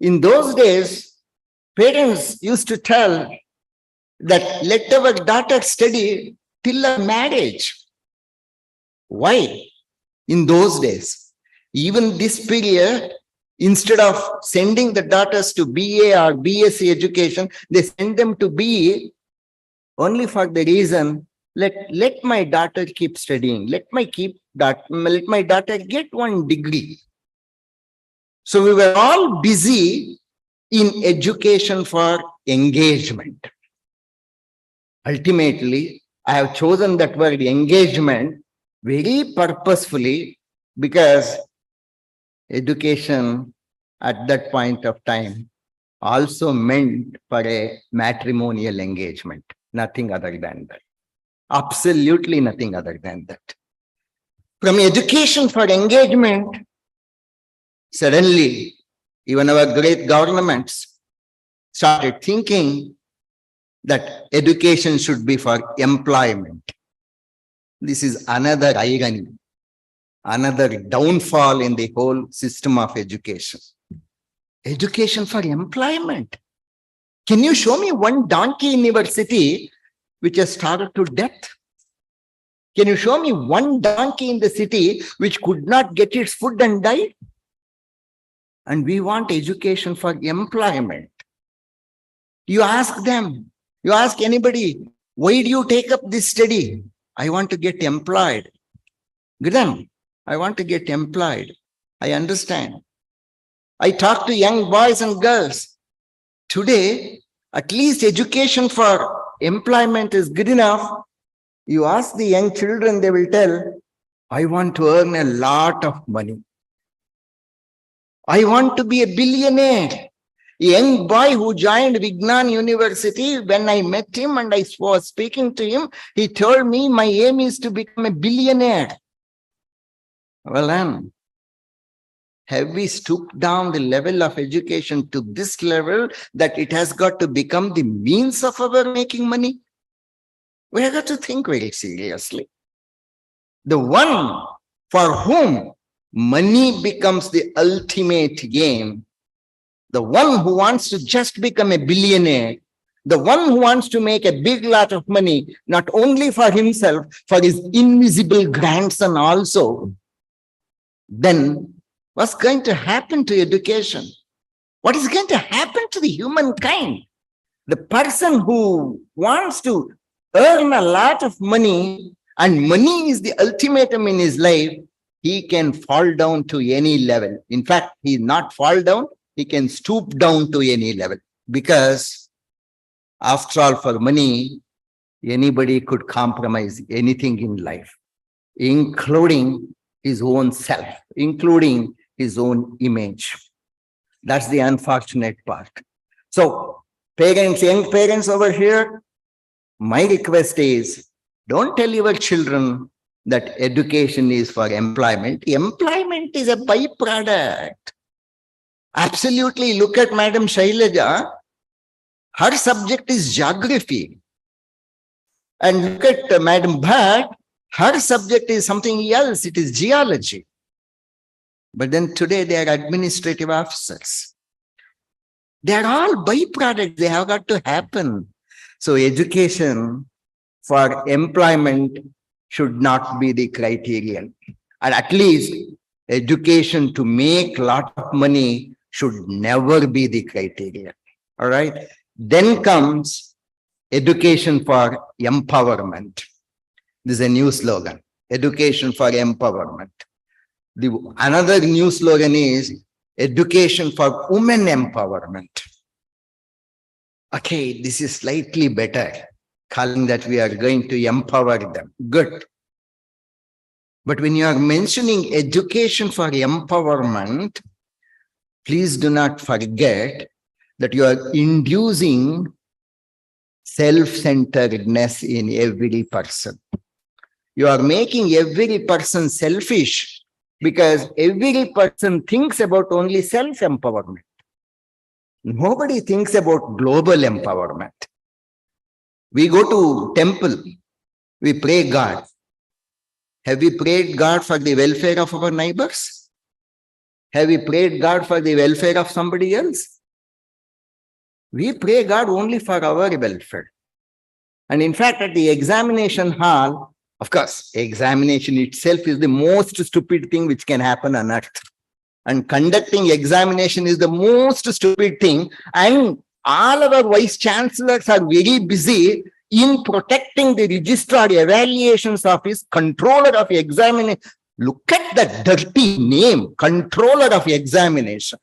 in those days, parents used to tell that let our daughter study till her marriage. Why? In those days, even this period, instead of sending the daughters to BA or BSc education, they send them to BE only for the reason, let my daughter keep studying. Let my daughter get one degree. So we were all busy in education for engagement. Ultimately, I have chosen that word engagement very purposefully because education at that point of time also meant for a matrimonial engagement, nothing other than that. Absolutely nothing other than that. From education for engagement, suddenly, even our great governments started thinking that education should be for employment. This is another irony, another downfall in the whole system of education. Education for employment. Can you show me one donkey in your city which has starved to death? Can you show me one donkey in the city which could not get its food and died? And we want education for employment. You ask them, you ask anybody, why do you take up this study? I want to get employed. Good, I want to get employed. I understand. I talk to young boys and girls. Today, at least education for employment is good enough. You ask the young children, they will tell, I want to earn a lot of money. I want to be a billionaire. A young boy who joined Vignan University, when I met him and I was speaking to him, he told me my aim is to become a billionaire. Well, then, have we stooped down the level of education to this level that it has got to become the means of our making money? We have got to think very seriously. The one for whom money becomes the ultimate game, the one who wants to just become a billionaire, the one who wants to make a big lot of money, not only for himself, for his invisible grandson also, then what's going to happen to education? What is going to happen to the humankind? The person who wants to earn a lot of money, and money is the ultimatum in his life, he can fall down to any level. In fact, he not fall down, he can stoop down to any level. Because after all, for money, anybody could compromise anything in life, including his own self, including his own image. That's the unfortunate part. So parents, young parents over here, my request is, don't tell your children that education is for employment. Employment is a byproduct. Absolutely. Look at Madam Shailaja. Her subject is geography. And look at Madam Bhatt. Her subject is something else. It is geology. But then today they are administrative officers. They are all byproducts. They have got to happen. So education for employment should not be the criterion. And at least education to make a lot of money should never be the criterion. All right. Then comes education for empowerment. This is a new slogan. Education for empowerment. Another new slogan is education for women empowerment. Okay, this is slightly better, calling that we are going to empower them. Good. But when you are mentioning education for empowerment, please do not forget that you are inducing self-centeredness in every person. You are making every person selfish because every person thinks about only self-empowerment. Nobody thinks about global empowerment. We go to temple, we pray God. Have we prayed God for the welfare of our neighbors? Have we prayed God for the welfare of somebody else? We pray God only for our welfare. And in fact, at the examination hall, of course, examination itself is the most stupid thing which can happen on earth. And conducting examination is the most stupid thing. And all our vice chancellors are very busy in protecting the registrar evaluations of his controller of examination. Look at that dirty name, controller of examination.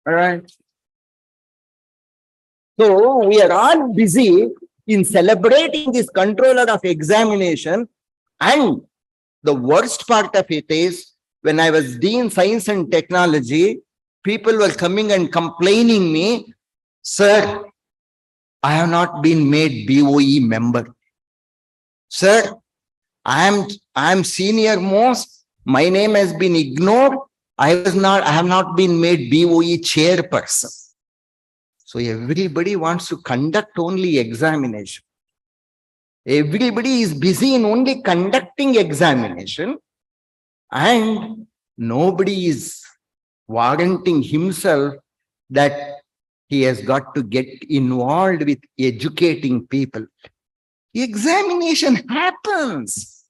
All right. So we are all busy in celebrating this controller of examination. And the worst part of it is, when I was Dean Science and Technology, people were coming and complaining me, sir, I have not been made BOE member. Sir, I am senior most. My name has been ignored. I have not been made BOE chairperson. So everybody wants to conduct only examination. Everybody is busy in only conducting examination, and nobody is warranting himself that he has got to get involved with educating people. Examination happens.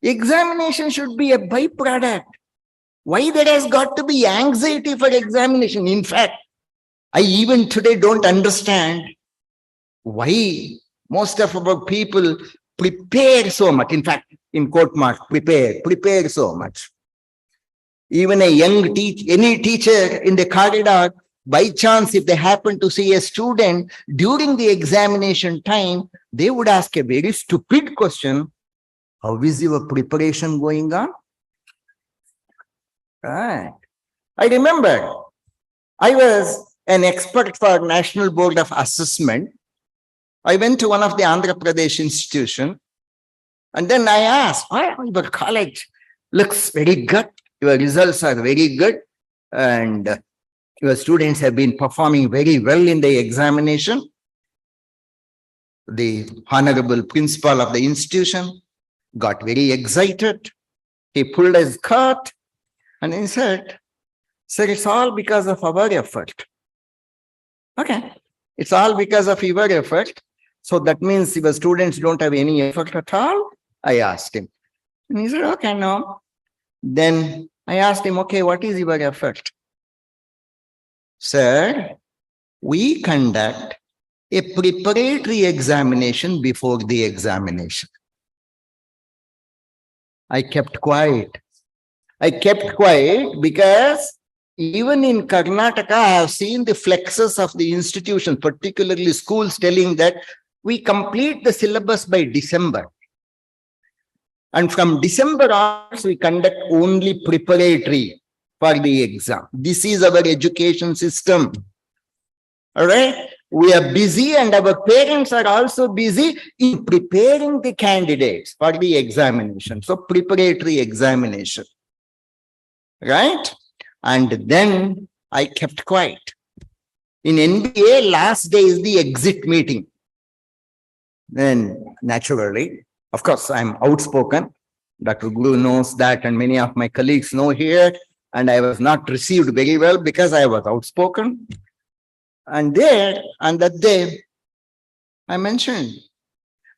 Examination should be a byproduct. Why there has got to be anxiety for examination? In fact, I even today don't understand why most of our people prepare so much. In fact, in quote marks, prepare so much. Even a young any teacher in the corridor, by chance, if they happen to see a student during the examination time, they would ask a very stupid question. How is your preparation going on? Right. I remember I was an expert for National Board of Assessment. I went to one of the Andhra Pradesh institution, and then I asked, oh, your college looks very good. Your results are very good. And your students have been performing very well in the examination. The honorable principal of the institution got very excited. He pulled his coat and he said, sir, it's all because of our effort. Okay, it's all because of your effort. So that means your students don't have any effort at all? I asked him. And he said, okay, no. Then I asked him, okay, what is your effort? Sir, we conduct a preparatory examination before the examination. I kept quiet. I kept quiet because even in Karnataka, I have seen the flexes of the institution, particularly schools, telling that we complete the syllabus by December. And from December onwards, we conduct only preparatory for the exam. This is our education system. All right. We are busy, and our parents are also busy in preparing the candidates for the examination. So preparatory examination. Right. And then I kept quiet. In NBA, last day is the exit meeting. Then naturally, of course, I'm outspoken. Dr. Guru knows that, and many of my colleagues know here. And I was not received very well because I was outspoken. And there, on that day, I mentioned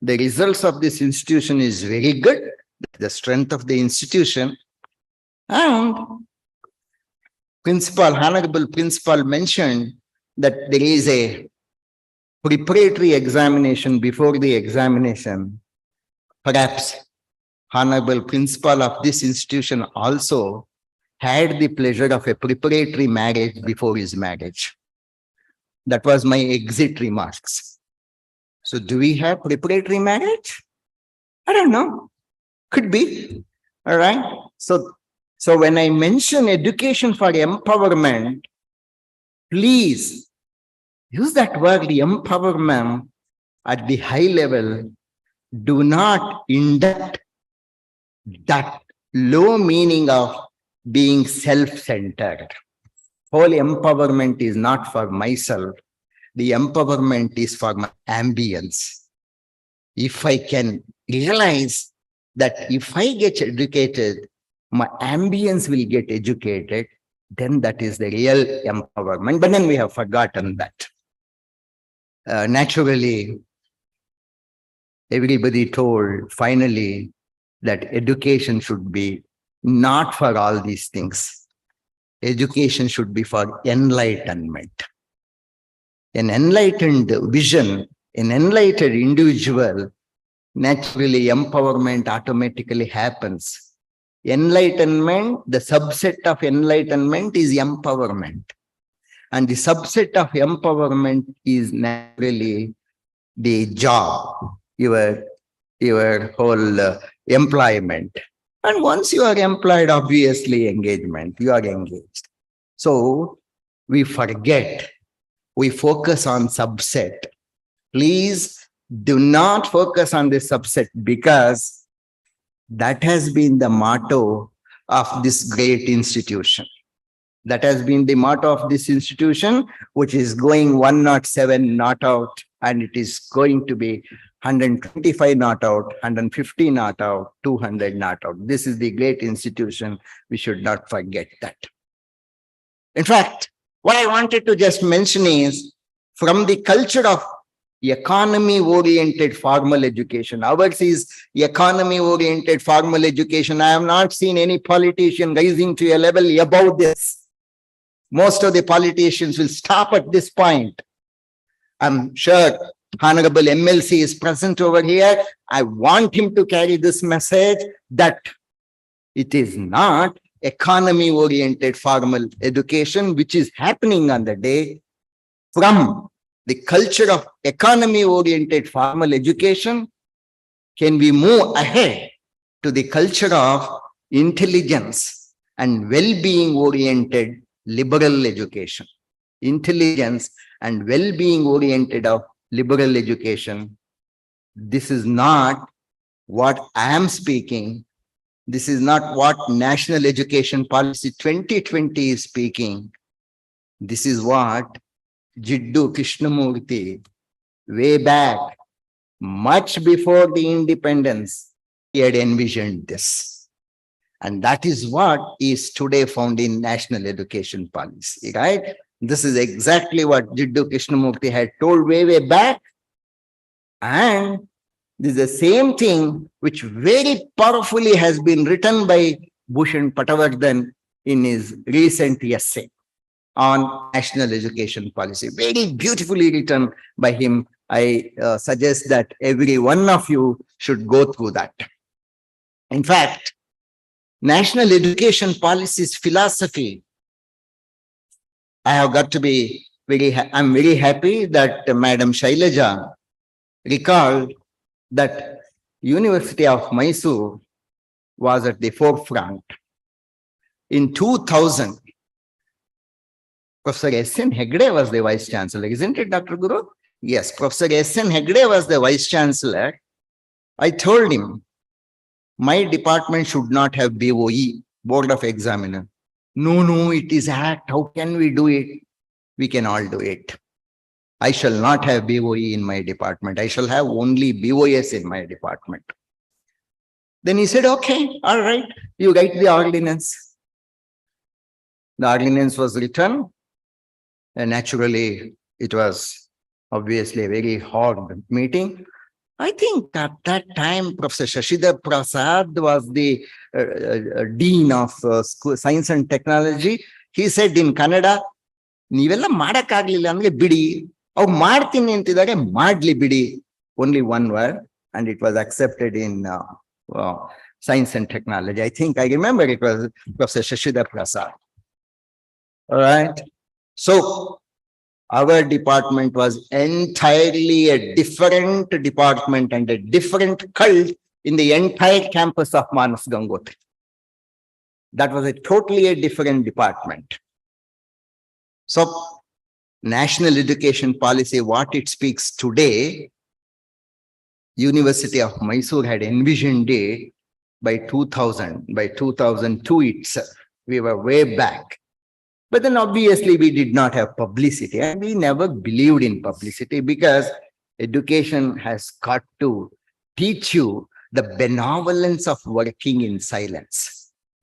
the results of this institution is very good, the strength of the institution. And Honorable Principal mentioned that there is a preparatory examination before the examination. Perhaps Honorable Principal of this institution also had the pleasure of a preparatory marriage before his marriage. That was my exit remarks. So do we have preparatory marriage? I don't know. Could be. All right. So when I mention education for empowerment, please use that word empowerment at the high level. Do not induct that low meaning of being self-centered. Whole empowerment is not for myself. The empowerment is for my ambience. If I can realize that if I get educated, my ambience will get educated, then that is the real empowerment. But then we have forgotten that. Naturally, everybody told finally that education should be not for all these things. Education should be for enlightenment. An enlightened vision, an enlightened individual, naturally empowerment automatically happens. Enlightenment, the subset of enlightenment is empowerment. And the subset of empowerment is naturally the job, your whole employment. And once you are employed, obviously engagement, you are engaged. So we forget, we focus on subset. Please do not focus on the subset, because that has been the motto of this great institution. That has been the motto of this institution, which is going 107 not out, and it is going to be 125 not out, 150 not out, 200 not out. This is the great institution. We should not forget that. In fact, what I wanted to just mention is, from the culture of economy-oriented formal education, ours is economy-oriented formal education. I have not seen any politician rising to a level above this. Most of the politicians will stop at this point. I'm sure Honorable MLC is present over here. I want him to carry this message that it is not economy-oriented formal education which is happening on the day. From the culture of economy-oriented formal education, can we move ahead to the culture of intelligence and well-being oriented liberal education? Intelligence and well-being oriented of liberal education. This is not what I am speaking. This is not what National Education Policy 2020 is speaking. This is what Jiddu Krishnamurti, way back, much before the independence, he had envisioned this. And that is what is today found in National Education Policy, right? This is exactly what Jiddu Krishnamurti had told way back. And this is the same thing which very powerfully has been written by Bhushan Patawardhan in his recent essay on National Education Policy. Very beautifully written by him. I suggest that every one of you should go through that. In fact, National Education Policy's philosophy, I have got to be I'm very happy that Madam Shailaja recalled that University of Mysore was at the forefront. In 2000, Professor S.N. Hegde was the Vice Chancellor, isn't it, Dr. Guru? Yes, Professor S.N. Hegde was the Vice Chancellor. I told him, my department should not have BOE, Board of Examiner. No, it is Act. How can we do it? We can all do it. I shall not have BOE in my department. I shall have only BOS in my department. Then he said, okay, all right, you write the ordinance. The ordinance was written, and naturally, it was obviously a very hard meeting. I think at that time, Professor Shashidhar Prasad was the Dean of Science and Technology. He said in Kannada, ನೀವೆಲ್ಲ ಮಾಡಕ್ಕಾಗ್ಲಿಲ್ಲ ಅಂದ್ರೆ ಬಿಡಿ, ಅವ್ರು ಮಾಡ್ತೀನಿ ಅಂತಿದ್ದಾರೆ, ಮಾಡ್ಲಿ ಬಿಡಿ. Only one word, and it was accepted in Science and Technology. I think I remember it was Professor Shashidhar Prasad. All right. So our department was entirely a different department and a different cult in the entire campus of Manas Gangotri. That was a totally a different department. So national education policy, what it speaks today, University of Mysore had envisioned it by 2000, by 2002 itself. We were way back. But then obviously we did not have publicity, and we never believed in publicity, because education has got to teach you the benevolence of working in silence.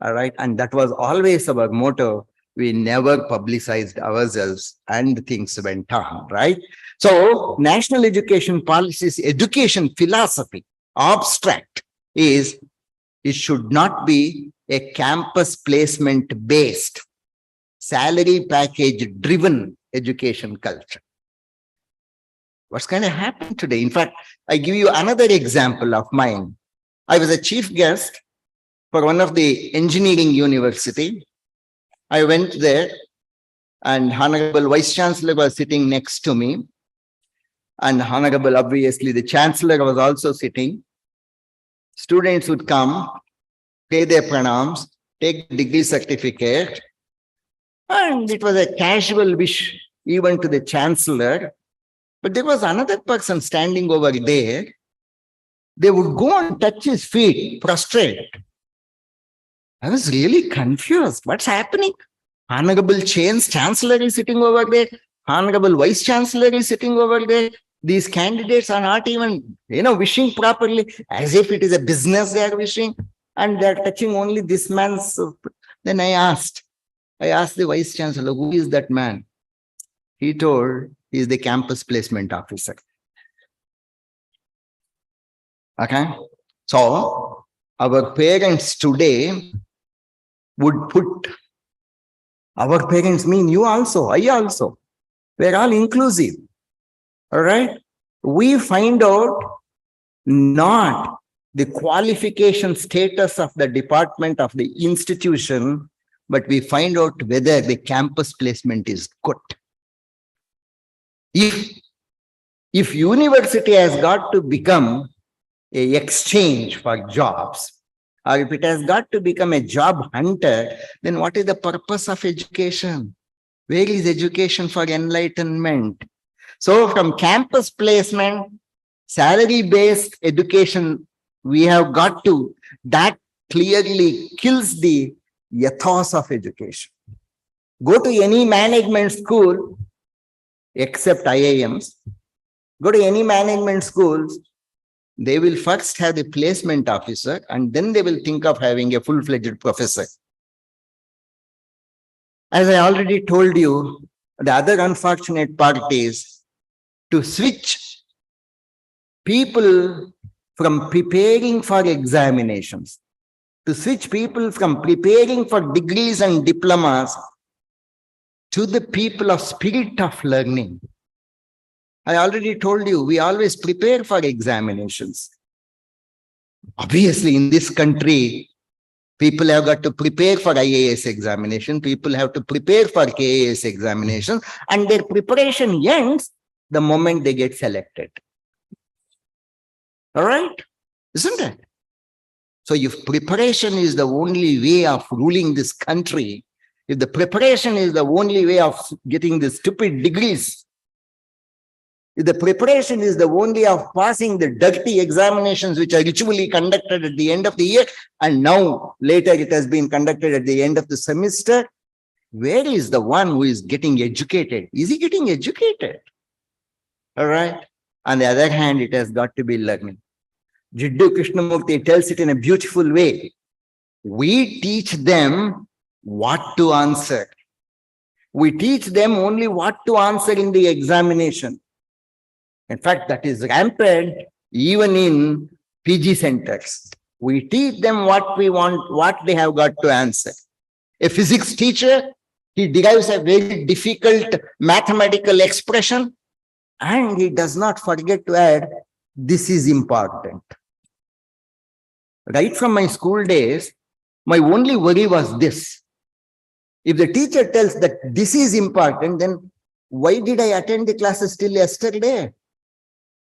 All right. And that was always our motto. We never publicized ourselves and things went on, right? So national education policies, education philosophy, abstract, is it should not be a campus placement based, salary package driven education culture. What's going to happen today? In fact, I give you another example of mine. I was a chief guest for one of the engineering university. I went there, and Honorable Vice Chancellor was sitting next to me. And Honorable, obviously, the Chancellor was also sitting. Students would come, pay their pranams, take degree certificate. And it was a casual wish even to the Chancellor. But there was another person standing over there. They would go and touch his feet, prostrate. I was really confused. What's happening? Honorable Chancellor is sitting over there. Honorable Vice Chancellor is sitting over there. These candidates are not even, wishing properly, as if it is a business they are wishing. And they're touching only this man's. Then I asked the Vice Chancellor, who is that man? He told, he is the campus placement officer. Okay. So our parents today would put, our parents mean you also, I also. We're all inclusive. All right. We find out not the qualification status of the department of the institution, but we find out whether the campus placement is good. If university has got to become an exchange for jobs, or if it has got to become a job hunter, then what is the purpose of education? Where is education for enlightenment? So from campus placement, salary-based education, we have got to, that clearly kills the ethos of education. Go to any management school, except IIMs, go to any management schools, they will first have the placement officer, and then they will think of having a full-fledged professor. As I already told you, the other unfortunate part is to switch people from preparing for examinations, to switch people from preparing for degrees and diplomas to the people of spirit of learning. I already told you, we always prepare for examinations. Obviously, in this country, people have got to prepare for IAS examination, people have to prepare for KAS examination, and their preparation ends the moment they get selected. All right? Isn't it? So if preparation is the only way of ruling this country, if the preparation is the only way of getting the stupid degrees, if the preparation is the only of passing the dirty examinations which are ritually conducted at the end of the year, and now later it has been conducted at the end of the semester, where is the one who is getting educated? Is he getting educated? All right. On the other hand, it has got to be learning. Jiddu Krishnamurti tells it in a beautiful way. We teach them what to answer. We teach them only what to answer in the examination. In fact, that is rampant even in PG centers. We teach them what we want, what they have got to answer. A physics teacher, he derives a very difficult mathematical expression and he does not forget to add, this is important. Right from my school days, my only worry was this. If the teacher tells that this is important, then why did I attend the classes till yesterday?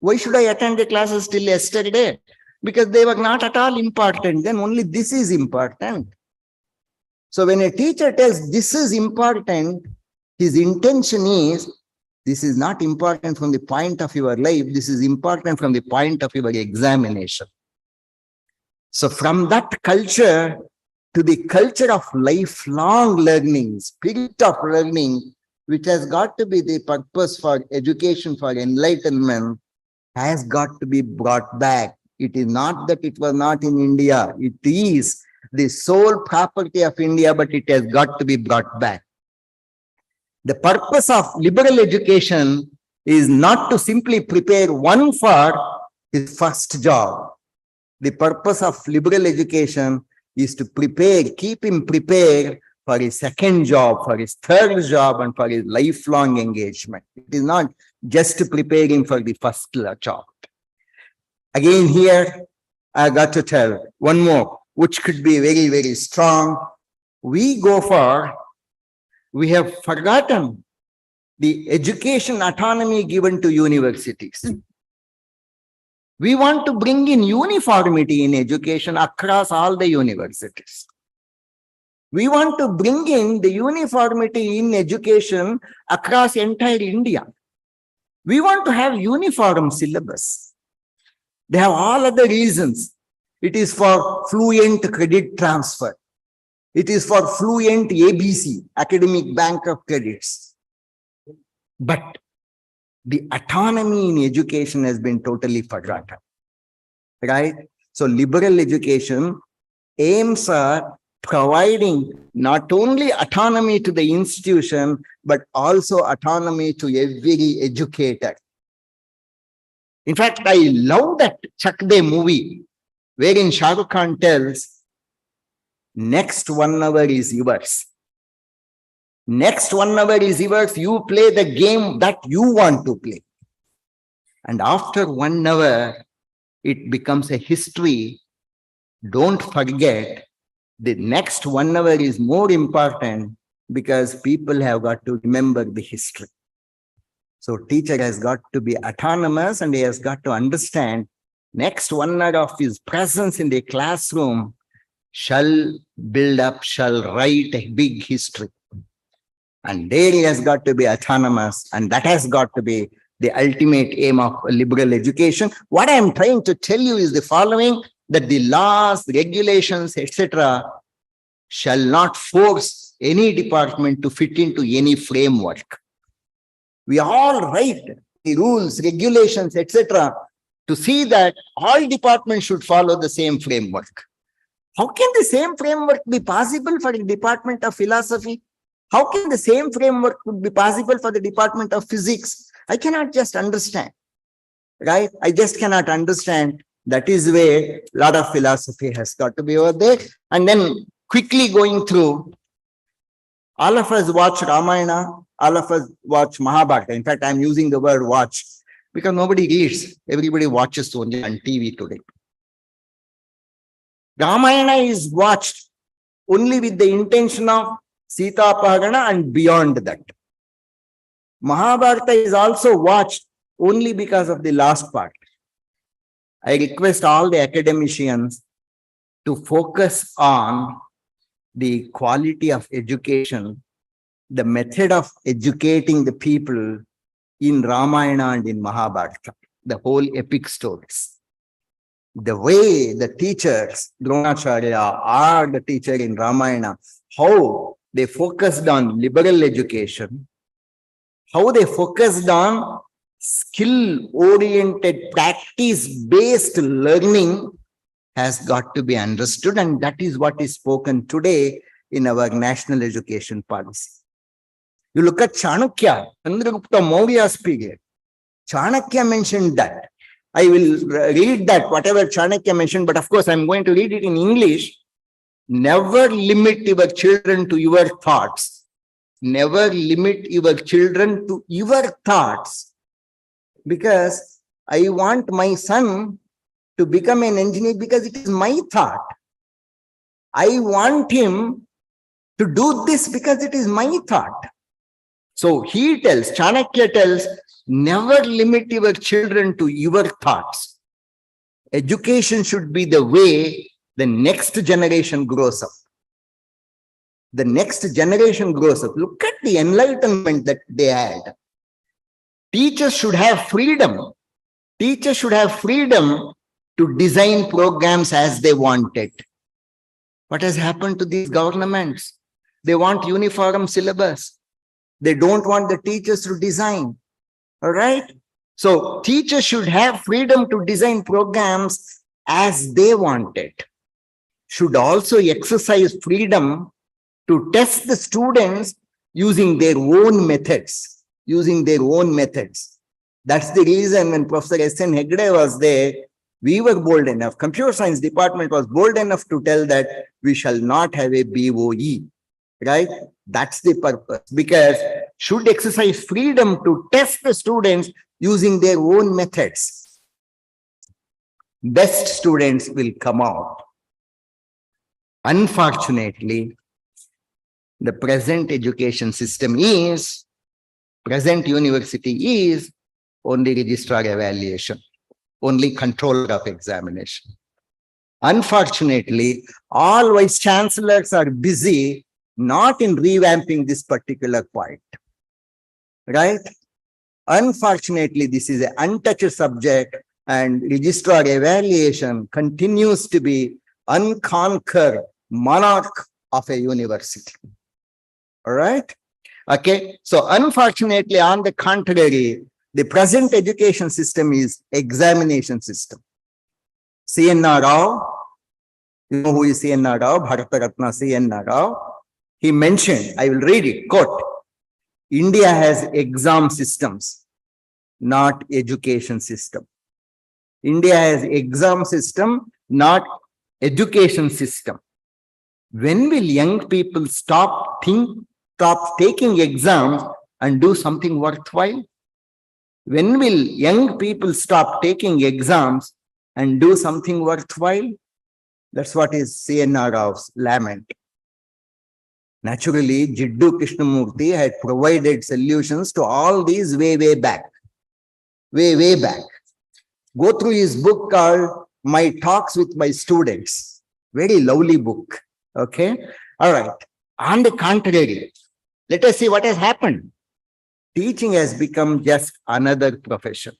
Why should I attend the classes till yesterday? Because they were not at all important. Then only this is important. So when a teacher tells this is important, his intention is, this is not important from the point of your life. This is important from the point of your examination. So from that culture to the culture of lifelong learning, spirit of learning, which has got to be the purpose for education, for enlightenment, has got to be brought back. It is not that it was not in India. It is the sole property of India, but it has got to be brought back. The purpose of liberal education is not to simply prepare one for his first job. The purpose of liberal education is to prepare, keep him prepared for his second job, for his third job, and for his lifelong engagement. It is not just to prepare him for the first job. Again, here, I got to tell one more, which could be very, very strong. We have forgotten the education autonomy given to universities. We want to bring in uniformity in education across all the universities. We want to bring in the uniformity in education across entire India. We want to have uniform syllabus. They have all other reasons. It is for fluent credit transfer. It is for fluent ABC, academic bank of credits. But the autonomy in education has been totally forgotten, right? So liberal education aims at providing not only autonomy to the institution, but also autonomy to every educator. In fact, I love that Chak De movie, wherein Shah Rukh Khan tells, next 1 hour is yours. Next 1 hour is yours. You play the game that you want to play. And after 1 hour, it becomes a history. Don't forget, the next 1 hour is more important because people have got to remember the history. So teacher has got to be autonomous and he has got to understand next 1 hour of his presence in the classroom shall build up, shall write a big history. And there he has got to be autonomous, and that has got to be the ultimate aim of liberal education. What I am trying to tell you is the following, that the laws, regulations, etc. shall not force any department to fit into any framework. We all write the rules, regulations, etc. to see that all departments should follow the same framework. How can the same framework be possible for the Department of Philosophy? How can the same framework be possible for the Department of Physics? I cannot just understand, right? I just cannot understand. That is where a lot of philosophy has got to be over there. And then quickly going through, all of us watch Ramayana, all of us watch Mahabharata. In fact, I'm using the word watch because nobody reads. Everybody watches only on TV today. Ramayana is watched only with the intention of Sita Apahagana and beyond that. Mahabharata is also watched only because of the last part. I request all the academicians to focus on the quality of education, the method of educating the people in Ramayana and in Mahabharata, the whole epic stories. The way the teachers, Dronacharya or the teacher in Ramayana, how they focused on liberal education, how they focused on skill-oriented, practice-based learning has got to be understood, and that is what is spoken today in our national education policy. You look at Chanakya, Chandragupta Maurya's period. Chanakya mentioned that. I will read that, whatever Chanakya mentioned, but of course I'm going to read it in English. Never limit your children to your thoughts. Never limit your children to your thoughts. Because I want my son to become an engineer because it is my thought. I want him to do this because it is my thought. So he tells, Chanakya tells, never limit your children to your thoughts. Education should be the way the next generation grows up. The next generation grows up. Look at the enlightenment that they had. Teachers should have freedom. Teachers should have freedom to design programs as they wanted. What has happened to these governments? They want uniform syllabus. They don't want the teachers to design. All right? So teachers should have freedom to design programs as they wanted. Should also exercise freedom to test the students using their own methods. Using their own methods. That's the reason when Professor S.N. Hegde was there, we were bold enough, computer science department was bold enough to tell that we shall not have a BOE, right? That's the purpose, because should exercise freedom to test the students using their own methods. Best students will come out. Unfortunately, the present education system is, present university is only registrar evaluation, only controller of examination. Unfortunately, all vice chancellors are busy not in revamping this particular point, right? Unfortunately, this is an untouched subject, and registrar evaluation continues to be unconquered monarch of a university. All right? Okay. So unfortunately, on the contrary, the present education system is examination system. C.N.R. Rao, you know who is C.N.R. Rao? Bharata Ratna C.N.R. Rao. He mentioned, I will read it, quote, India has exam systems, not education system. India has exam system, not education system. When will young people stop taking exams and do something worthwhile? When will young people stop taking exams and do something worthwhile? That's what is C.N.R. Rao's lament. Naturally, Jiddu Krishnamurti had provided solutions to all these way back. Way back. Go through his book called My Talks with My Students. Very lovely book. Okay. All right. On the contrary, let us see what has happened. Teaching has become just another profession.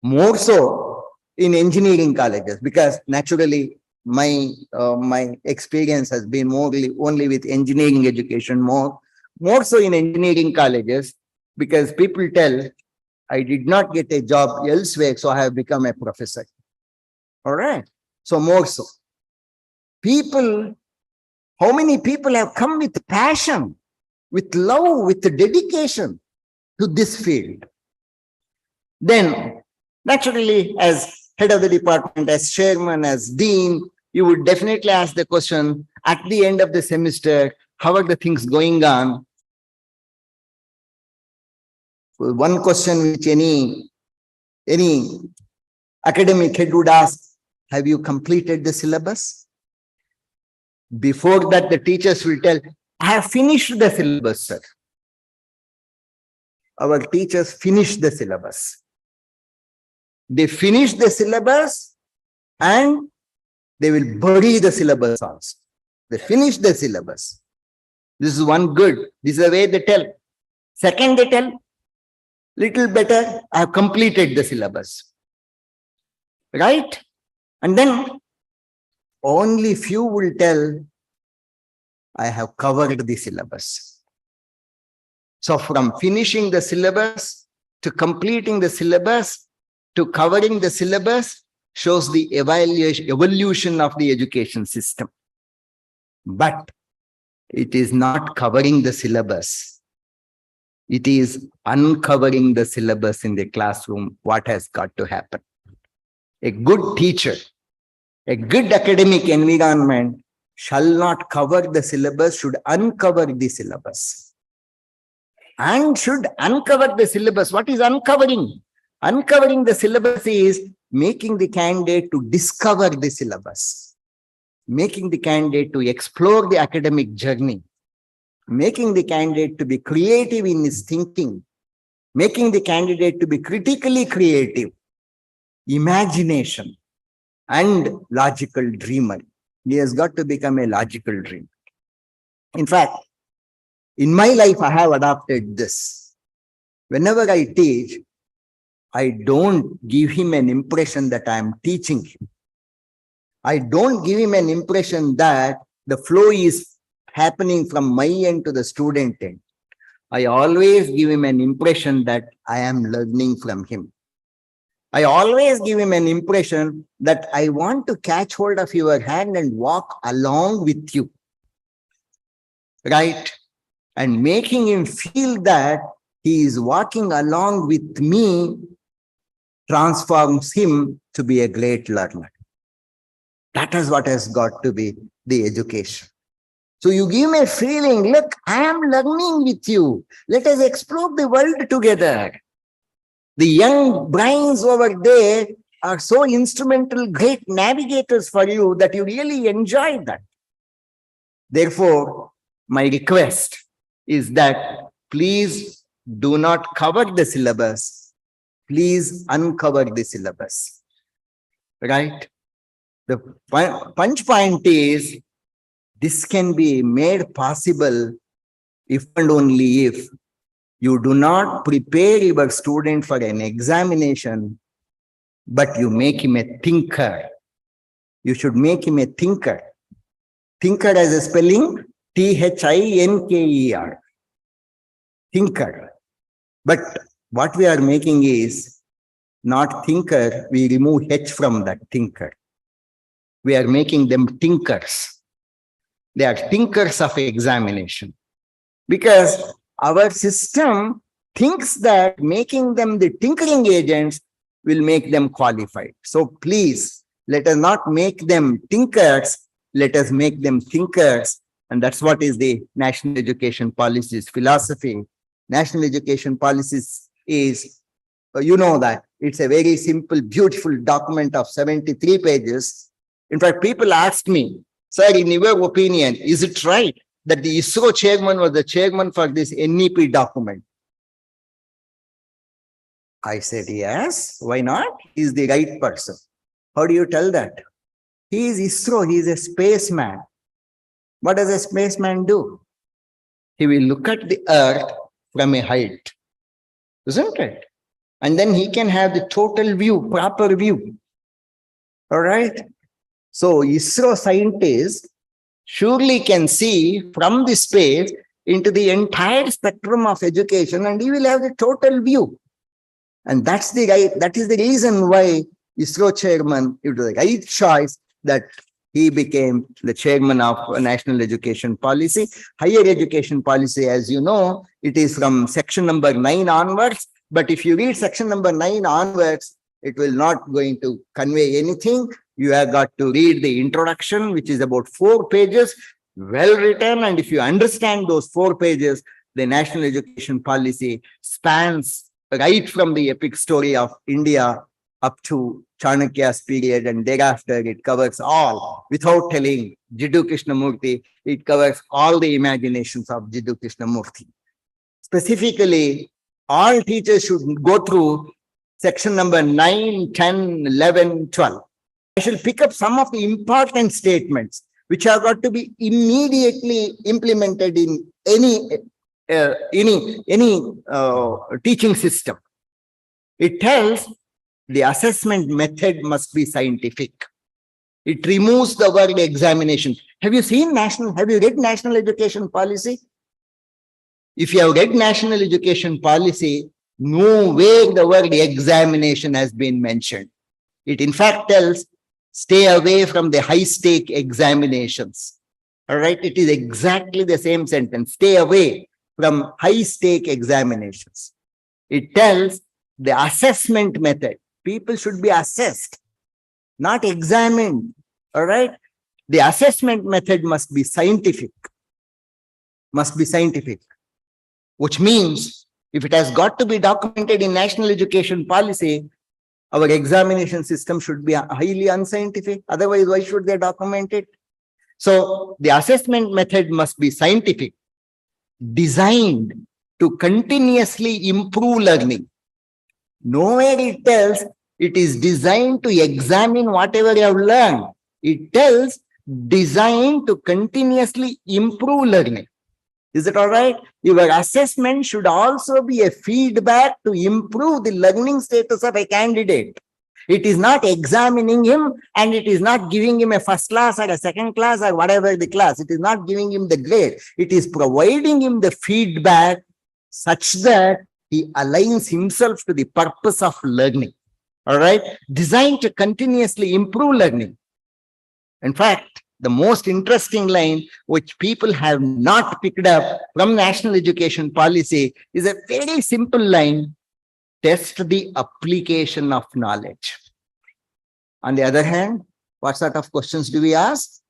More so in engineering colleges, because naturally my experience has been only with engineering education, more so in engineering colleges, because people tell, I did not get a job elsewhere, so I have become a professor. All right. So more so. People, how many people have come with passion, with love, with dedication to this field? Then, naturally, as head of the department, as chairman, as dean, you would definitely ask the question at the end of the semester, how are the things going on? One question which any academic head would ask, have you completed the syllabus? Before that, the teachers will tell, I have finished the syllabus, sir. Our teachers finish the syllabus. They finish the syllabus and they will bury the syllabus also. They finish the syllabus. This is one good. This is the way they tell. Second, they tell, little better, I have completed the syllabus. Right? And then only few will tell, I have covered the syllabus. So from finishing the syllabus to completing the syllabus, to covering the syllabus, shows the evolution of the education system. But it is not covering the syllabus. It is uncovering the syllabus in the classroom, what has got to happen. A good teacher, a good academic environment shall not cover the syllabus, should uncover the syllabus. And should uncover the syllabus. What is uncovering? Uncovering the syllabus is making the candidate to discover the syllabus, making the candidate to explore the academic journey, making the candidate to be creative in his thinking, making the candidate to be critically creative, imagination, and logical dreamer. He has got to become a logical dreamer. In fact, in my life, I have adopted this. Whenever I teach, I don't give him an impression that I am teaching him. I don't give him an impression that the flow is happening from my end to the student end. I always give him an impression that I am learning from him. I always give him an impression that I want to catch hold of your hand and walk along with you. Right? And making him feel that he is walking along with me transforms him to be a great learner. That is what has got to be the education. So you give me a feeling, look, I am learning with you. Let us explore the world together. The young brains over there are so instrumental, great navigators for you that you really enjoy that. Therefore, my request is that please do not cover the syllabus. Please uncover the syllabus. Right? The punch point is, this can be made possible if and only if you do not prepare your student for an examination, but you make him a thinker. You should make him a thinker. Thinker as a spelling, Thinker. Thinker. But what we are making is not thinker, we remove H from that thinker. We are making them thinkers. They are thinkers of examination. Because our system thinks that making them the tinkering agents will make them qualified. So please, let us not make them thinkers, let us make them thinkers. And that's what is the National Education Policy's philosophy. National Education Policies is, you know that, it's a very simple, beautiful document of 73 pages. In fact, people asked me, sir, in your opinion, is it right that the ISRO chairman was the chairman for this NEP document? I said, yes, why not? He's the right person. How do you tell that? He is ISRO, he is a spaceman. What does a spaceman do? He will look at the earth from a height, isn't it? And then he can have the total view, proper view. All right? So ISRO scientists surely can see from the space into the entire spectrum of education, and he will have the total view. And that is the reason why ISRO chairman, it was the right choice that he became the chairman of National Education Policy. Higher education policy, as you know, it is from section number 9 onwards. But if you read section number 9 onwards, it will not going to convey anything. You have got to read the introduction, which is about 4 pages, well written. And if you understand those 4 pages, the National Education Policy spans right from the epic story of India up to Chanakya's period, and thereafter it covers all, without telling Jiddu Krishnamurti, it covers all the imaginations of Jiddu Krishnamurti. Specifically, all teachers should go through section number 9, 10, 11, 12. I shall pick up some of the important statements which have got to be immediately implemented in any teaching system. It tells the assessment method must be scientific. It removes the word examination. Have you read National Education Policy? If you have read National Education Policy, nowhere the word examination has been mentioned. It in fact tells, stay away from the high-stake examinations. All right, it is exactly the same sentence. Stay away from high-stake examinations. It tells the assessment method. People should be assessed, not examined. All right, the assessment method must be scientific. Must be scientific, which means if it has got to be documented in national education policy, our examination system should be highly unscientific. Otherwise, why should they document it? So the assessment method must be scientific, designed to continuously improve learning. Nowhere it tells it is designed to examine whatever you have learned. It tells designed to continuously improve learning. Is it all right? Your assessment should also be a feedback to improve the learning status of a candidate. It is not examining him and it is not giving him a first class or a second class or whatever the class. It is not giving him the grade. It is providing him the feedback such that he aligns himself to the purpose of learning. All right? Designed to continuously improve learning. In fact, the most interesting line which people have not picked up from national education policy is a very simple line: test the application of knowledge. On the other hand, what sort of questions do we ask?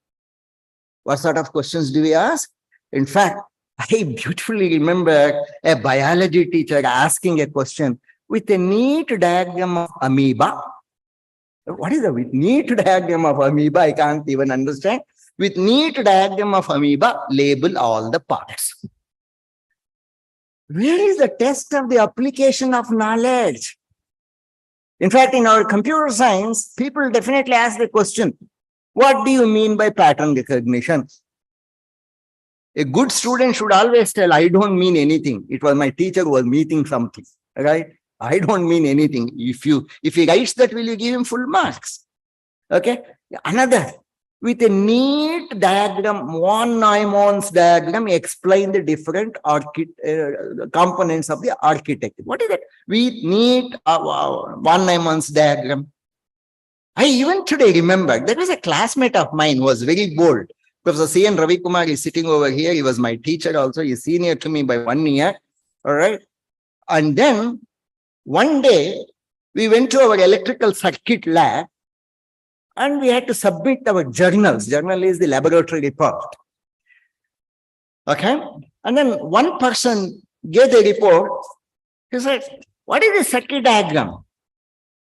What sort of questions do we ask? In fact, I beautifully remember a biology teacher asking a question with a neat diagram of amoeba. What is a neat diagram of amoeba? I can't even understand. With neat diagram of amoeba, label all the parts. Where is the test of the application of knowledge? In fact, in our computer science, people definitely ask the question, what do you mean by pattern recognition? A good student should always tell, I don't mean anything. It was my teacher who was meaning something, right? I don't mean anything. If he writes that, will you give him full marks? Okay. Another, with a neat diagram, von Neumann's diagram, explain the different components of the architecture. What is that? With neat von Neumann's diagram. I even today remember, there was a classmate of mine who was very bold. Professor C.N. Ravi Kumar is sitting over here. He was my teacher also. He's senior to me by 1 year. All right. And then one day, we went to our electrical circuit lab and we had to submit our journals. Journal is the laboratory report. Okay. And then one person gave the report. He said, what is the circuit diagram?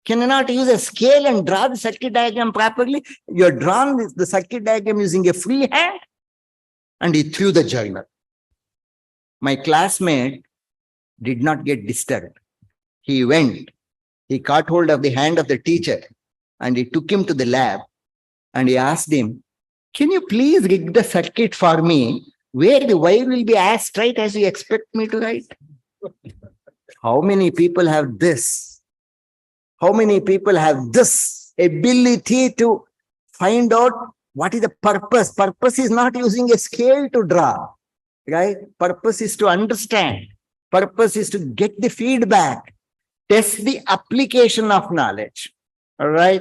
Can you not use a scale and draw the circuit diagram properly? You're drawn the circuit diagram using a free hand. And he threw the journal. My classmate did not get disturbed. He went, he caught hold of the hand of the teacher and he took him to the lab and he asked him, can you please rig the circuit for me where the wire will be as straight as you expect me to write? How many people have this? How many people have this ability to find out what is the purpose? Purpose is not using a scale to draw, right? Purpose is to understand. Purpose is to get the feedback. Test the application of knowledge. All right.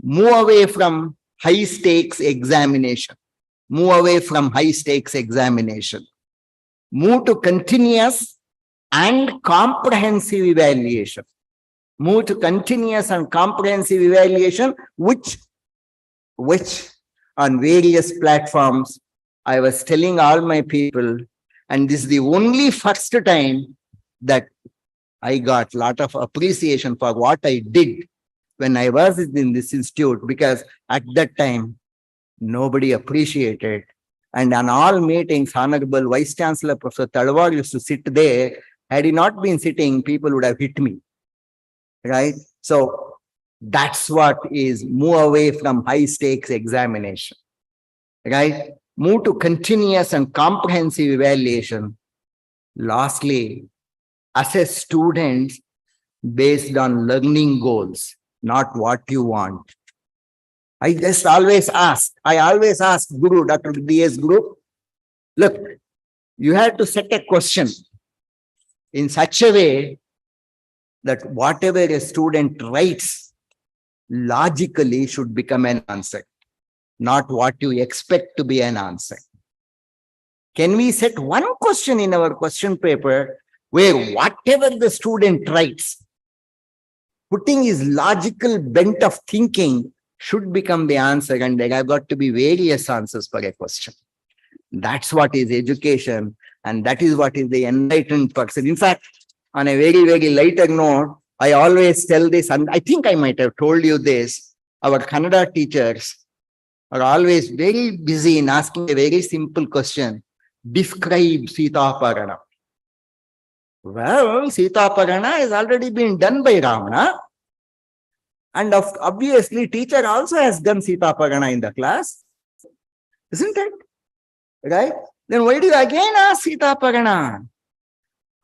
Move away from high stakes examination. Move away from high stakes examination. Move to continuous and comprehensive evaluation. Move to continuous and comprehensive evaluation, which on various platforms, I was telling all my people, and this is the only first time that I got a lot of appreciation for what I did when I was in this institute, because at that time, nobody appreciated. And on all meetings, Honorable Vice Chancellor Professor Talwar used to sit there. Had he not been sitting, people would have hit me, right? So that's what is move away from high stakes examination, right? Move to continuous and comprehensive evaluation. Lastly, assess students based on learning goals, not what you want. I always ask Guru, Dr. D.S. Guru, look, you have to set a question in such a way that whatever a student writes logically should become an answer, not what you expect to be an answer. Can we set one question in our question paper where whatever the student writes, putting his logical bent of thinking should become the answer, and there have got to be various answers for a question. That's what is education, and that is what is the enlightened person. In fact, on a very, very lighter note, I always tell this, and I think I might have told you this, our Kannada teachers are always very busy in asking a very simple question: describe Sita Parana. Well, Sita Parana has already been done by Ravana. And obviously, teacher also has done Sita Parana in the class. Isn't it? Right? Then why do you again ask Sita Parana?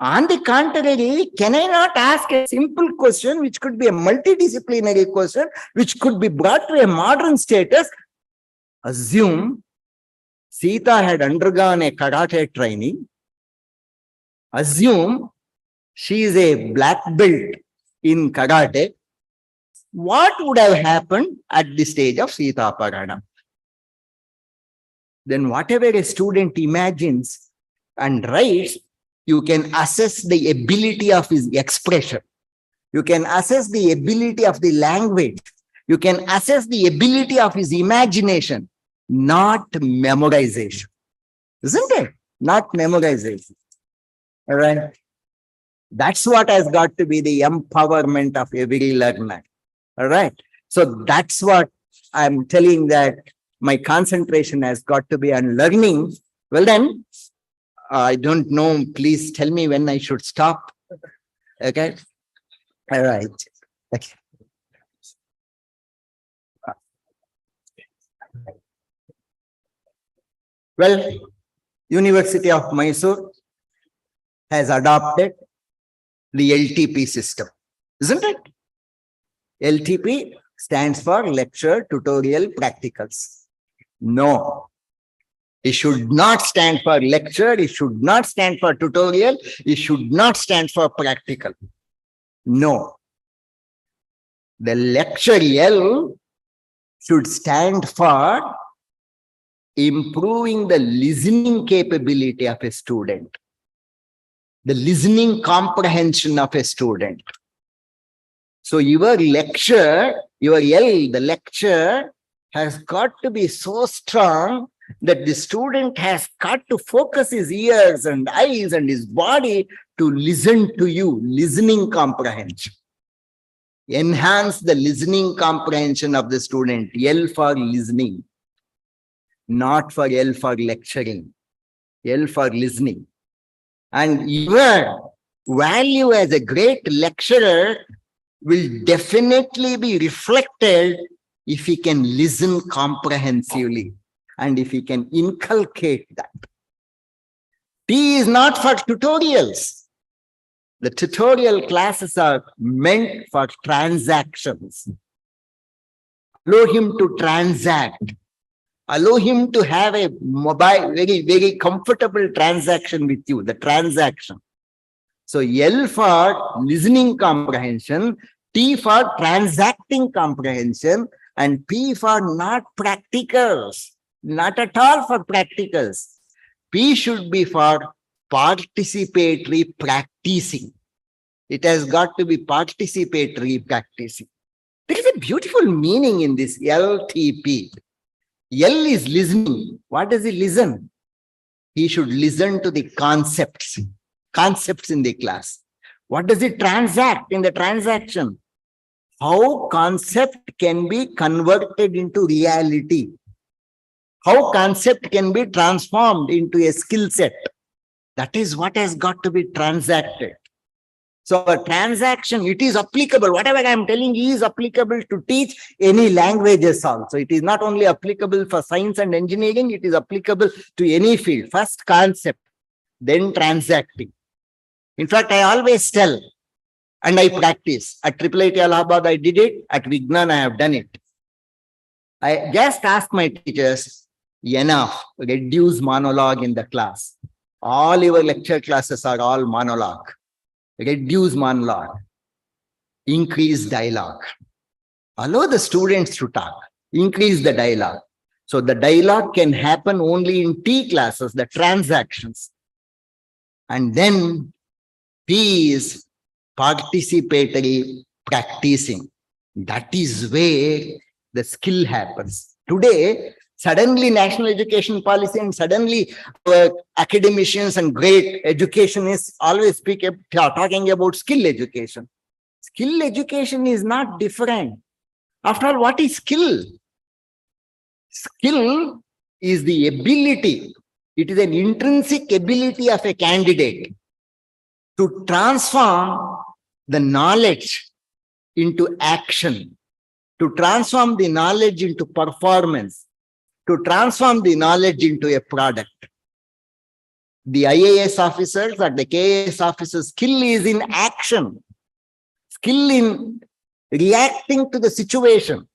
On the contrary, can I not ask a simple question, which could be a multidisciplinary question, which could be brought to a modern status? Assume Sita had undergone a karate training. Assume she is a black belt in karate. What would have happened at the stage of Sita Parana? Then whatever a student imagines and writes, you can assess the ability of his expression. You can assess the ability of the language. You can assess the ability of his imagination, not memorization. Isn't it? Not memorization. All right. That's what has got to be the empowerment of every learner. All right. So that's what I'm telling, that my concentration has got to be on learning. Well then, I don't know. Please tell me when I should stop. Okay. All right. Okay. Well, University of Mysore has adopted the LTP system, isn't it? LTP stands for lecture, tutorial, practicals. No, it should not stand for lecture. It should not stand for tutorial. It should not stand for practical. No. The lecture L should stand for improving the listening capability of a student, the listening comprehension of a student. So your lecture, your L, the lecture, has got to be so strong that the student has got to focus his ears and eyes and his body to listen to you, listening comprehension. Enhance the listening comprehension of the student, L for listening, not for L for lecturing, L for listening. And your value as a great lecturer will definitely be reflected if he can listen comprehensively and if he can inculcate that. T is not for tutorials. The tutorial classes are meant for transactions. Allow him to transact. Allow him to have a mobile, very, very comfortable transaction with you, the transaction. So L for listening comprehension, T for transacting comprehension, and P for not practicals, not at all for practicals. P should be for participatory practicing. It has got to be participatory practicing. There is a beautiful meaning in this LTP. L is listening. What does he listen? He should listen to the concepts in the class. What does it transact in the transaction? How concept can be converted into reality. How concept can be transformed into a skill set. That is what has got to be transacted. So a transaction, it is applicable. Whatever I am telling you is applicable to teach any languages also. It is not only applicable for science and engineering, it is applicable to any field. First concept, then transacting. In fact, I always tell, and I practice. At IIIT Allahabad, I did it. At Vignan, I have done it. I just ask my teachers, enough, reduce monologue in the class. All your lecture classes are all monologue. Reduce monologue. increase dialogue. Allow the students to talk, increase the dialogue. So the dialogue can happen only in T classes, the transactions. And then P is participatory practicing. That is where the skill happens. Today, suddenly national education policy and suddenly academicians and great educationists always talking about skill education. Skill education is not different. After all, what is skill? Skill is the ability. It is an intrinsic ability of a candidate to transform the knowledge into action, to transform the knowledge into performance, to transform the knowledge into a product. The IAS officers or the KAS officers' skill is in action, skill in reacting to the situation.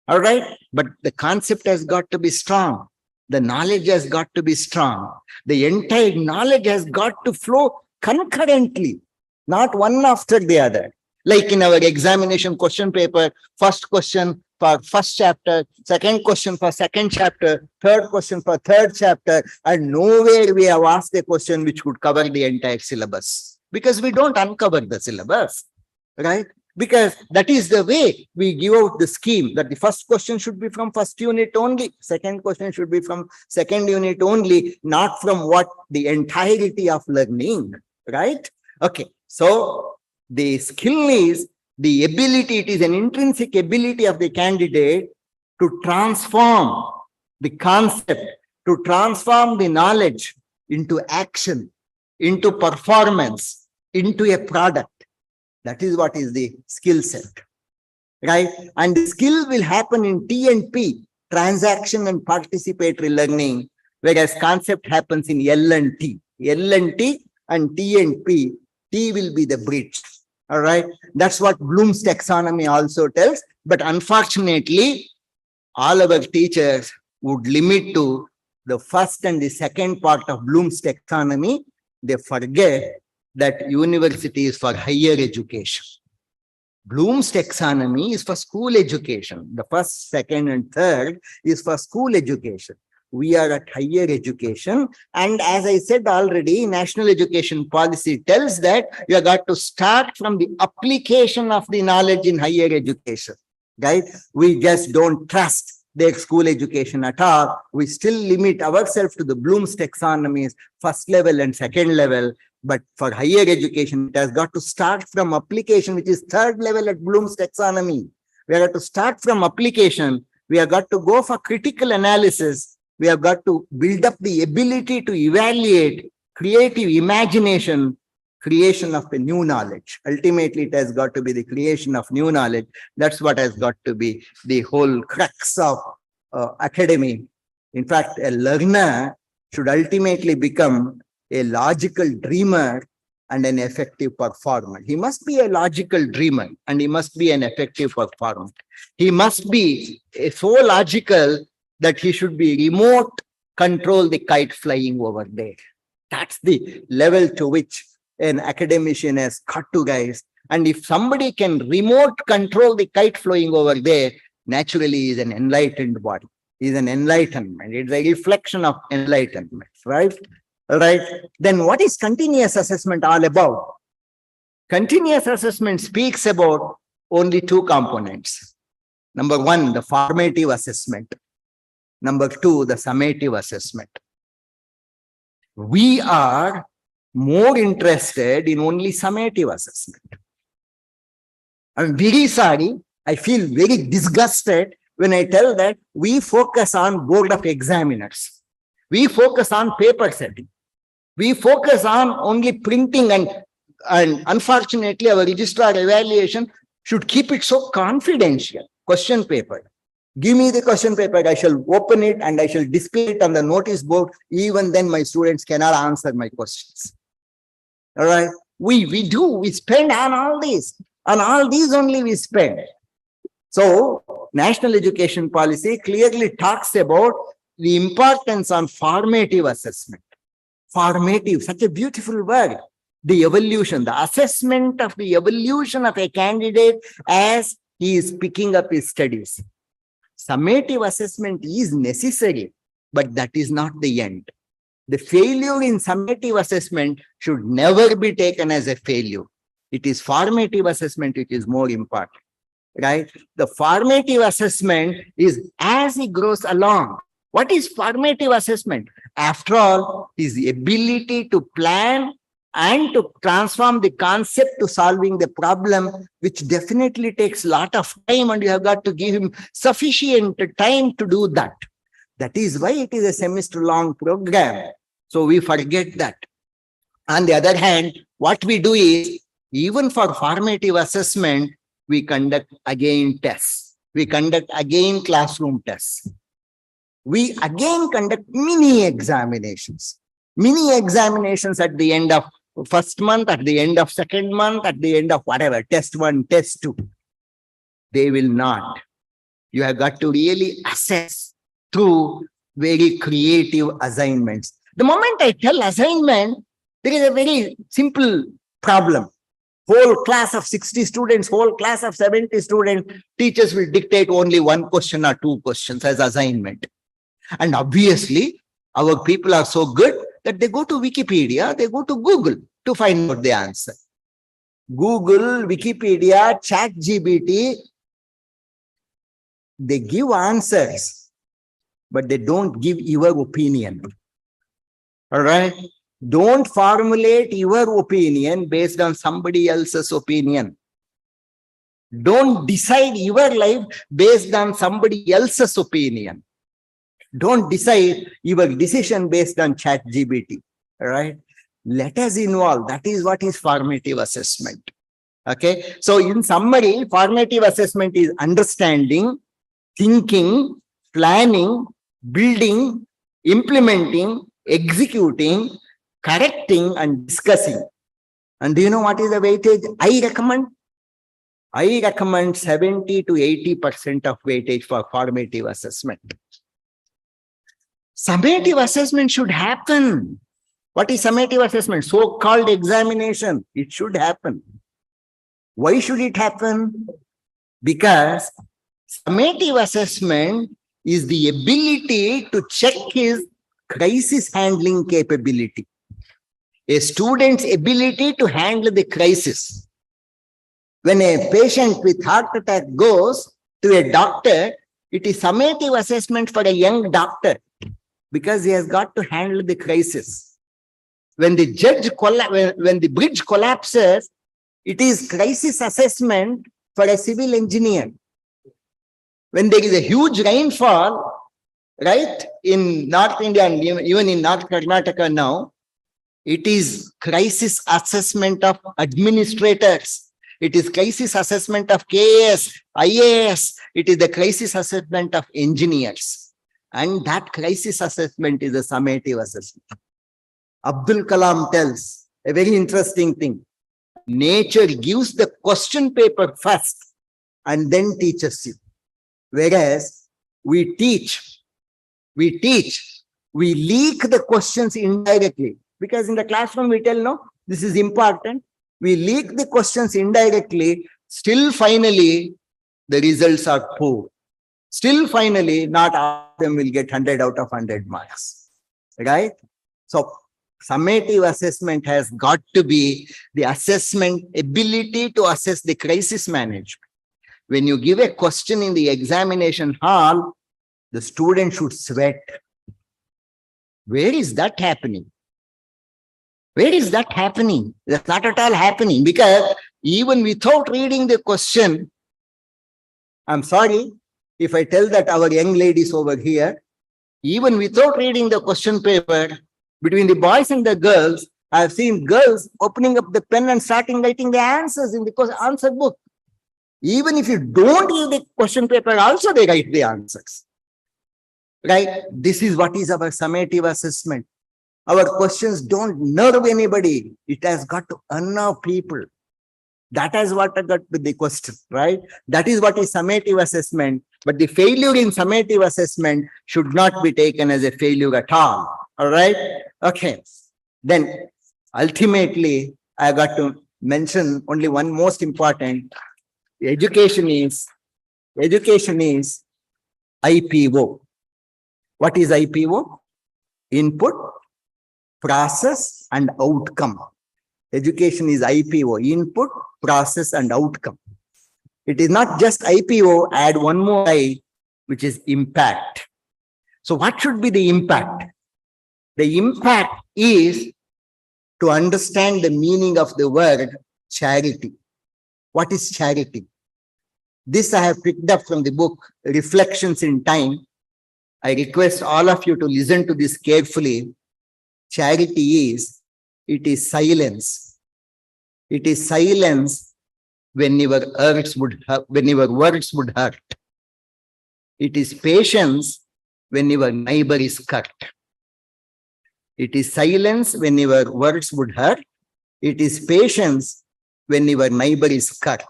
All right. But the concept has got to be strong. The knowledge has got to be strong. The entire knowledge has got to flow concurrently, not one after the other. Like in our examination question paper, first question for first chapter, second question for second chapter, third question for third chapter, and nowhere we have asked a question which could cover the entire syllabus. Because we don't uncover the syllabus, right? Because that is the way we give out the scheme, that the first question should be from first unit only, second question should be from second unit only, not from what the entirety of learning, right? Okay, so the skill is the ability, it is an intrinsic ability of the candidate to transform the concept, to transform the knowledge into action, into performance, into a product. That is what is the skill set, right? And the skill will happen in T and P, transaction and participatory learning, whereas concept happens in L and T. L and T and T and P, T will be the bridge, all right? That's what Bloom's taxonomy also tells. But unfortunately, all our teachers would limit to the first and the second part of Bloom's taxonomy. They forget that university is for higher education. Bloom's taxonomy is for school education. The first, second, and third is for school education. We are at higher education. And as I said already, national education policy tells that you have got to start from the application of the knowledge in higher education, right? We just don't trust their school education at all. We still limit ourselves to the Bloom's taxonomies, first level and second level. But for higher education, it has got to start from application, which is third level at Bloom's taxonomy. We have got to start from application. We have got to go for critical analysis. We have got to build up the ability to evaluate, creative imagination, creation of a new knowledge. Ultimately, it has got to be the creation of new knowledge. That's what has got to be the whole crux of academy. In fact, a learner should ultimately become a logical dreamer and an effective performer. He must be a logical dreamer and he must be an effective performer. He must be so logical that he should be remote control the kite flying over there. That's the level to which an academician has got to, guys. And if somebody can remote control the kite flying over there, naturally is an enlightened body, is an enlightenment. It's a reflection of enlightenment, right? All right. Then what is continuous assessment all about? Continuous assessment speaks about only two components. Number one, the formative assessment. Number two, the summative assessment. We are more interested in only summative assessment. I'm very sorry. I feel very disgusted when I tell that we focus on board of examiners. We focus on paper setting. We focus on only printing and unfortunately our registrar evaluation should keep it so confidential. Question paper. Give me the question paper. I shall open it and I shall display it on the notice board. Even then my students cannot answer my questions. All right. We spend on all these. On all these only we spend. So national education policy clearly talks about the importance on formative assessment. Formative, such a beautiful word. the evolution, the assessment of the evolution of a candidate as he is picking up his studies. Summative assessment is necessary, but that is not the end. The failure in summative assessment should never be taken as a failure. It is formative assessment which is more important, right? The formative assessment is as he grows along. What is formative assessment? After all, is the ability to plan and to transform the concept to solving the problem, which definitely takes a lot of time, and you have got to give him sufficient time to do that. That is why it is a semester-long program. So we forget that. On the other hand, what we do is, even for formative assessment, we conduct again tests. We conduct again classroom tests. We again conduct mini examinations. Mini examinations at the end of first month, at the end of second month, at the end of whatever, test 1, test 2. They will not. You have got to really assess through very creative assignments. The moment I tell assignment, there is a very simple problem. Whole class of 60 students, whole class of 70 students, teachers will dictate only 1 question or 2 questions as assignment. And obviously, our people are so good that they go to Wikipedia, they go to Google to find out the answer. Google, Wikipedia, ChatGPT, they give answers, but they don't give your opinion. All right? Don't formulate your opinion based on somebody else's opinion. Don't decide your life based on somebody else's opinion. Don't decide your decision based on ChatGPT. All right? Let us involve. That is what is formative assessment. Okay? So in summary, formative assessment is understanding, thinking, planning, building, implementing, executing, correcting, and discussing. And do you know what is the weightage I recommend? I recommend 70 to 80% of weightage for formative assessment. Summative assessment should happen. What is summative assessment? So-called examination. It should happen. Why should it happen? Because summative assessment is the ability to check his crisis handling capability. A student's ability to handle the crisis. When a patient with heart attack goes to a doctor, it is summative assessment for a young doctor because he has got to handle the crisis. When the when the bridge collapses, it is crisis assessment for a civil engineer. When there is a huge rainfall, right, in North India and even in North Karnataka now, it is crisis assessment of administrators. It is crisis assessment of KAS, IAS. It is the crisis assessment of engineers. And that crisis assessment is a summative assessment. Abdul Kalam tells a very interesting thing. Nature gives the question paper first and then teaches you. Whereas we teach, we leak the questions indirectly. Because in the classroom we tell, no, this is important. We leak the questions indirectly. Still finally, the results are poor. Still finally, not all of them will get 100 out of 100 marks. Right? So, summative assessment has got to be the assessment ability to assess the crisis management. When you give a question in the examination hall, the student should sweat. Where is that happening? Where is that happening? That's not at all happening, because even without reading the question, I'm sorry if I tell that our young ladies over here, even without reading the question paper, between the boys and the girls, I've seen girls opening up the pen and starting writing the answers in the answer book. Even if you don't read the question paper, also they write the answers. Right? This is what is our summative assessment. Our questions don't nerve anybody. It has got to unnerve people. That is what I got with the question, right? That is what is summative assessment. But the failure in summative assessment should not be taken as a failure at all. All right? Okay. Then ultimately, I got to mention only one most important. Education is IPO. What is IPO? Input, process, and outcome. Education is IPO, input, process, and outcome. It is not just IPO, add one more I, which is impact. So what should be the impact? The impact is to understand the meaning of the word charity. What is charity? This I have picked up from the book Reflections in Time. I request all of you to listen to this carefully. Charity is, it is silence. It is silence when your words would hurt. It is patience when your neighbor is cut. It is silence when your words would hurt. It is patience when your neighbor is cut.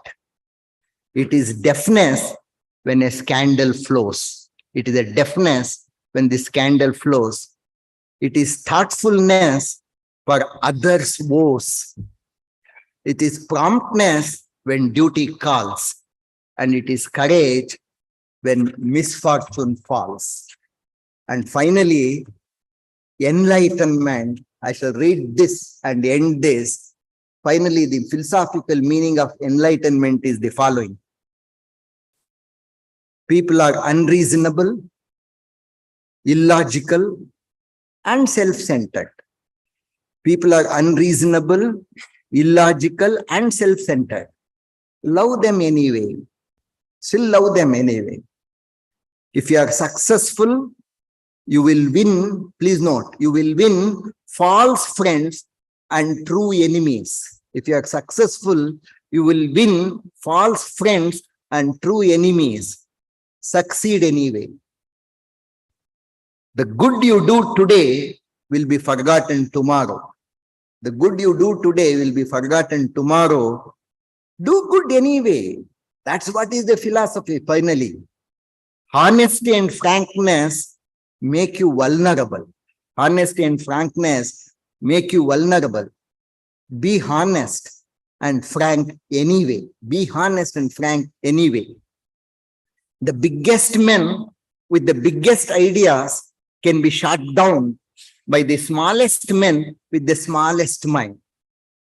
It is deafness when a scandal flows. It is a deafness when the scandal flows. It is thoughtfulness for others' woes. It is promptness when duty calls. And it is courage when misfortune falls. And finally, enlightenment. I shall read this and end this. Finally, the philosophical meaning of enlightenment is the following. People are unreasonable, illogical, and self-centered. People are unreasonable, illogical, and self-centered. Love them anyway. Still love them anyway. If you are successful, you will win. Please note, you will win false friends and true enemies. If you are successful, you will win false friends and true enemies. Succeed anyway. The good you do today will be forgotten tomorrow. The good you do today will be forgotten tomorrow. Do good anyway. That's what is the philosophy finally. Honesty and frankness make you vulnerable. Honesty and frankness make you vulnerable. Be honest and frank anyway. Be honest and frank anyway. The biggest men with the biggest ideas can be shot down by the smallest men with the smallest mind.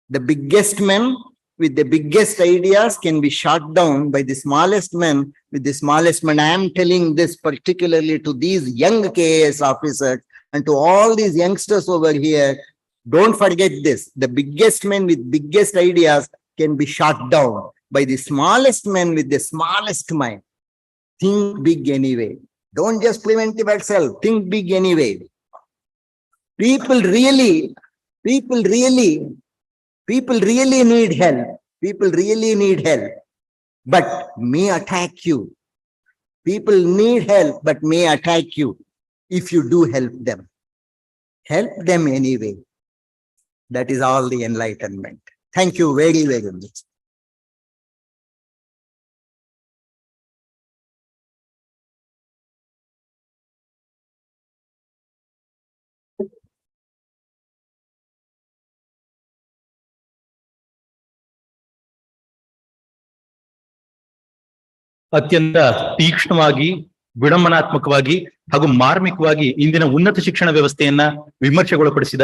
The biggest men with the biggest ideas can be shot down by the smallest men with the smallest mind. I am telling this particularly to these young KAS officers and to all these youngsters over here. Don't forget this. The biggest men with biggest ideas can be shot down by the smallest men with the smallest mind. Think big anyway. Don't just prevent yourself. Think big anyway. People really need help. People really need help, but may attack you. People need help, but may attack you if you do help them. Help them anyway. That is all the enlightenment. Thank you very, very much. ಅತ್ಯಂತ ತೀಕ್ಷ್ಣವಾಗಿ, ವಿಡಂಬನಾತ್ಮಕವಾಗಿ ಹಾಗೂ ಮಾರ್ಮಿಕವಾಗಿ ಇಂದಿನ ಉನ್ನತ ಶಿಕ್ಷಣ ವ್ಯವಸ್ಥೆಯನ್ನ ವಿಮರ್ಶೆಗೊಳಪಡಿಸಿದ,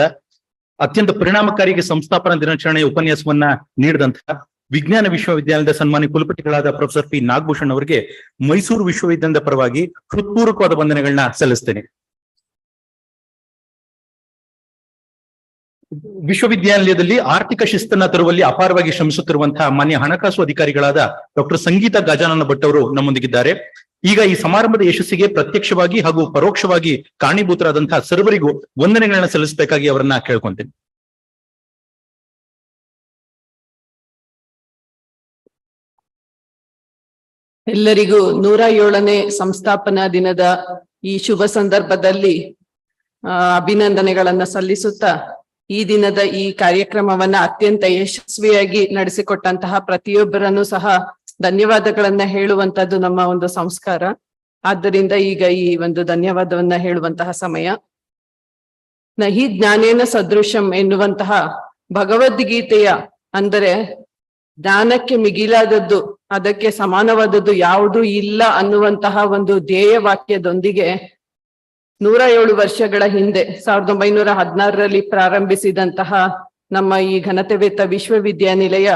ಅತ್ಯಂತ ಪರಿಣಾಮಕಾರಿಗೆ ಸಂಸ್ಥಾಪನಾ ದಿನಾಚರಣೆಯ ಉಪನ್ಯಾಸವನ್ನ ನೀಡಿದಂತಹ ವಿಜ್ಞಾನ ವಿಶ್ವವಿದ್ಯಾಲಯದ ಸನ್ಮಾನ್ಯ ಕುಲಪತಿಗಳಾದ ಪ್ರೊಫೆಸರ್ ಪಿ ನಾಗಭೂಷಣ್ ಅವರಿಗೆ ಮೈಸೂರು ವಿಶ್ವವಿದ್ಯಾಲಯದ ಪರವಾಗಿ ಹೃತ್ಪೂರ್ವಕವಾದ ವಂದನೆಗಳನ್ನ ಸಲ್ಲಿಸ್ತೇನೆ. ವಿಶ್ವವಿದ್ಯಾಲಯದಲ್ಲಿ ಆರ್ಥಿಕ ಶಿಸ್ತನ್ನ ತರುವಲ್ಲಿ ಅಪಾರವಾಗಿ ಶ್ರಮಿಸುತ್ತಿರುವಂತಹ ಮಾನ್ಯ ಹಣಕಾಸು ಅಧಿಕಾರಿಗಳಾದ ಡಾಕ್ಟರ್ ಸಂಗೀತಾ ಗಜಾನನ ಭಟ್ ಅವರು ನಮ್ಮೊಂದಿಗಿದ್ದಾರೆ. ಈಗ ಈ ಸಮಾರಂಭದ ಯಶಸ್ಸಿಗೆ ಪ್ರತ್ಯಕ್ಷವಾಗಿ ಹಾಗೂ ಪರೋಕ್ಷವಾಗಿ ಕಾರಣೀಭೂತರಾದಂತಹ ಸರ್ವರಿಗೂ ವಂದನೆಗಳನ್ನ ಸಲ್ಲಿಸಬೇಕಾಗಿ ಅವರನ್ನ ಕೇಳ್ಕೊಂತೇನೆ. ಎಲ್ಲರಿಗೂ 107ನೇ ಸಂಸ್ಥಾಪನಾ ದಿನದ ಈ ಶುಭ ಸಂದರ್ಭದಲ್ಲಿ ಅಭಿನಂದನೆಗಳನ್ನ ಸಲ್ಲಿಸುತ್ತಾ, ಈ ದಿನದ ಈ ಕಾರ್ಯಕ್ರಮವನ್ನ ಅತ್ಯಂತ ಯಶಸ್ವಿಯಾಗಿ ನಡೆಸಿಕೊಟ್ಟಂತಹ ಪ್ರತಿಯೊಬ್ಬರನ್ನು ಸಹ ಧನ್ಯವಾದಗಳನ್ನ ಹೇಳುವಂತದ್ದು ನಮ್ಮ ಒಂದು ಸಂಸ್ಕಾರ. ಆದ್ದರಿಂದ ಈಗ ಈ ಒಂದು ಧನ್ಯವಾದವನ್ನ ಹೇಳುವಂತಹ ಸಮಯ. ನಹಿ ಜ್ಞಾನೇನ ಸದೃಶಂ ಎನ್ನುವಂತಹ ಭಗವದ್ಗೀತೆಯ ಅಂದರೆ ಜ್ಞಾನಕ್ಕೆ ಮಿಗಿಲಾದದ್ದು, ಅದಕ್ಕೆ ಸಮಾನವಾದದ್ದು ಯಾವುದೂ ಇಲ್ಲ ಅನ್ನುವಂತಹ ಒಂದು ಧ್ಯೇಯ ವಾಕ್ಯದೊಂದಿಗೆ 107 ವರ್ಷಗಳ ಹಿಂದೆ 1916ರಲ್ಲಿ ಪ್ರಾರಂಭಿಸಿದಂತಹ ನಮ್ಮ ಈ ಘನತೆವೆತ್ತ ವಿಶ್ವವಿದ್ಯಾನಿಲಯ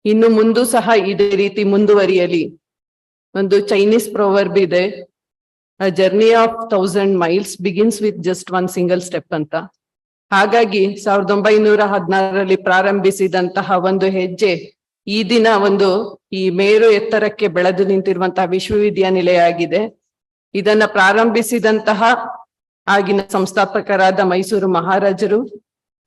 ಇನ್ನು ಮುಂದೂ ಸಹ ಇದೇ ರೀತಿ ಮುಂದುವರಿಯಲಿ. ಒಂದು ಚೈನೀಸ್ ಪ್ರೊವರ್ಬ್ ಇದೆ, A journey of 1000 miles begins with just one single step ಅಂತ. ಹಾಗಾಗಿ 1916ರಲ್ಲಿ ಪ್ರಾರಂಭಿಸಿದಂತಹ ಒಂದು ಹೆಜ್ಜೆ ಈ ದಿನ ಒಂದು ಈ ಮೇರು ಎತ್ತರಕ್ಕೆ ಬೆಳೆದು ನಿಂತಿರುವಂತಹ ವಿಶ್ವವಿದ್ಯಾನಿಲಯ ಆಗಿದೆ. ಇದನ್ನ ಪ್ರಾರಂಭಿಸಿದಂತಹ ಆಗಿನ ಸಂಸ್ಥಾಪಕರಾದ ಮೈಸೂರು ಮಹಾರಾಜರು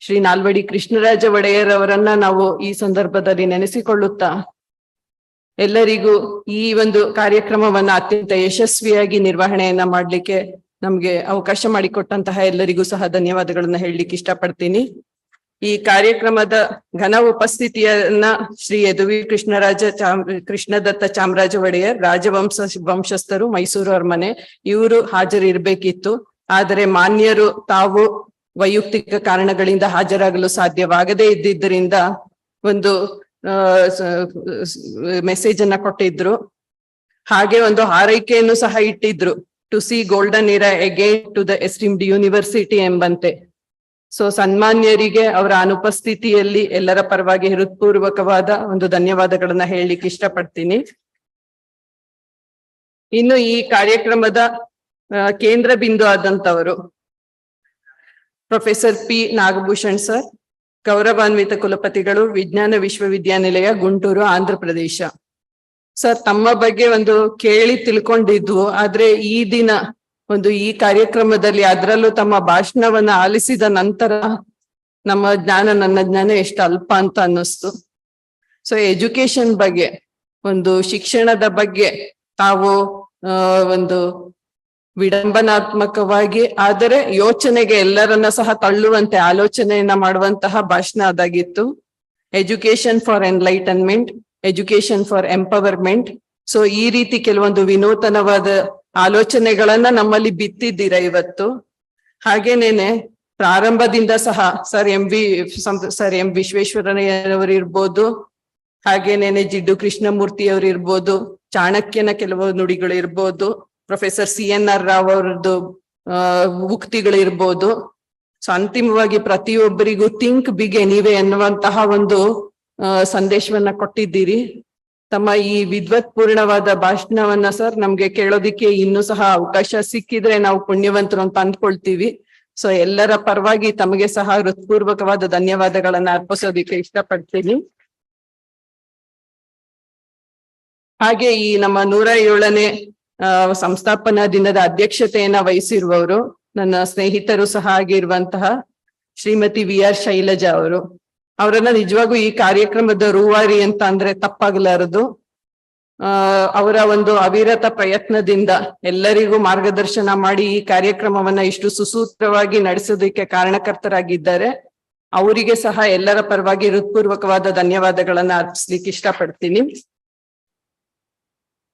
ಶ್ರೀ ನಾಲ್ವಡಿ ಕೃಷ್ಣರಾಜ ಒಡೆಯರ್ ಅವರನ್ನ ನಾವು ಈ ಸಂದರ್ಭದಲ್ಲಿ ನೆನೆಸಿಕೊಳ್ಳುತ್ತಾ ಎಲ್ಲರಿಗೂ ಈ ಒಂದು ಕಾರ್ಯಕ್ರಮವನ್ನ ಅತ್ಯಂತ ಯಶಸ್ವಿಯಾಗಿ ನಿರ್ವಹಣೆಯನ್ನ ಮಾಡ್ಲಿಕ್ಕೆ ನಮ್ಗೆ ಅವಕಾಶ ಮಾಡಿಕೊಟ್ಟಂತಹ ಎಲ್ಲರಿಗೂ ಸಹ ಧನ್ಯವಾದಗಳನ್ನ ಹೇಳಲಿಕ್ಕೆ ಇಷ್ಟಪಡ್ತೀನಿ. ಈ ಕಾರ್ಯಕ್ರಮದ ಘನ ಉಪಸ್ಥಿತಿಯನ್ನ ಶ್ರೀ ಯದುವಿ ಕೃಷ್ಣದತ್ತ ಚಾಮರಾಜ ಒಡೆಯರ್ ವಂಶಸ್ಥರು, ಮೈಸೂರು ಅರಮನೆ, ಇವರು ಹಾಜರಿರ್ಬೇಕಿತ್ತು. ಆದರೆ ಮಾನ್ಯರು ತಾವು ವೈಯಕ್ತಿಕ ಕಾರಣಗಳಿಂದ ಹಾಜರಾಗಲು ಸಾಧ್ಯವಾಗದೇ ಇದ್ದಿದ್ದರಿಂದ ಒಂದು ಮೆಸೇಜ್ ಅನ್ನ ಕೊಟ್ಟಿದ್ರು. ಹಾಗೆ ಒಂದು ಹಾರೈಕೆಯನ್ನು ಸಹ ಇಟ್ಟಿದ್ರು, to see golden era again to the esteemed university ಎಂಬಂತೆ. ಸೊ ಸನ್ಮಾನ್ಯರಿಗೆ ಅವರ ಅನುಪಸ್ಥಿತಿಯಲ್ಲಿ ಎಲ್ಲರ ಪರವಾಗಿ ಹೃತ್ಪೂರ್ವಕವಾದ ಒಂದು ಧನ್ಯವಾದಗಳನ್ನ ಹೇಳಲಿಕ್ಕೆ ಇಷ್ಟಪಡ್ತೀನಿ. ಇನ್ನು ಈ ಕಾರ್ಯಕ್ರಮದ ಕೇಂದ್ರ ಬಿಂದು ಆದಂತವರು ಪ್ರೊಫೆಸರ್ ಪಿ ನಾಗಭೂಷಣ್ ಸರ್, ಗೌರವಾನ್ವಿತ ಕುಲಪತಿಗಳು, ವಿಜ್ಞಾನ ವಿಶ್ವವಿದ್ಯಾನಿಲಯ, ಗುಂಟೂರು, ಆಂಧ್ರ ಪ್ರದೇಶ. ಸರ್, ತಮ್ಮ ಬಗ್ಗೆ ಒಂದು ಕೇಳಿ ತಿಳ್ಕೊಂಡಿದ್ವು, ಆದ್ರೆ ಈ ದಿನ ಒಂದು ಈ ಕಾರ್ಯಕ್ರಮದಲ್ಲಿ ಅದರಲ್ಲೂ ತಮ್ಮ ಭಾಷಣವನ್ನ ಆಲಿಸಿದ ನಂತರ ನನ್ನ ಜ್ಞಾನ ಎಷ್ಟು ಅಲ್ಪ ಅಂತ ಅನ್ನಿಸ್ತು. ಸೊ ಎಜುಕೇಶನ್ ಬಗ್ಗೆ, ಒಂದು ಶಿಕ್ಷಣದ ಬಗ್ಗೆ ತಾವು ಒಂದು ವಿಡಂಬನಾತ್ಮಕವಾಗಿ ಆದರೆ ಯೋಚನೆಗೆ ಎಲ್ಲರನ್ನ ಸಹ ತಳ್ಳುವಂತೆ ಆಲೋಚನೆಯನ್ನ ಮಾಡುವಂತಹ ಭಾಷಣ ಅದಾಗಿತ್ತು. Education for enlightenment, education for empowerment. So ಈ ರೀತಿ ಕೆಲವೊಂದು ವಿನೂತನವಾದ ಆಲೋಚನೆಗಳನ್ನ ನಮ್ಮಲ್ಲಿ ಬಿತ್ತಿದ್ದೀರಾ ಇವತ್ತು. ಹಾಗೇನೇನೆ ಪ್ರಾರಂಭದಿಂದ ಸಹ ಸರ್ ಎಂ ವಿಶ್ವೇಶ್ವರಯ್ಯನವರು ಇರ್ಬೋದು, ಹಾಗೇನೇನೆ ಜಿಡ್ಡು ಕೃಷ್ಣಮೂರ್ತಿ ಅವರು ಇರ್ಬೋದು, ಚಾಣಕ್ಯನ ಕೆಲವು ನುಡಿಗಳು ಇರ್ಬೋದು, ಪ್ರೊಫೆಸರ್ CNR ರಾವ್ ಅವರದ್ದು ಉಕ್ತಿಗಳು ಇರ್ಬೋದು. ಸೊ ಅಂತಿಮವಾಗಿ ಪ್ರತಿಯೊಬ್ಬರಿಗೂ ಥಿಂಕ್ ಬಿಗ್ ಎನಿವೆ ಎನ್ನುವಂತಹ ಒಂದು ಸಂದೇಶವನ್ನ ಕೊಟ್ಟಿದ್ದೀರಿ. ತಮ್ಮ ಈ ವಿದ್ವತ್ ಪೂರ್ಣವಾದ ಭಾಷಣವನ್ನ ಸರ್ ನಮ್ಗೆ ಕೇಳೋದಿಕ್ಕೆ ಇನ್ನೂ ಸಹ ಅವಕಾಶ ಸಿಕ್ಕಿದ್ರೆ ನಾವು ಪುಣ್ಯವಂತರು ಅಂತ ಅಂದ್ಕೊಳ್ತೀವಿ. ಸೊ ಎಲ್ಲರ ಪರವಾಗಿ ತಮಗೆ ಸಹ ಹೃತ್ಪೂರ್ವಕವಾದ ಧನ್ಯವಾದಗಳನ್ನ ಅರ್ಪಿಸೋದಿಕ್ಕೆ ಇಷ್ಟಪಡ್ತೀನಿ. ಹಾಗೆ ಈ ನಮ್ಮ 107ನೇ ಸಂಸ್ಥಾಪನಾ ದಿನದ ಅಧ್ಯಕ್ಷತೆಯನ್ನ ವಹಿಸಿರುವವರು ನನ್ನ ಸ್ನೇಹಿತರು ಸಹ ಆಗಿರುವಂತಹ ಶ್ರೀಮತಿ VR ಶೈಲಜಾ ಅವರು. ಅವರನ್ನ ನಿಜವಾಗೂ ಈ ಕಾರ್ಯಕ್ರಮದ ರೂವಾರಿ ಅಂತ ಅಂದ್ರೆ ತಪ್ಪಾಗಲಾರದು. ಅವರ ಒಂದು ಅವಿರತ ಪ್ರಯತ್ನದಿಂದ ಎಲ್ಲರಿಗೂ ಮಾರ್ಗದರ್ಶನ ಮಾಡಿ ಈ ಕಾರ್ಯಕ್ರಮವನ್ನ ಇಷ್ಟು ಸುಸೂತ್ರವಾಗಿ ನಡೆಸೋದಕ್ಕೆ ಕಾರಣಕರ್ತರಾಗಿದ್ದಾರೆ. ಅವರಿಗೆ ಸಹ ಎಲ್ಲರ ಪರವಾಗಿ ಹೃತ್ಪೂರ್ವಕವಾದ ಧನ್ಯವಾದಗಳನ್ನ ಅರ್ಪಿಸ್ಲಿಕ್ಕೆ ಇಷ್ಟಪಡ್ತೀನಿ.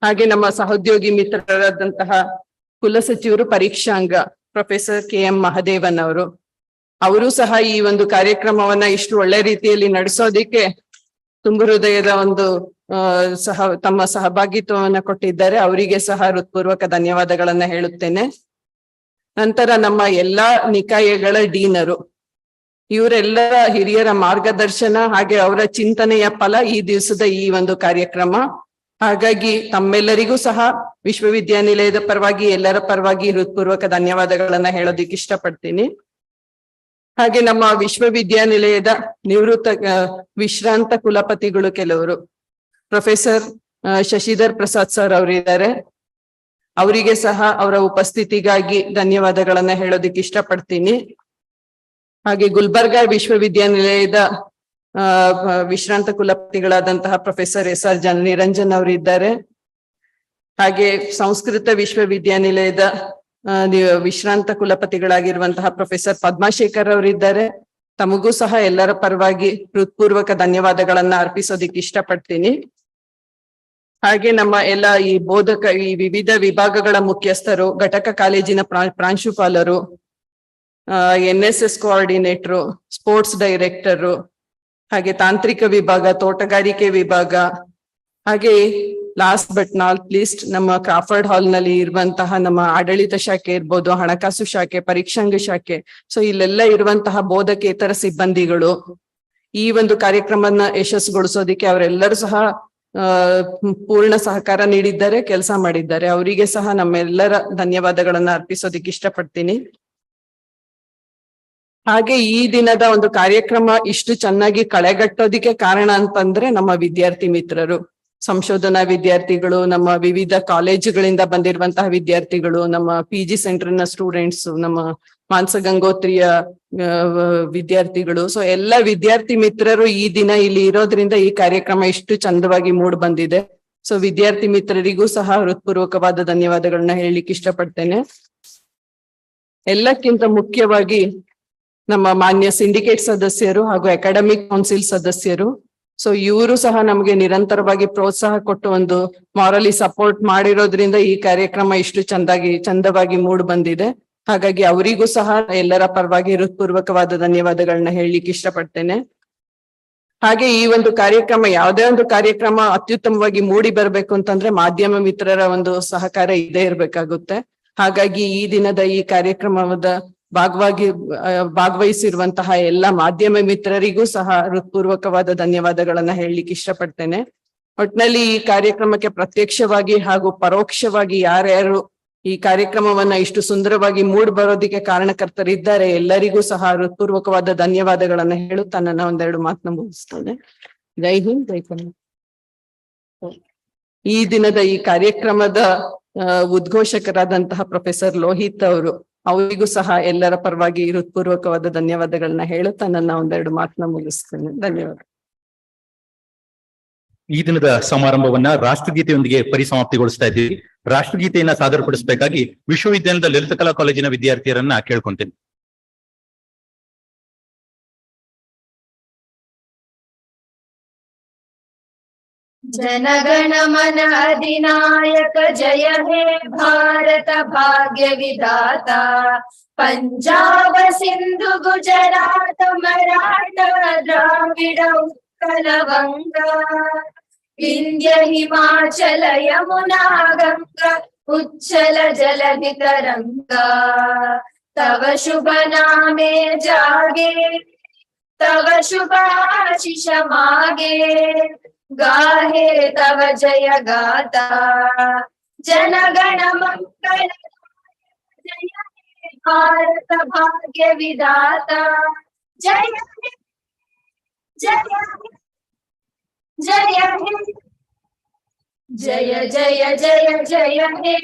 ಹಾಗೆ ನಮ್ಮ ಸಹೋದ್ಯೋಗಿ ಮಿತ್ರರಾದಂತಹ ಕುಲಸಚಿವರು ಪರೀಕ್ಷಾಂಗ ಪ್ರೊಫೆಸರ್ KM ಮಹದೇವನ್ ಅವರು ಸಹ ಈ ಒಂದು ಕಾರ್ಯಕ್ರಮವನ್ನ ಇಷ್ಟು ಒಳ್ಳೆ ರೀತಿಯಲ್ಲಿ ನಡೆಸೋದಿಕ್ಕೆ ತುಂಬ ಹೃದಯದ ಒಂದು ತಮ್ಮ ಸಹಭಾಗಿತ್ವವನ್ನ ಕೊಟ್ಟಿದ್ದಾರೆ. ಅವರಿಗೆ ಸಹ ಹೃತ್ಪೂರ್ವಕ ಧನ್ಯವಾದಗಳನ್ನ ಹೇಳುತ್ತೇನೆ. ನಂತರ ನಮ್ಮ ಎಲ್ಲಾ ನಿಕಾಯಗಳ ಡೀನರು, ಇವರೆಲ್ಲರ ಹಿರಿಯರ ಮಾರ್ಗದರ್ಶನ ಹಾಗೆ ಅವರ ಚಿಂತನೆಯ ಫಲ ಈ ದಿವಸದ ಈ ಒಂದು ಕಾರ್ಯಕ್ರಮ. ಹಾಗಾಗಿ ತಮ್ಮೆಲ್ಲರಿಗೂ ಸಹ ವಿಶ್ವವಿದ್ಯಾನಿಲಯದ ಪರವಾಗಿ ಎಲ್ಲರ ಪರವಾಗಿ ಹೃತ್ಪೂರ್ವಕ ಧನ್ಯವಾದಗಳನ್ನ ಹೇಳೋದಿಕ್ಕೆ ಇಷ್ಟಪಡ್ತೀನಿ. ಹಾಗೆ ನಮ್ಮ ವಿಶ್ವವಿದ್ಯಾನಿಲಯದ ನಿವೃತ್ತ ವಿಶ್ರಾಂತ ಕುಲಪತಿಗಳು ಕೆಲವರು, ಪ್ರೊಫೆಸರ್ ಶಶಿಧರ್ ಪ್ರಸಾದ್ ಸರ್ ಅವರಿದ್ದಾರೆ. ಅವರಿಗೆ ಸಹ ಅವರ ಉಪಸ್ಥಿತಿಗಾಗಿ ಧನ್ಯವಾದಗಳನ್ನ ಹೇಳೋದಿಕ್ಕೆ ಇಷ್ಟಪಡ್ತೀನಿ. ಹಾಗೆ ಗುಲ್ಬರ್ಗಾ ವಿಶ್ವವಿದ್ಯಾನಿಲಯದ ವಿಶ್ರಾಂತ ಕುಲಪತಿಗಳಾದಂತಹ ಪ್ರೊಫೆಸರ್ SR ನಿರಂಜನ್ ಅವರಿದ್ದಾರೆ. ಹಾಗೆ ಸಂಸ್ಕೃತ ವಿಶ್ವವಿದ್ಯಾನಿಲಯದ ವಿಶ್ರಾಂತ ಕುಲಪತಿಗಳಾಗಿರುವಂತಹ ಪ್ರೊಫೆಸರ್ ಪದ್ಮಾಶೇಖರ್ ಅವರಿದ್ದಾರೆ. ತಮಗೂ ಸಹ ಎಲ್ಲರ ಪರವಾಗಿ ಹೃತ್ಪೂರ್ವಕ ಧನ್ಯವಾದಗಳನ್ನ ಅರ್ಪಿಸೋದಿಕ್ಕೆ ಇಷ್ಟಪಡ್ತೀನಿ. ಹಾಗೆ ನಮ್ಮ ಎಲ್ಲ ಈ ಈ ವಿವಿಧ ವಿಭಾಗಗಳ ಮುಖ್ಯಸ್ಥರು, ಘಟಕ ಕಾಲೇಜಿನ ಪ್ರಾಂಶುಪಾಲರು, NSS ಕೋಆರ್ಡಿನೇಟರು, ಸ್ಪೋರ್ಟ್ಸ್ ಡೈರೆಕ್ಟರು, ಹಾಗೆ ತಾಂತ್ರಿಕ ವಿಭಾಗ, ತೋಟಗಾರಿಕೆ ವಿಭಾಗ, ಹಾಗೆ ಲಾಸ್ಟ್ ಬಟ್ ನಾಟ್ ಲೀಸ್ಟ್ ನಮ್ಮ ಕ್ರಾಫರ್ಡ್ ಹಾಲ್ ನಲ್ಲಿ ಇರುವಂತಹ ನಮ್ಮ ಆಡಳಿತ ಶಾಖೆ ಇರ್ಬೋದು, ಹಣಕಾಸು ಶಾಖೆ, ಪರೀಕ್ಷಾಂಗ ಶಾಖೆ, ಸೊ ಇಲ್ಲೆಲ್ಲ ಇರುವಂತಹ ಬೋಧಕೇತರ ಸಿಬ್ಬಂದಿಗಳು ಈ ಒಂದು ಕಾರ್ಯಕ್ರಮನ ಯಶಸ್ಸುಗೊಳಿಸೋದಿಕ್ಕೆ ಅವರೆಲ್ಲರೂ ಸಹ ಪೂರ್ಣ ಸಹಕಾರ ನೀಡಿದ್ದಾರೆ, ಕೆಲಸ ಮಾಡಿದ್ದಾರೆ. ಅವರಿಗೆ ಸಹ ನಮ್ಮೆಲ್ಲರ ಧನ್ಯವಾದಗಳನ್ನ ಅರ್ಪಿಸೋದಿಕ್ಕೆ ಇಷ್ಟಪಡ್ತೀನಿ. ಹಾಗೆ ಈ ದಿನದ ಒಂದು ಕಾರ್ಯಕ್ರಮ ಇಷ್ಟು ಚೆನ್ನಾಗಿ ಕಳೆಗಟ್ಟೋದಿಕ್ಕೆ ಕಾರಣ ಅಂತಂದ್ರೆ ನಮ್ಮ ವಿದ್ಯಾರ್ಥಿ ಮಿತ್ರರು, ಸಂಶೋಧನಾ ವಿದ್ಯಾರ್ಥಿಗಳು, ನಮ್ಮ ವಿವಿಧ ಕಾಲೇಜುಗಳಿಂದ ಬಂದಿರುವಂತಹ ವಿದ್ಯಾರ್ಥಿಗಳು, ನಮ್ಮ PG ಸೆಂಟರ್ನ ಸ್ಟೂಡೆಂಟ್ಸ್, ನಮ್ಮ ಮಾನಸ ಗಂಗೋತ್ರಿಯ ವಿದ್ಯಾರ್ಥಿಗಳು. ಸೊ ಎಲ್ಲ ವಿದ್ಯಾರ್ಥಿ ಮಿತ್ರರು ಈ ದಿನ ಇಲ್ಲಿ ಇರೋದ್ರಿಂದ ಈ ಕಾರ್ಯಕ್ರಮ ಇಷ್ಟು ಚಂದವಾಗಿ ಮೂಡ್ ಬಂದಿದೆ. ಸೊ ವಿದ್ಯಾರ್ಥಿ ಮಿತ್ರರಿಗೂ ಸಹ ಹೃತ್ಪೂರ್ವಕವಾದ ಧನ್ಯವಾದಗಳನ್ನ ಹೇಳಲಿಕ್ಕೆ ಇಷ್ಟಪಡ್ತೇನೆ. ಎಲ್ಲಕ್ಕಿಂತ ಮುಖ್ಯವಾಗಿ ನಮ್ಮ ಮಾನ್ಯ ಸಿಂಡಿಕೇಟ್ ಸದಸ್ಯರು ಹಾಗೂ ಅಕಾಡೆಮಿಕ್ ಕೌನ್ಸಿಲ್ ಸದಸ್ಯರು, ಸೊ ಇವರು ಸಹ ನಮಗೆ ನಿರಂತರವಾಗಿ ಪ್ರೋತ್ಸಾಹ ಕೊಟ್ಟು ಒಂದು ಮಾರಲಿ ಸಪೋರ್ಟ್ ಮಾಡಿರೋದ್ರಿಂದ ಈ ಕಾರ್ಯಕ್ರಮ ಇಷ್ಟು ಚಂದವಾಗಿ ಮೂಡ್ ಬಂದಿದೆ. ಹಾಗಾಗಿ ಅವರಿಗೂ ಸಹ ಎಲ್ಲರ ಪರವಾಗಿ ಹೃತ್ಪೂರ್ವಕವಾದ ಧನ್ಯವಾದಗಳನ್ನ ಹೇಳಲಿಕ್ಕೆ ಇಷ್ಟಪಡ್ತೇನೆ. ಹಾಗೆ ಈ ಒಂದು ಕಾರ್ಯಕ್ರಮ, ಯಾವುದೇ ಒಂದು ಕಾರ್ಯಕ್ರಮ ಅತ್ಯುತ್ತಮವಾಗಿ ಮೂಡಿ ಬರ್ಬೇಕು ಅಂತಂದ್ರೆ ಮಾಧ್ಯಮ ಮಿತ್ರರ ಒಂದು ಸಹಕಾರ ಇದ್ದೇ ಇರ್ಬೇಕಾಗುತ್ತೆ. ಹಾಗಾಗಿ ಈ ದಿನದ ಈ ಕಾರ್ಯಕ್ರಮದ ಭಾಗವಹಿಸಿರುವಂತಹ ಎಲ್ಲ ಮಾಧ್ಯಮ ಮಿತ್ರರಿಗೂ ಸಹ ಹೃತ್ಪೂರ್ವಕವಾದ ಧನ್ಯವಾದಗಳನ್ನ ಹೇಳಲಿಕ್ಕೆ ಇಷ್ಟಪಡ್ತೇನೆ. ಒಟ್ನಲ್ಲಿ ಈ ಕಾರ್ಯಕ್ರಮಕ್ಕೆ ಪ್ರತ್ಯಕ್ಷವಾಗಿ ಹಾಗೂ ಪರೋಕ್ಷವಾಗಿ ಯಾರ್ಯಾರು ಈ ಕಾರ್ಯಕ್ರಮವನ್ನ ಇಷ್ಟು ಸುಂದರವಾಗಿ ಮೂಡ್ ಬರೋದಿಕ್ಕೆ ಕಾರಣಕರ್ತರಿದ್ದಾರೆ ಎಲ್ಲರಿಗೂ ಸಹ ಹೃತ್ಪೂರ್ವಕವಾದ ಧನ್ಯವಾದಗಳನ್ನ ಹೇಳುತ್ತಾ ನನ್ನ ಒಂದೆರಡು ಮಾತನ್ನ ಮುಗಿಸ್ತೇನೆ. ಜೈ ಹಿಂದ್, ಜೈ ಕನ್ನಡ. ಈ ದಿನದ ಈ ಕಾರ್ಯಕ್ರಮದ ಉದ್ಘೋಷಕರಾದಂತಹ ಪ್ರೊಫೆಸರ್ ಲೋಹಿತ್ ಅವರಿಗೂ ಸಹ ಎಲ್ಲರ ಪರವಾಗಿ ಹೃತ್ಪೂರ್ವಕವಾದ ಧನ್ಯವಾದಗಳನ್ನ ಹೇಳುತ್ತಾ ನನ್ನ ಒಂದೆರಡು ಮಾತನ್ನ ಮುಗಿಸ್ತೇನೆ. ಧನ್ಯವಾದ. ಈ ದಿನದ ಸಮಾರಂಭವನ್ನ ರಾಷ್ಟ್ರಗೀತೆಯೊಂದಿಗೆ ಪರಿಸಮಾಪ್ತಿಗೊಳಿಸ್ತಾ ಇದ್ದೀವಿ. ರಾಷ್ಟ್ರಗೀತೆಯನ್ನ ಸಾದರಪಡಿಸಬೇಕಾಗಿ ವಿಶ್ವವಿದ್ಯಾಲಯದ ಲಲಿತ ಕಲಾ ಕಾಲೇಜಿನ ವಿದ್ಯಾರ್ಥಿಯರನ್ನ ಕೇಳ್ಕೊಂತೇನೆ. ಜನಗಣ ಮನ ಅಧಿನಾಯಕ ಜಯ ಹೇ ಭಾರತ ಭಾಗ್ಯ ವಿಧಾತ, ಪಂಜಾಬ ಸಿಂಧು ಗುಜರಾತ ಮರಾಠ ದ್ರಾವಿಡ ಉತ್ಕಲ ವಂಗ, ವಿಂಧ್ಯ ಹಿಮಾಚಲ ಯಮುನಾ ಗಂಗಾ ಉಚ್ಛಲ ಜಲಧಿ ತರಂಗ, ತವ ಶುಭ ನಾಮೆ ಜಾಗೆ ತವ ಶುಭ ಆಶಿಷ ಮಾಗೆ, गाहे तव जय गाता, जनगण मंगल जय हे भारत भाग्य विधाता, जय जय जय जय जय जय जय हे